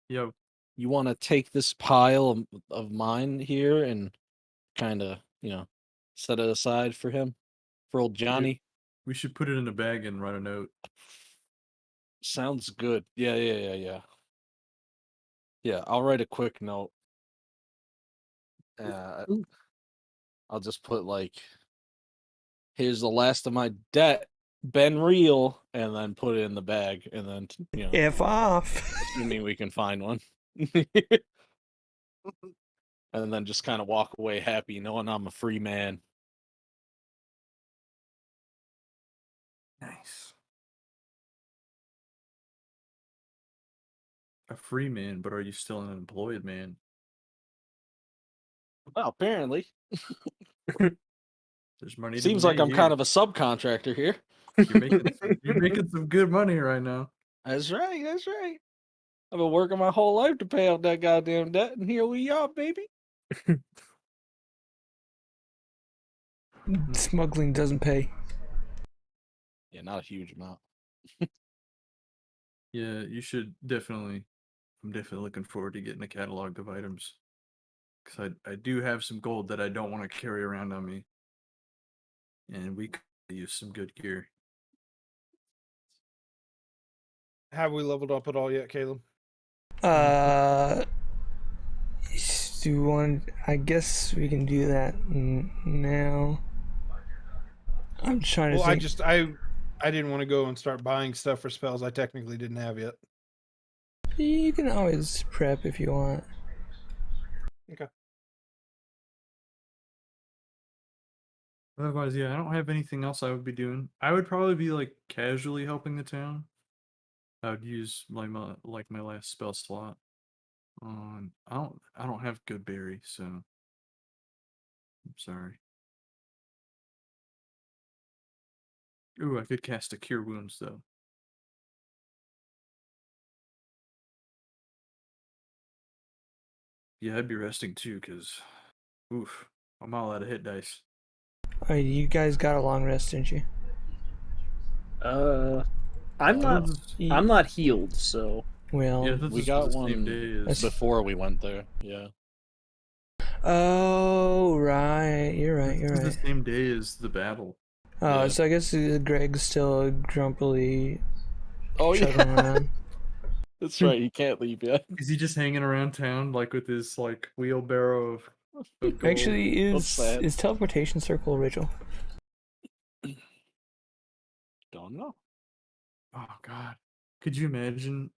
Speaker 5: Yo,
Speaker 1: You want to take this pile of mine here and kind of, set it aside for him, for old Johnny?
Speaker 5: we should put it in a bag and write a note.
Speaker 1: Sounds good. Yeah. Yeah, I'll write a quick note. I'll just put like, here's the last of my debt, been real, and then put it in the bag, and then
Speaker 3: F off.
Speaker 1: assuming we can find one. And then just kind of walk away happy, knowing I'm a free man.
Speaker 5: Nice. A free man, but are you still an employed man?
Speaker 1: Well, apparently.
Speaker 5: There's money.
Speaker 1: Seems like I'm kind of a subcontractor here.
Speaker 5: You're making some good money right now.
Speaker 1: That's right. I've been working my whole life to pay off that goddamn debt, and here we are, baby.
Speaker 3: Smuggling doesn't pay.
Speaker 1: Yeah, not a huge amount.
Speaker 5: Yeah, you should definitely. I'm definitely looking forward to getting a catalog of items, because I do have some gold that I don't want to carry around on me, and we could use some good gear.
Speaker 4: Have we leveled up at all yet, Caleb?
Speaker 3: Do you want? I guess we can do that now. I'm trying to
Speaker 4: Well,
Speaker 3: think.
Speaker 4: I didn't want to go and start buying stuff for spells I technically didn't have yet.
Speaker 3: You can always prep if you want.
Speaker 4: Okay.
Speaker 5: Otherwise, yeah, I don't have anything else I would be doing. I would probably be like casually helping the town. I would use like my last spell slot. I don't have good berry, so I'm sorry. Ooh, I could cast a cure wounds though. Yeah, I'd be resting too, cause oof, I'm all out of hit dice.
Speaker 3: You guys got a long rest, didn't you?
Speaker 2: I'm not.
Speaker 3: You-
Speaker 2: I'm not healed, so
Speaker 3: Well,
Speaker 5: Yeah, this
Speaker 1: We
Speaker 5: is
Speaker 1: got
Speaker 5: the same
Speaker 1: one
Speaker 5: day as
Speaker 1: before we went there. Yeah.
Speaker 3: oh right, you're right. You're
Speaker 5: this is
Speaker 3: right.
Speaker 5: the same day as the battle.
Speaker 3: Oh,
Speaker 1: Yeah.
Speaker 3: so I guess Greg's still grumpily
Speaker 1: Oh
Speaker 3: chugging
Speaker 1: yeah,
Speaker 3: around.
Speaker 1: that's right. He can't leave yet.
Speaker 5: Is he just hanging around town like with his like wheelbarrow of gold?
Speaker 3: Actually,
Speaker 1: That's
Speaker 3: is
Speaker 1: sad.
Speaker 3: teleportation circle a ritual?
Speaker 1: Don't know.
Speaker 5: Oh God, could you imagine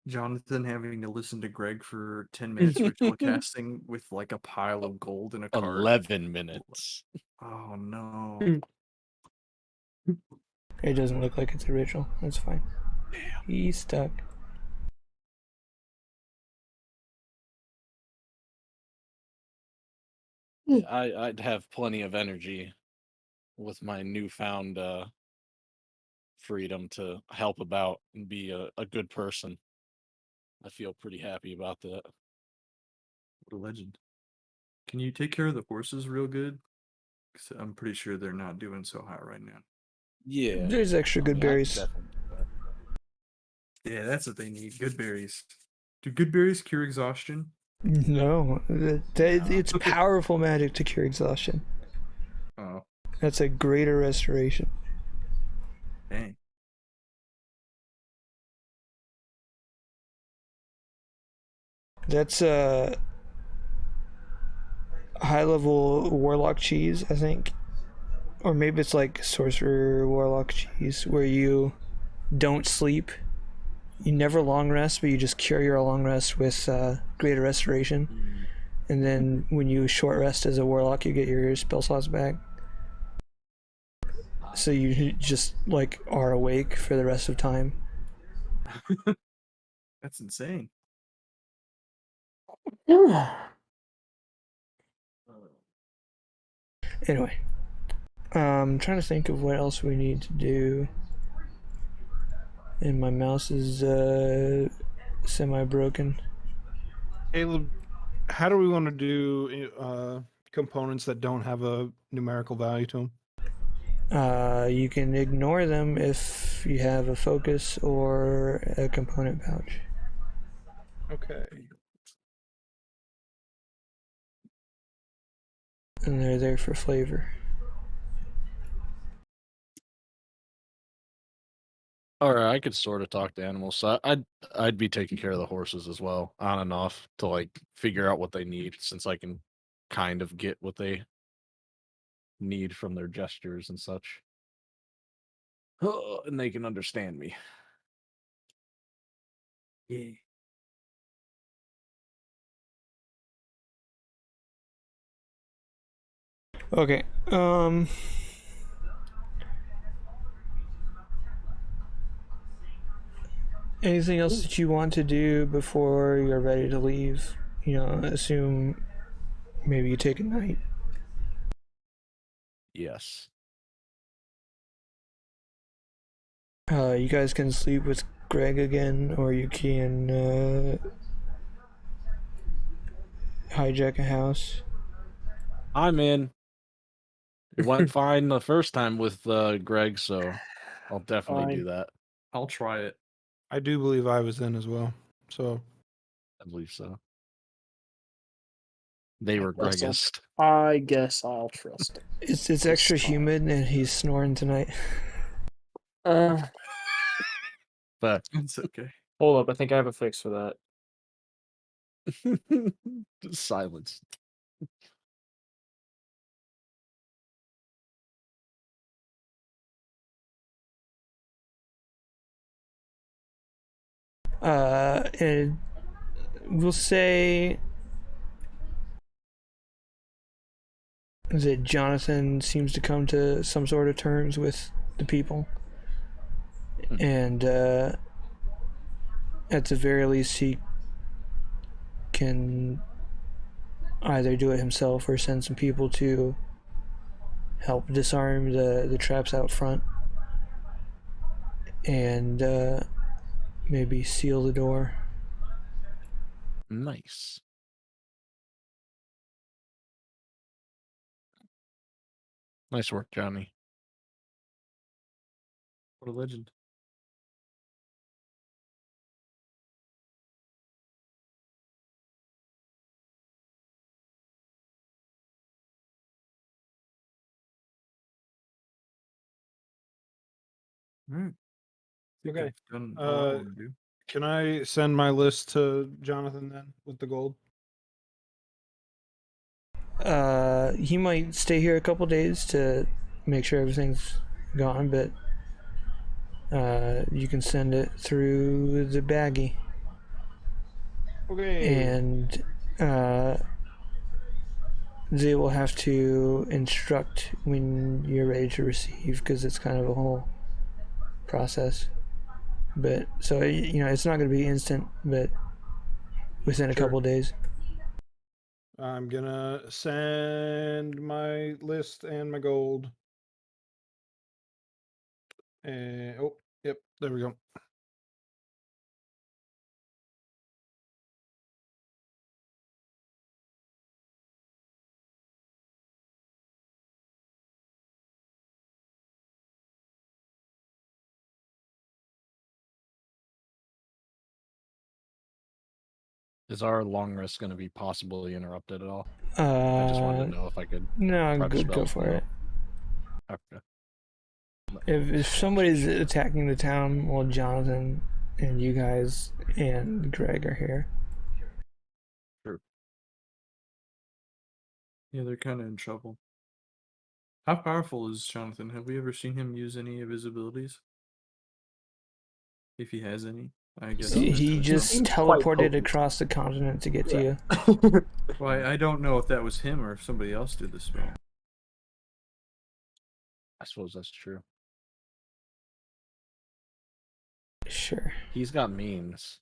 Speaker 5: Jonathan having to listen to Greg for 10 minutes ritual casting with like a pile of gold in a cart?
Speaker 1: 11 minutes.
Speaker 5: Oh no.
Speaker 3: It doesn't look like it's a ritual. That's fine. He's stuck.
Speaker 1: I'd have plenty of energy with my newfound freedom to help about and be a good person. I feel pretty happy about that.
Speaker 5: What a legend. Can you take care of the horses real good? 'Cause I'm pretty sure they're not doing so hot right now.
Speaker 1: Yeah.
Speaker 3: There's extra
Speaker 1: I
Speaker 3: good
Speaker 1: mean, I could
Speaker 3: berries.
Speaker 1: definitely do that.
Speaker 5: Yeah, that's what they need. Good berries. Do good berries cure exhaustion?
Speaker 3: No, it's powerful magic to cure exhaustion.
Speaker 5: Oh,
Speaker 3: That's a greater restoration.
Speaker 5: dang.
Speaker 3: That's a high level warlock cheese, I think. Or maybe it's like sorcerer warlock cheese where you don't sleep. You never long rest, but you just cure your long rest with greater restoration. And then when you short rest as a warlock, you get your spell slots back. So you just like are awake for the rest of time.
Speaker 5: That's insane.
Speaker 3: Anyway, I'm trying to think of what else we need to do. And my mouse is semi-broken.
Speaker 4: Caleb, how do we want to do components that don't have a numerical value to them?
Speaker 3: You can ignore them if you have a focus or a component pouch.
Speaker 4: Okay.
Speaker 3: And they're there for flavor.
Speaker 1: All right, I could sort of talk to animals. So I'd be taking care of the horses as well, on and off, to like figure out what they need, since I can kind of get what they need from their gestures and such. And they can understand me.
Speaker 5: Yeah.
Speaker 3: Okay. Anything else that you want to do before you're ready to leave? You know, assume maybe you take a night.
Speaker 1: Yes.
Speaker 3: You guys can sleep with Greg again, or you can hijack a house.
Speaker 1: I'm in. It went fine the first time with Greg, so I'll definitely do that.
Speaker 5: I'll try it.
Speaker 4: I do believe I was in as well. So
Speaker 1: I believe so. They were
Speaker 2: Russell.
Speaker 1: Gregist.
Speaker 2: I guess I'll trust it.
Speaker 3: It's extra humid and he's snoring tonight.
Speaker 1: But
Speaker 5: It's okay.
Speaker 2: Hold up, I think I have a fix for that.
Speaker 1: Just silence.
Speaker 3: And we'll say that Jonathan seems to come to some sort of terms with the people, and at the very least, he can either do it himself or send some people to help disarm the traps out front, and maybe seal the door.
Speaker 1: Nice. Nice work, Johnny.
Speaker 5: What a legend. All right. Think
Speaker 4: Okay.
Speaker 5: I've done all I want to do.
Speaker 4: Can I send my list to Jonathan then with the gold?
Speaker 3: He might stay here a couple days to make sure everything's gone, but you can send it through the baggie.
Speaker 4: Okay.
Speaker 3: And they will have to instruct when you're ready to receive, because it's kind of a whole process. But so it's not going to be instant, but within a
Speaker 4: Sure.
Speaker 3: couple days.
Speaker 4: I'm gonna send my list and my gold. And oh, yep, there we go.
Speaker 1: Is our long rest going to be possibly interrupted at all? I just wanted to know if I could.
Speaker 3: No,
Speaker 1: prep
Speaker 3: go
Speaker 1: spells
Speaker 3: for
Speaker 1: now.
Speaker 3: it.
Speaker 1: Okay.
Speaker 3: If somebody's attacking the town, well, Jonathan and you guys and Greg are here.
Speaker 5: Yeah, they're kind of in trouble. How powerful is Jonathan? Have we ever seen him use any of his abilities? If he has any, I guess.
Speaker 3: He just
Speaker 2: Seems quite
Speaker 3: teleported
Speaker 2: potent.
Speaker 3: across the continent to get to you.
Speaker 5: Well, I don't know if that was him or if somebody else did the spell.
Speaker 1: I suppose that's true.
Speaker 3: Sure.
Speaker 1: He's got means.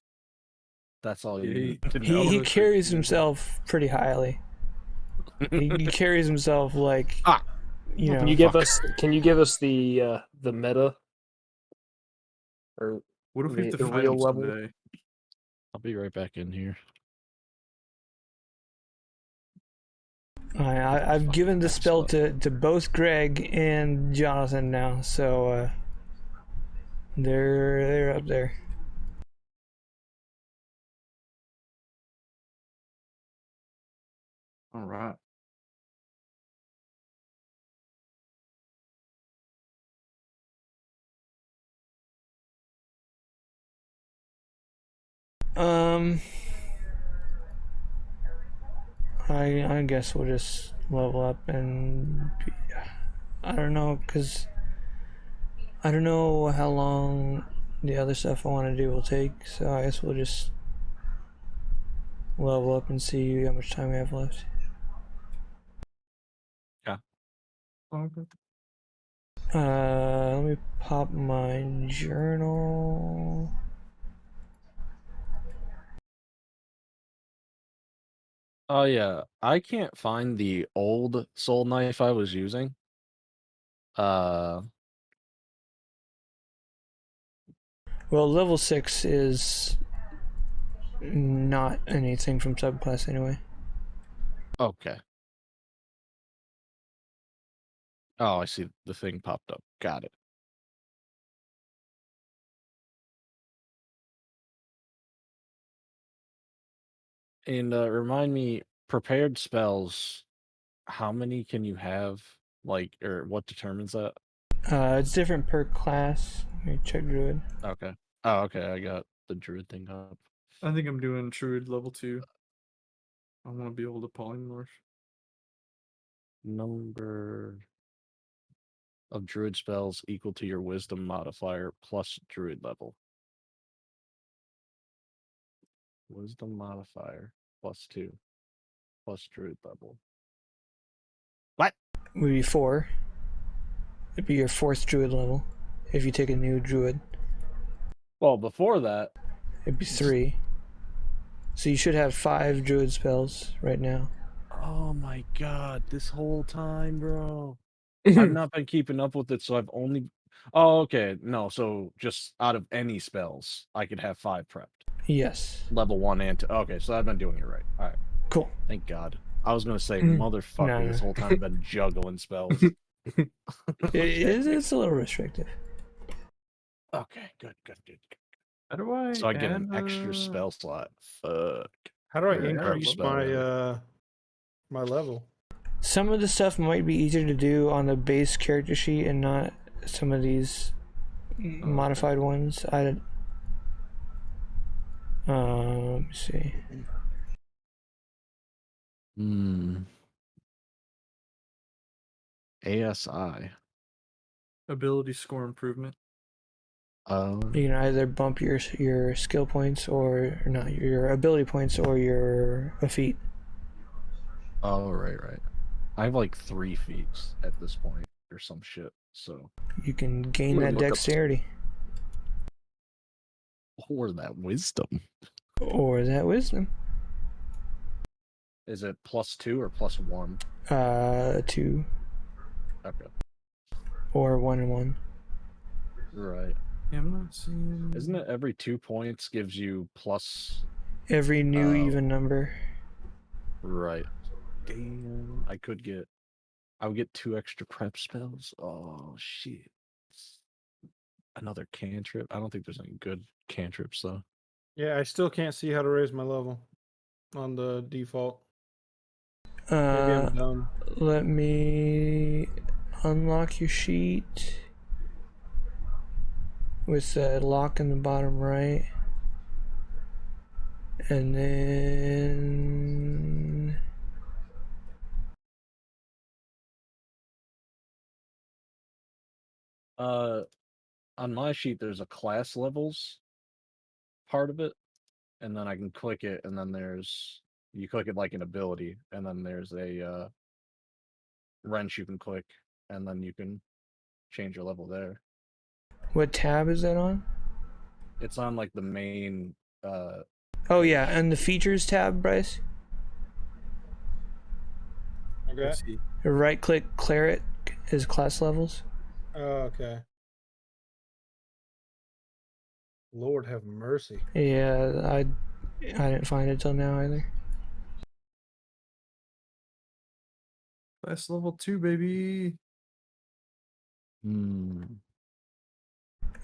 Speaker 1: That's all you
Speaker 5: Yeah,
Speaker 1: need to know.
Speaker 3: He
Speaker 5: looks like
Speaker 3: carries
Speaker 5: he has
Speaker 3: himself pretty highly. He carries himself like you know.
Speaker 2: Can you give us the meta or
Speaker 5: What if we have to
Speaker 2: the
Speaker 5: fight
Speaker 2: real
Speaker 5: him
Speaker 2: level?
Speaker 5: someday?
Speaker 1: I'll be right back in here.
Speaker 3: I've given the spell to both Greg and Jonathan now, so they're up there.
Speaker 5: All right.
Speaker 3: I guess we'll just level up and I don't know, because I don't know how long the other stuff I want to do will take, so I guess we'll just level up and see how much time we have left.
Speaker 1: Yeah.
Speaker 5: Okay.
Speaker 3: Let me pop my journal.
Speaker 1: Oh yeah, I can't find the old soul knife I was using.
Speaker 3: Well, level 6 is not anything from subclass anyway.
Speaker 1: Okay. Oh, I see the thing popped up. Got it. And remind me, prepared spells, how many can you have? Like, or what determines that?
Speaker 3: It's different per class. Let me check Druid.
Speaker 1: Okay. Oh, okay. I got the druid thing up.
Speaker 5: I think I'm doing Druid level 2. I want to be able to polymorph.
Speaker 1: Number of druid spells equal to your wisdom modifier plus druid level. Wisdom modifier +2 plus druid level. What?
Speaker 3: Would be 4. It'd be your 4th druid level if you take a new druid.
Speaker 1: Well, before that,
Speaker 3: It'd be 3. So you should have 5 druid spells right now.
Speaker 1: oh my god, this whole time, bro. I've not been keeping up with it, so I've only. Oh, okay. No, so just out of any spells, I could have 5 prepped.
Speaker 3: Yes.
Speaker 1: Level 1 and 2. Okay, so I've been doing it right. All right.
Speaker 3: Cool.
Speaker 1: Thank God. I was gonna say,
Speaker 3: Mm.
Speaker 1: motherfucker,
Speaker 3: No,
Speaker 1: this
Speaker 3: no.
Speaker 1: whole time I've been juggling spells.
Speaker 3: It's a little restrictive.
Speaker 1: Okay, good.
Speaker 5: How do I
Speaker 1: So I get
Speaker 5: add,
Speaker 1: an extra spell slot. Fuck.
Speaker 4: How do I
Speaker 1: Or a prep
Speaker 4: increase
Speaker 1: spell,
Speaker 4: my
Speaker 1: rather.
Speaker 4: my level?
Speaker 3: Some of the stuff might be easier to do on the base character sheet and not some of these modified ones. Let me see.
Speaker 1: ASI.
Speaker 5: ability score improvement?
Speaker 3: You can either bump your skill points or not your ability points or your feat.
Speaker 1: Oh, right. I have like 3 feats at this point or some shit. So
Speaker 3: You can gain
Speaker 1: I'm gonna
Speaker 3: that
Speaker 1: look up-
Speaker 3: dexterity
Speaker 1: or that wisdom.
Speaker 3: or that wisdom.
Speaker 1: Is it +2 or +1?
Speaker 3: 2
Speaker 1: Okay.
Speaker 3: or 1 and 1.
Speaker 1: Right.
Speaker 5: Yeah, I'm not seeing.
Speaker 1: Isn't it every 2 points gives you plus?
Speaker 3: Every new even number.
Speaker 1: Right. Damn. I would get 2 extra prep spells. Oh shit. Another cantrip. I don't think there's any good cantrips though.
Speaker 4: Yeah, I still can't see how to raise my level on the default. Maybe I'm dumb.
Speaker 3: Let me unlock your sheet with the lock in the bottom right. And then
Speaker 1: On my sheet there's a class levels part of it, and then I can click it, and then you click it like an ability, and then there's a wrench you can click, and then you can change your level there.
Speaker 3: what tab is that on?
Speaker 1: It's on like the main
Speaker 3: Oh yeah, and the features tab, Bryce.
Speaker 4: Okay.
Speaker 5: Let's see.
Speaker 3: Right click cleric is class levels.
Speaker 4: Oh, okay. Lord have mercy.
Speaker 3: Yeah, I didn't find it till now either.
Speaker 5: Class level 2, baby.
Speaker 3: And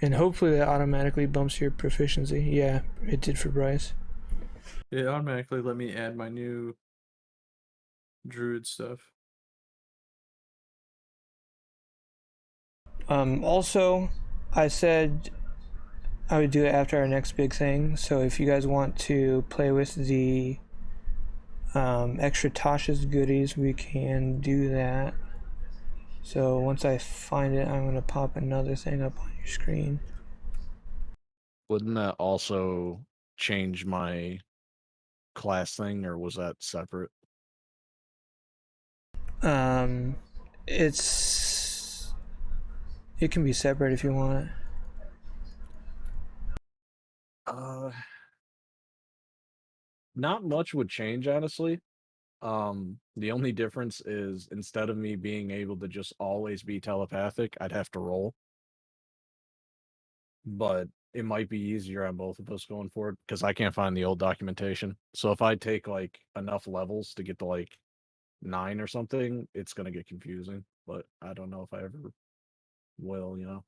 Speaker 3: hopefully that automatically bumps your proficiency. Yeah, it did for Bryce.
Speaker 5: It automatically let me add my new druid stuff.
Speaker 3: Also, I said I would do it after our next big thing. So if you guys want to play with the extra Tasha's goodies, we can do that. So once I find it, I'm going to pop another thing up on your screen.
Speaker 1: Wouldn't that also change my class thing, or was that separate?
Speaker 3: It can be separate if you want.
Speaker 1: Not much would change, honestly. The only difference is instead of me being able to just always be telepathic, I'd have to roll. But it might be easier on both of us going forward because I can't find the old documentation. So if I take like enough levels to get to like 9 or something, it's gonna get confusing. But I don't know if I ever will, you know.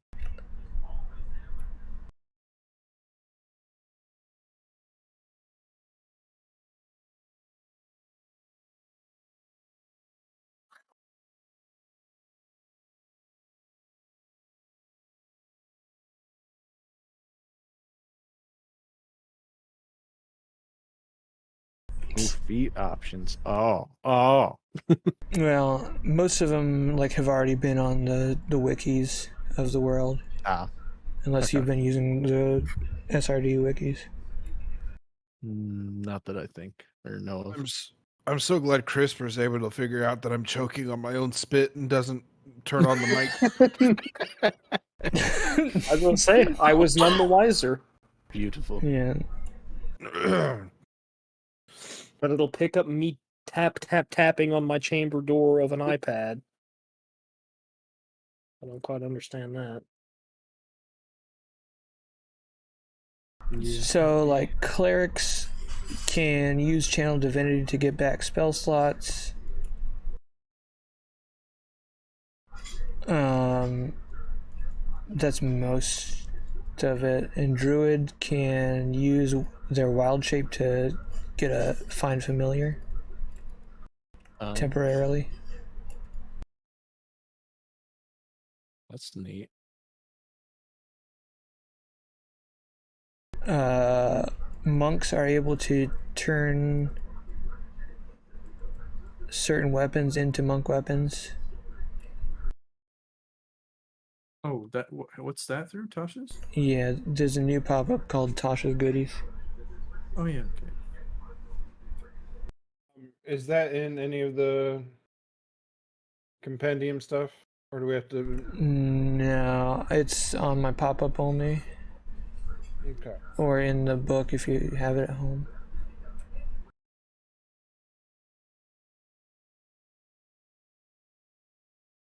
Speaker 1: feat options. Oh.
Speaker 3: Well, most of them have already been on the wikis of the world,
Speaker 1: Ah.
Speaker 3: unless
Speaker 1: Okay.
Speaker 3: you've been using the SRD wikis.
Speaker 1: Not that I think or know of.
Speaker 4: I'm so glad CRISPR's able to figure out that I'm choking on my own spit and doesn't turn on the mic.
Speaker 2: I was gonna say I was none the wiser,
Speaker 1: Beautiful.
Speaker 3: Yeah.
Speaker 2: but it'll pick up me tapping on my chamber door of an iPad. I don't quite understand that.
Speaker 3: So, clerics can use Channel Divinity to get back spell slots. That's most of it. And Druid can use their wild shape to get a find familiar temporarily.
Speaker 1: That's neat.
Speaker 3: Monks are able to turn certain weapons into monk weapons.
Speaker 5: Oh, what's that through Tasha's?
Speaker 3: Yeah, there's a new pop-up called Tasha's Goodies.
Speaker 5: Oh yeah, okay.
Speaker 4: Is that in any of the compendium stuff, or do we have to?
Speaker 3: No, it's on my pop-up only,
Speaker 4: Okay.
Speaker 3: or in the book if you have it at home.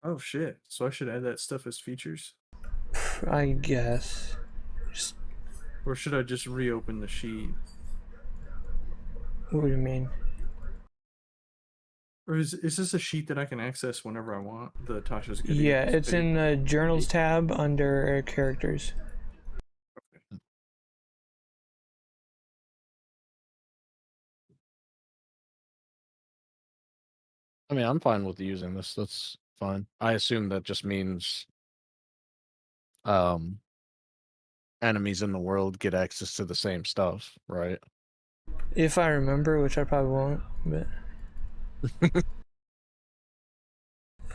Speaker 5: Oh shit! So I should add that stuff as features,
Speaker 3: I guess.
Speaker 5: or should I just reopen the sheet?
Speaker 3: What do you mean?
Speaker 5: Or is this a sheet that I can access whenever I want? The Tasha's Goodies.
Speaker 3: Yeah, it's in the Journals tab under Characters.
Speaker 1: I mean, I'm fine with using this. That's fine. I assume that just means enemies in the world get access to the same stuff, right?
Speaker 3: If I remember, which I probably won't, but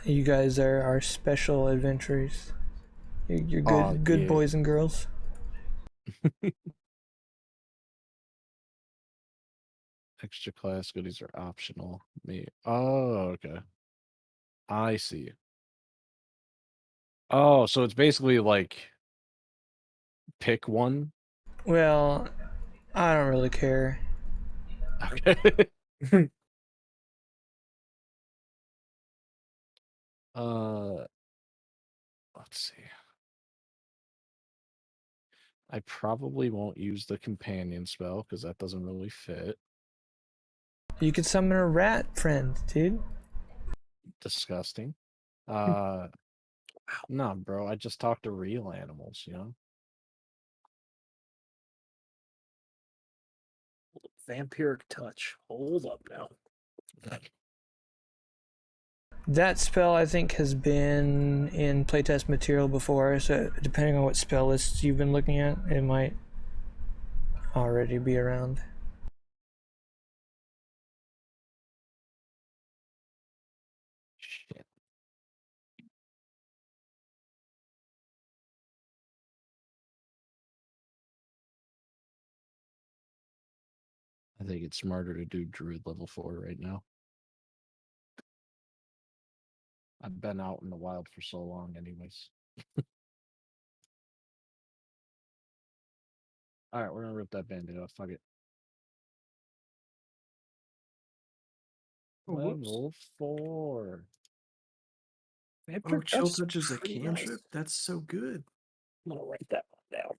Speaker 3: you guys are our special adventurers. You're good
Speaker 1: yeah.
Speaker 3: boys and girls.
Speaker 1: Extra class goodies are optional. Oh, okay. I see. Oh, so it's basically like pick one.
Speaker 3: Well, I don't really care.
Speaker 1: Okay. Let's see. I probably won't use the companion spell because that doesn't really fit.
Speaker 3: You could summon a rat friend, dude.
Speaker 1: Disgusting. No, bro. I just talk to real animals, you know?
Speaker 2: Vampiric touch. Hold up now.
Speaker 3: That spell, I think, has been in playtest material before, so depending on what spell lists you've been looking at, it might already be around.
Speaker 1: Shit. I think it's smarter to do Druid level 4 right now. I've been out in the wild for so long anyways. Alright, we're gonna rip that band-aid off. Fuck it.
Speaker 5: Oh,
Speaker 1: Level 4.
Speaker 5: Oh, chill
Speaker 2: Touch
Speaker 5: touch is a
Speaker 2: pretty
Speaker 5: cantrip.
Speaker 2: nice.
Speaker 5: That's so good.
Speaker 2: I'm gonna write that one down.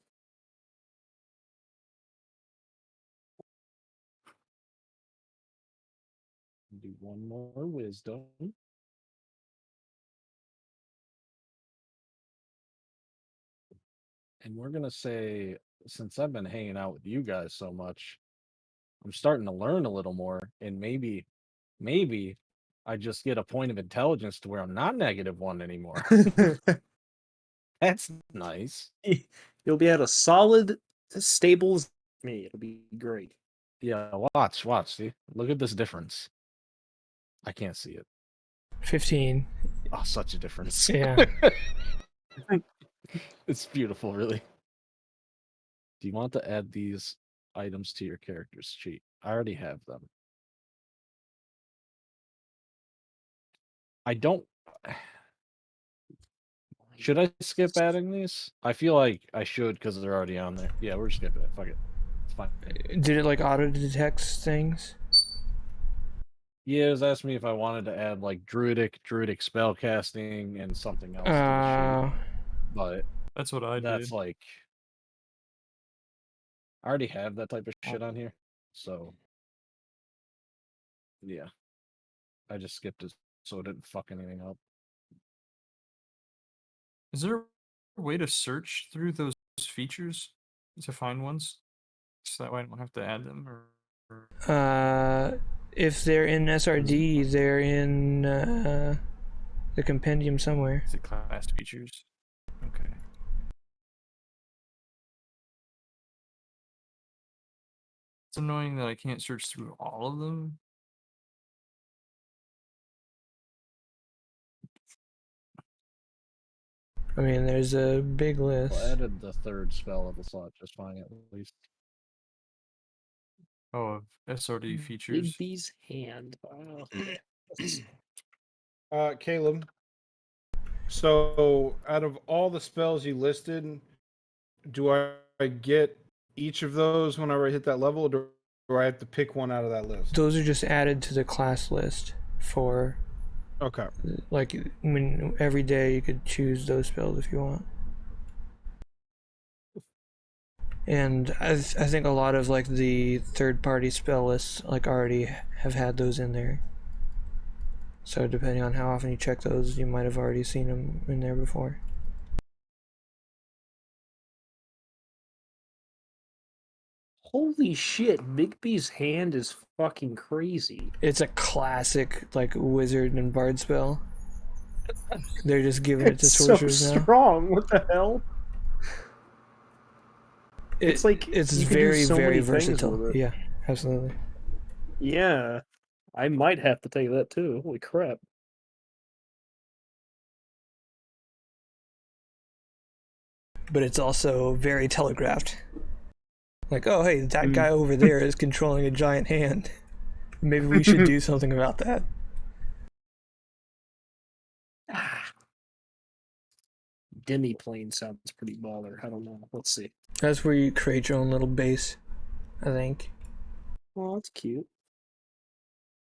Speaker 1: Do one more wisdom. And we're gonna say, since I've been hanging out with you guys so much, I'm starting to learn a little more, and maybe I just get a point of intelligence to where I'm not -1 anymore. That's nice.
Speaker 2: You'll be at a solid, stable me. It'll be great.
Speaker 1: Yeah, watch. See, look at this difference. I can't see it.
Speaker 3: 15.
Speaker 1: Oh, such a difference.
Speaker 3: Yeah.
Speaker 1: It's beautiful, really. Do you want to add these items to your character's sheet? I already have them. I don't. Should I skip adding these? I feel like I should because they're already on there. Yeah, we're skipping it. Fuck it. It's fine.
Speaker 3: Did it like auto detects things?
Speaker 1: Yeah, it was asking me if I wanted to add like druidic spell casting, and something else to the sheet. But
Speaker 5: That's what I
Speaker 1: that's
Speaker 5: did.
Speaker 1: like I already have that type of shit on here. So yeah. I just skipped it so it didn't fuck anything up.
Speaker 5: Is there a way to search through those features to find ones? So that way I don't have to add them or...
Speaker 3: If they're in SRD, they're in the compendium somewhere.
Speaker 5: Is it class features? Okay. It's annoying that I can't search through all of them.
Speaker 3: I mean, there's a big list.
Speaker 1: Well, I added the third spell level slot just fine at least.
Speaker 5: Oh, of SRD features.
Speaker 2: Bigby's hand.
Speaker 4: Caleb. So, out of all the spells you listed, do I get each of those whenever I hit that level, or do I have to pick one out of that list?
Speaker 3: Those are just added to the class list for
Speaker 4: Okay.
Speaker 3: like when every day you could choose those spells if you want. And I think a lot of like the third-party spell lists like already have had those in there. So depending on how often you check those, you might have already seen them in there before.
Speaker 2: Holy shit, Bigby's hand is fucking crazy.
Speaker 3: It's a classic like wizard and bard spell. They're just giving it to
Speaker 2: It's so
Speaker 3: sorcerers now.
Speaker 2: strong. What the hell? It's like
Speaker 3: it's
Speaker 2: you can do
Speaker 3: very
Speaker 2: so
Speaker 3: very
Speaker 2: many things
Speaker 3: versatile.
Speaker 2: with it.
Speaker 3: Yeah, absolutely.
Speaker 2: Yeah, I might have to take that too. Holy crap!
Speaker 3: But it's also very telegraphed. Like, oh hey, that guy over there is controlling a giant hand. Maybe we should do something about that.
Speaker 2: Demiplane sounds pretty baller. I don't know. Let's see.
Speaker 3: That's where you create your own little base, I think.
Speaker 2: Oh, that's cute.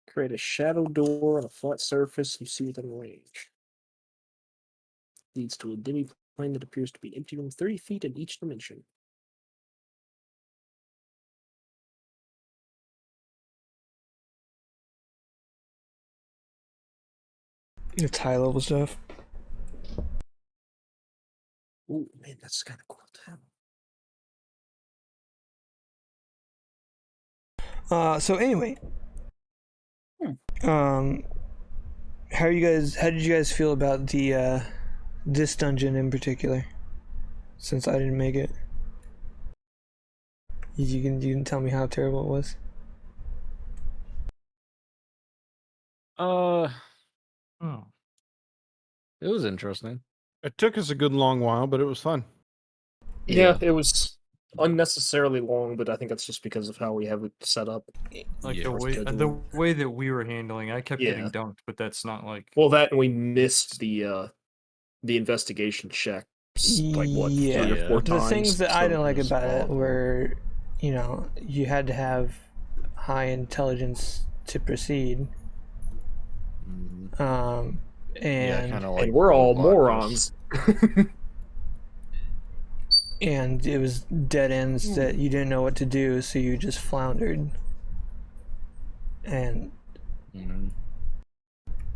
Speaker 2: Create a shadow door on a flat surface you see within range. Leads to a demiplane that appears to be empty from 30 feet in each dimension.
Speaker 3: It's high level stuff.
Speaker 2: Ooh, man, that's kind of cool too.
Speaker 3: So anyway, how did you guys feel about the this dungeon in particular? Since I didn't make it, you can tell me how terrible it was.
Speaker 5: Oh.
Speaker 1: It was interesting.
Speaker 4: It took us a good long while, but it was fun.
Speaker 2: Yeah, it was unnecessarily long, but I think that's just because of how we have it set up.
Speaker 5: Like
Speaker 1: Yeah.
Speaker 5: the way that we were handling, I kept getting dunked, but that's not like.
Speaker 2: Well, that and we missed the investigation check. Like what, 3 or 4 times.
Speaker 3: The things that I
Speaker 2: so
Speaker 3: didn't like
Speaker 2: it was
Speaker 3: about it
Speaker 2: awful.
Speaker 3: were, you know, you had to have high intelligence to proceed.
Speaker 1: Mhm.
Speaker 3: And
Speaker 1: kind of like
Speaker 2: and we're all
Speaker 1: roadblock
Speaker 2: morons.
Speaker 3: and it was dead ends that you didn't know what to do, so you just floundered. And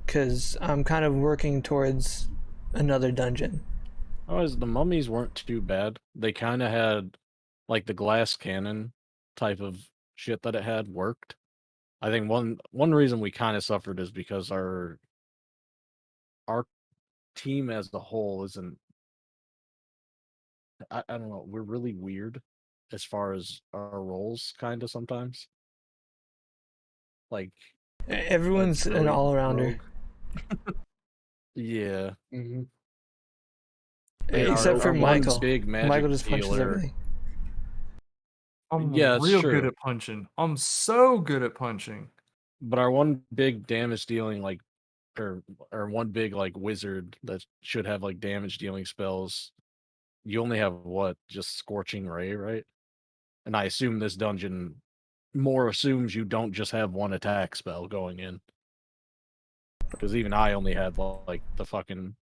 Speaker 3: because I'm kind of working towards another dungeon.
Speaker 1: The mummies weren't too bad. They kind of had like the glass cannon type of shit that it had worked. I think one reason we kind of suffered is because our team as a whole isn't. I don't know. We're really weird as far as our roles, kind of sometimes. like
Speaker 3: Everyone's an
Speaker 1: really
Speaker 3: all-rounder.
Speaker 1: yeah.
Speaker 2: Mm-hmm.
Speaker 3: Except for
Speaker 1: our one
Speaker 3: Michael.
Speaker 1: big magic
Speaker 3: Michael just punches
Speaker 1: dealer.
Speaker 3: everything.
Speaker 5: I'm
Speaker 1: Yeah, it's
Speaker 5: real
Speaker 1: true.
Speaker 5: good at punching. I'm so good at punching.
Speaker 1: But our one big damage dealing like or one big like wizard that should have like damage dealing spells, you only have what, just Scorching Ray, right? And I assume this dungeon more assumes you don't just have one attack spell going in. Because even I only had like the fucking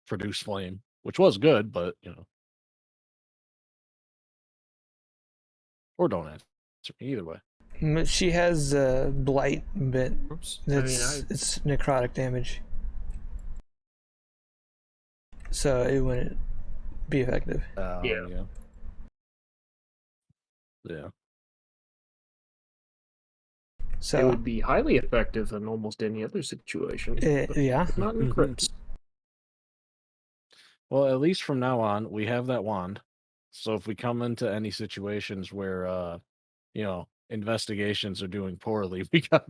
Speaker 1: produce flame, which was good, but you know. Or don't answer me either way.
Speaker 3: She has blight, but
Speaker 5: Oops.
Speaker 3: it's necrotic damage, so it wouldn't be effective.
Speaker 2: Yeah.
Speaker 1: Yeah.
Speaker 3: So
Speaker 2: It would be highly effective in almost any other situation. but
Speaker 3: yeah.
Speaker 2: Not in crypts.
Speaker 1: Well, at least from now on, we have that wand. So if we come into any situations where you know, investigations are doing poorly, we got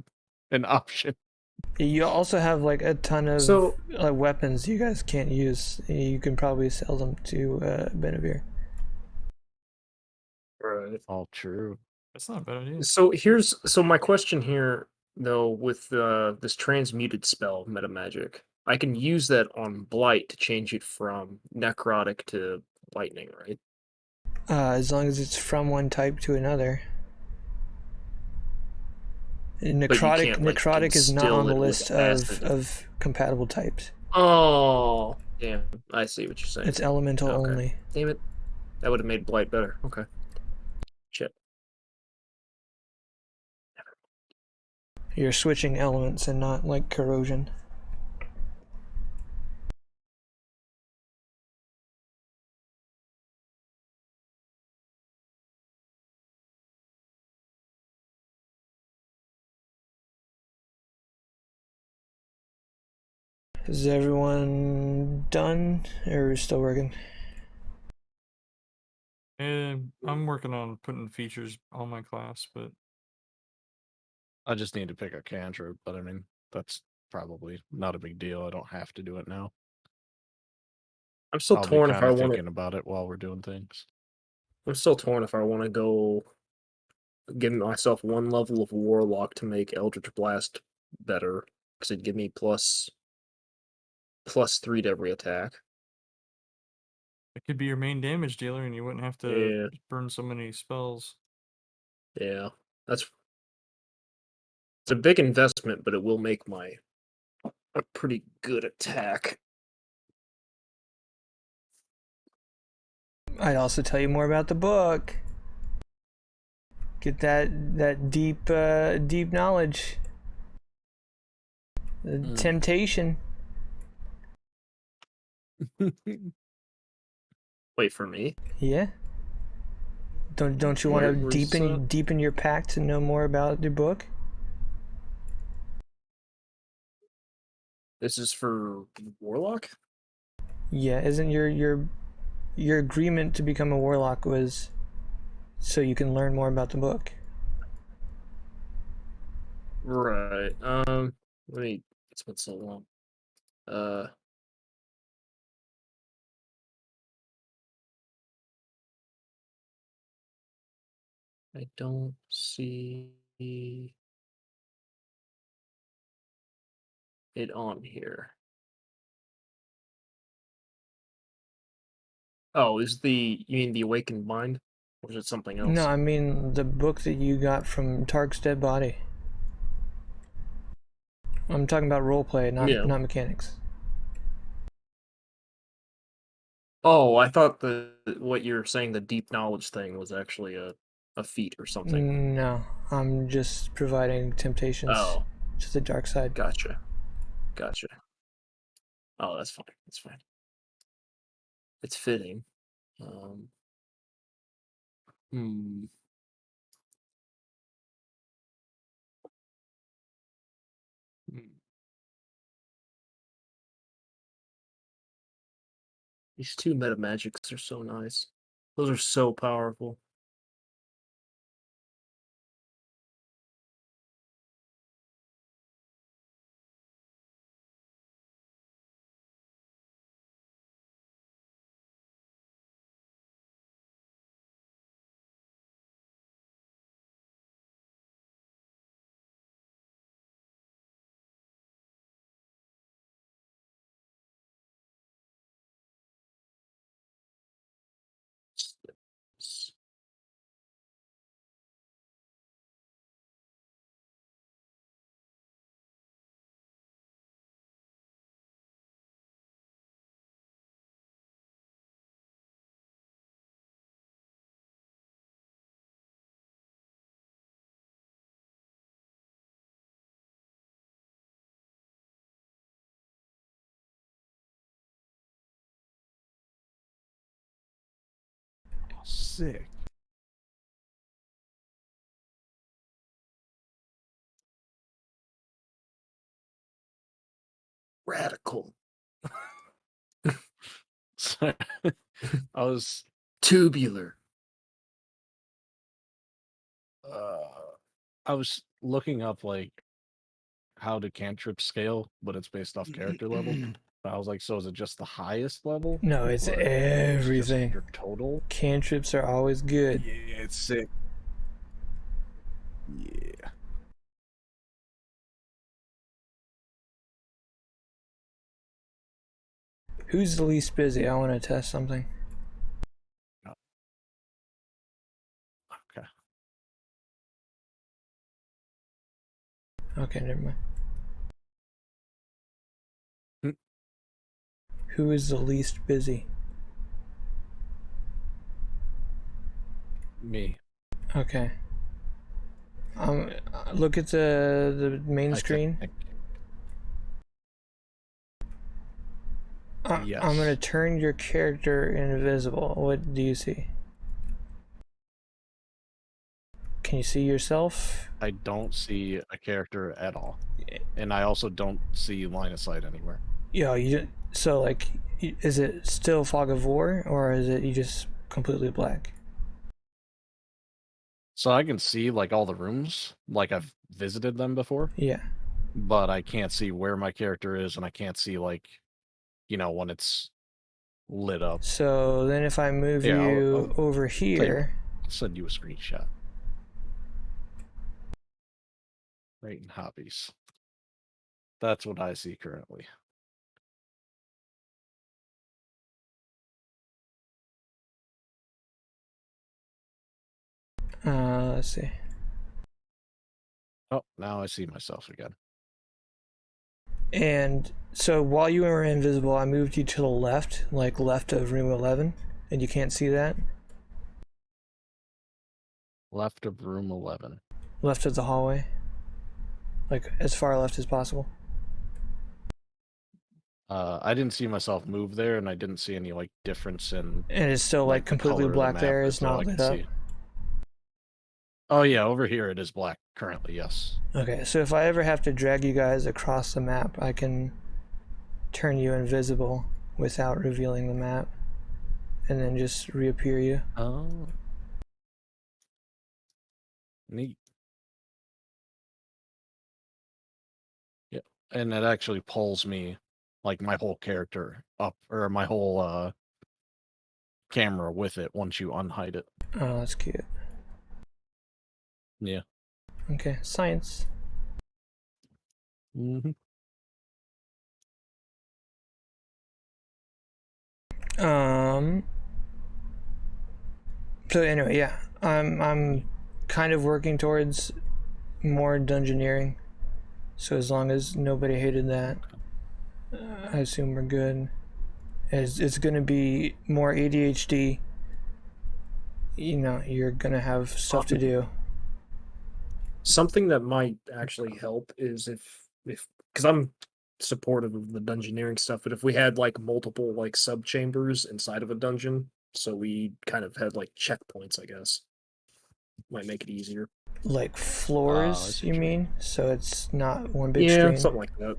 Speaker 1: an option.
Speaker 3: You also have like a ton of
Speaker 2: So-
Speaker 3: weapons you guys can't use. You can probably sell them to Benevir.
Speaker 2: Right.
Speaker 1: All true.
Speaker 5: That's not a bad idea.
Speaker 2: So my question here though with this transmuted spell meta magic, I can use that on blight to change it from necrotic to lightning, right?
Speaker 3: As long as it's from one type to another. Necrotic
Speaker 2: can't, like,
Speaker 3: necrotic is not
Speaker 2: instill
Speaker 3: on the
Speaker 2: it with
Speaker 3: list
Speaker 2: acid.
Speaker 3: of compatible types.
Speaker 2: Oh, damn! I see what you're saying.
Speaker 3: It's elemental
Speaker 2: Okay.
Speaker 3: only.
Speaker 2: Damn it! That would have made blight better. Okay. Shit.
Speaker 3: You're switching elements and not like corrosion. Is everyone done or still working?
Speaker 5: I'm working on putting features on my class, but
Speaker 1: I just need to pick a cantrip, but I mean, that's probably not a big deal. I don't have to do it now.
Speaker 2: I'm still
Speaker 1: I'll be
Speaker 2: torn if
Speaker 1: kind
Speaker 2: I
Speaker 1: of
Speaker 2: want
Speaker 1: thinking about it while we're doing things.
Speaker 2: I'm still torn if I want to go give myself one level of warlock to make Eldritch Blast better, because it'd give me +3 to every attack.
Speaker 5: it could be your main damage dealer, and you wouldn't have to
Speaker 2: Yeah.
Speaker 5: burn so many spells.
Speaker 2: Yeah, it's a big investment, but it will make a pretty good attack.
Speaker 3: I'd also tell you more about the book. Get that deep deep knowledge. The temptation.
Speaker 2: Wait for me.
Speaker 3: Yeah. Don't you want to deepen your pack to know more about the book?
Speaker 2: This is for warlock.
Speaker 3: Yeah, isn't your agreement to become a warlock was so you can learn more about the book?
Speaker 2: Right. Let me. It's been so long. I don't see it on here. Oh, you mean the Awakened Mind? Or is it something else?
Speaker 3: No, I mean the book that you got from Tark's dead body. I'm talking about roleplay, not mechanics.
Speaker 2: Oh, I thought what you're saying, the deep knowledge thing, was actually a feat or something.
Speaker 3: No, I'm just providing temptations
Speaker 2: Oh,
Speaker 3: to the dark side.
Speaker 2: gotcha. Oh, that's fine. That's fine. It's fitting. Hmm. These two meta magics are so nice. Those are so powerful.
Speaker 1: sick.
Speaker 2: Radical.
Speaker 1: So, I was
Speaker 2: Tubular.
Speaker 1: I was looking up like how do cantrips scale, but it's based off character level. I was like, so is it just the highest level?
Speaker 3: No, it's
Speaker 1: Or just
Speaker 3: everything.
Speaker 1: your total?
Speaker 3: Cantrips are always good.
Speaker 1: Yeah, it's sick. Yeah.
Speaker 3: Who's the least busy? I want to test something.
Speaker 1: Okay.
Speaker 3: Okay, never mind.
Speaker 1: Hmm.
Speaker 3: Who is the least busy?
Speaker 1: Me.
Speaker 3: Okay. Look at the main screen.
Speaker 1: Yes.
Speaker 3: I'm gonna turn your character invisible. What do you see? Can you see yourself?
Speaker 1: I don't see a character at all, and I also don't see line of sight anywhere.
Speaker 3: Yeah, so like, is it still fog of war, or is it you just completely black?
Speaker 1: So I can see like all the rooms, like I've visited them before,
Speaker 3: Yeah.
Speaker 1: but I can't see where my character is, and I can't see like, when it's lit up.
Speaker 3: So then, if I move
Speaker 1: Yeah,
Speaker 3: you
Speaker 1: I'll
Speaker 3: over here,
Speaker 1: I'll send you a screenshot. Rating hobbies. That's what I see currently.
Speaker 3: let's see.
Speaker 1: Oh, now I see myself again.
Speaker 3: And so while you were invisible, I moved you to the left, like left of room 11, and you can't see that?
Speaker 1: Left of room 11.
Speaker 3: Left of the hallway? Like as far left as possible?
Speaker 1: I didn't see myself move there, and I didn't see any like difference in.
Speaker 3: And it's still like
Speaker 1: the
Speaker 3: completely
Speaker 1: color of the
Speaker 3: black
Speaker 1: map
Speaker 3: there,
Speaker 1: as
Speaker 3: it's
Speaker 1: though
Speaker 3: not
Speaker 1: I
Speaker 3: lit
Speaker 1: can
Speaker 3: up?
Speaker 1: see. Oh yeah, over here it is black currently, yes.
Speaker 3: Okay, so if I ever have to drag you guys across the map, I can turn you invisible without revealing the map, and then just reappear you.
Speaker 1: Oh. Neat. Yeah, and it actually pulls me, like my whole character up, or my whole camera with it once you unhide it.
Speaker 3: Oh, that's cute.
Speaker 1: Yeah.
Speaker 3: Okay, science.
Speaker 1: Mm-hmm.
Speaker 3: So anyway, yeah, I'm kind of working towards more dungeoneering. So as long as nobody hated that, I assume we're good. It's going to be more ADHD. You're going to have stuff to do.
Speaker 2: Something that might actually help is if because I'm supportive of the dungeoneering stuff, but if we had like multiple like sub chambers inside of a dungeon, so we kind of had like checkpoints, I guess, might make it easier.
Speaker 3: Like
Speaker 1: I
Speaker 3: floors,
Speaker 1: see
Speaker 3: you
Speaker 1: what you
Speaker 3: mean? So it's not one big
Speaker 2: Yeah,
Speaker 3: screen?
Speaker 2: something like that.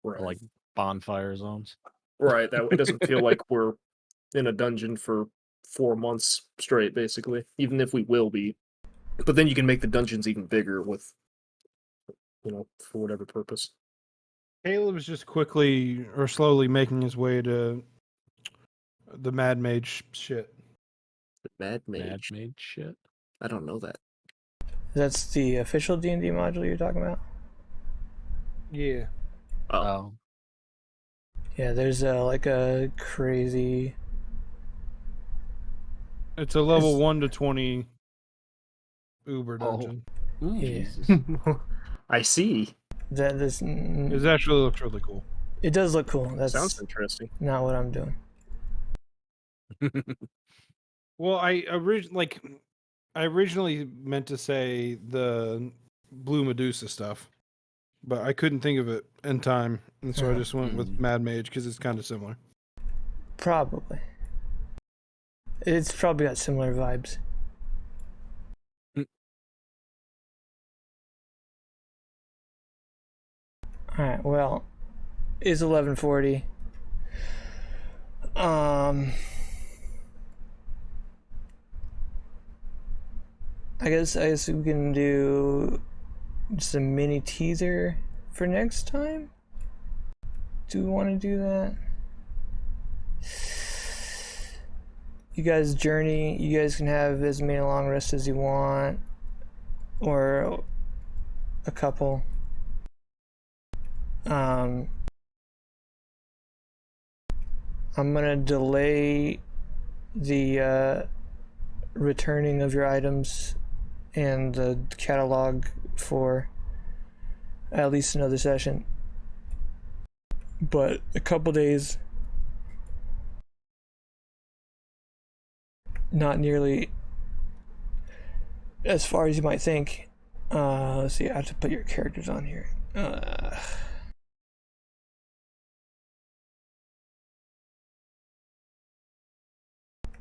Speaker 2: Right.
Speaker 1: Like bonfire zones.
Speaker 2: Right. That way it doesn't feel like we're in a dungeon for 4 months straight, basically. Even if we will be. But then you can make the dungeons even bigger with, for whatever purpose.
Speaker 4: Caleb's just quickly or slowly making his way to the Mad Mage shit.
Speaker 2: The Mad
Speaker 1: Mad
Speaker 2: Mage.
Speaker 1: mage shit.
Speaker 2: I don't know that.
Speaker 3: That's the official D&D module you're talking about?
Speaker 4: Yeah.
Speaker 1: Oh.
Speaker 3: Yeah, there's like a crazy...
Speaker 4: It's a level 1 to 20 Uber dungeon.
Speaker 1: Ooh,
Speaker 3: Yeah.
Speaker 1: Jesus.
Speaker 2: I see.
Speaker 4: It actually looks really cool.
Speaker 3: It does look cool. That's
Speaker 2: Sounds interesting.
Speaker 3: not what I'm doing.
Speaker 4: Well, I originally meant to say the Blue Medusa stuff, but I couldn't think of it in time, and so I just went with Mad Mage because it's kind of similar.
Speaker 3: Probably. It's probably got similar vibes. Alright, well, it's 11:40. I guess we can do just a mini teaser for next time. Do we want to do that? You guys journey. You guys can have as many long rests as you want, or a couple. I'm gonna delay the returning of your items and the catalog for at least another session, but a couple days, not nearly as far as you might think. Let's see, I have to put your characters on here.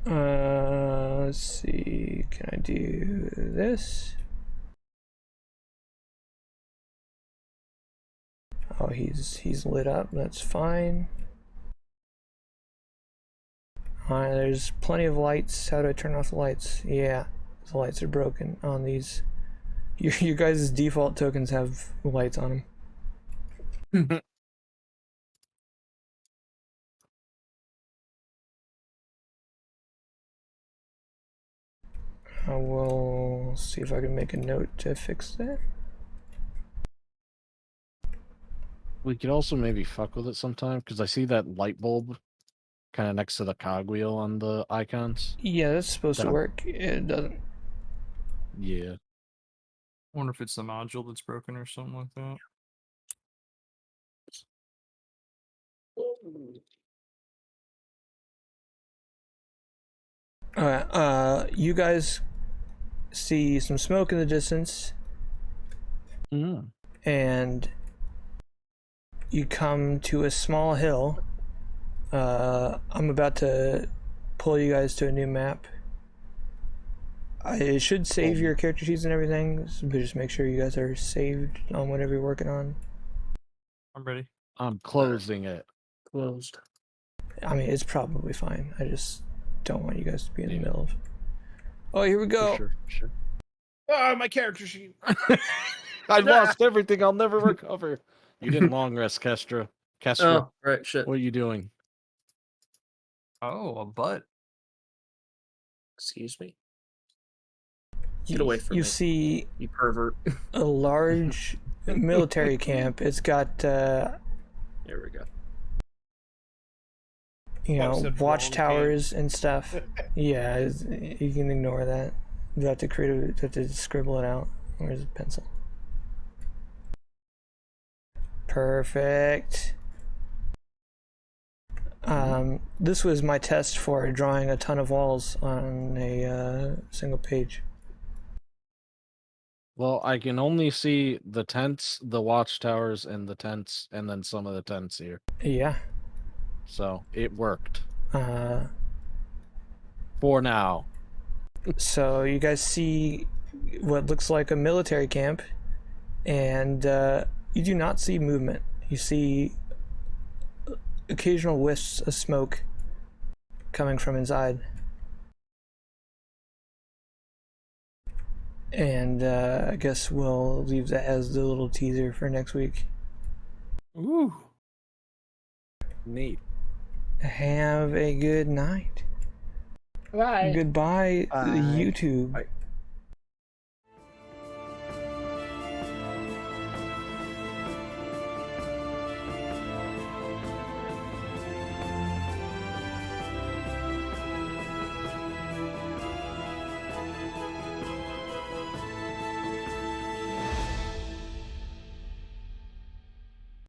Speaker 3: Let's see, can I do this? Oh, he's lit up, that's fine. Alright, there's plenty of lights. How do I turn off the lights? Yeah, the lights are broken on these. Your guys' default tokens have lights on them. I will see if I can make a note to fix that.
Speaker 1: We could also maybe fuck with it sometime, because I see that light bulb kind of next to the cogwheel on the icons.
Speaker 3: Yeah, that's supposed to work. It doesn't.
Speaker 1: Yeah.
Speaker 5: I wonder if it's the module that's broken or something like that.
Speaker 3: Alright, you guys see some smoke in the distance, and you come to a small hill. I'm about to pull you guys to a new map. I should save your character sheets and everything, but just make sure you guys are saved on whatever you're working on.
Speaker 5: I'm ready.
Speaker 1: I'm closing it.
Speaker 2: Closed.
Speaker 3: I mean, it's probably fine. I just don't want you guys to be in the middle of... Oh, here we go.
Speaker 1: Sure.
Speaker 4: Oh, my character sheet.
Speaker 1: I lost everything. I'll never recover. You didn't long rest, Kestra.
Speaker 2: Oh, right, shit.
Speaker 1: What are you doing?
Speaker 5: Oh, a butt.
Speaker 2: Excuse me. Get away from
Speaker 3: me. You
Speaker 2: see, you pervert.
Speaker 3: A large military camp. It's got
Speaker 2: there we go.
Speaker 3: You know, watchtowers and stuff. Yeah, you can ignore that. You have to scribble it out. Where's the pencil? Perfect. This was my test for drawing a ton of walls on a single page.
Speaker 1: Well, I can only see the tents, the watchtowers, and the tents, and then some of the tents here.
Speaker 3: Yeah.
Speaker 1: So, it worked. For now.
Speaker 3: So, you guys see what looks like a military camp, and you do not see movement. You see occasional wisps of smoke coming from inside. And I guess we'll leave that as the little teaser for next week.
Speaker 1: Ooh. Neat.
Speaker 3: Have a good night.
Speaker 2: Bye.
Speaker 3: Goodbye,
Speaker 2: Bye.
Speaker 3: YouTube.
Speaker 2: Bye.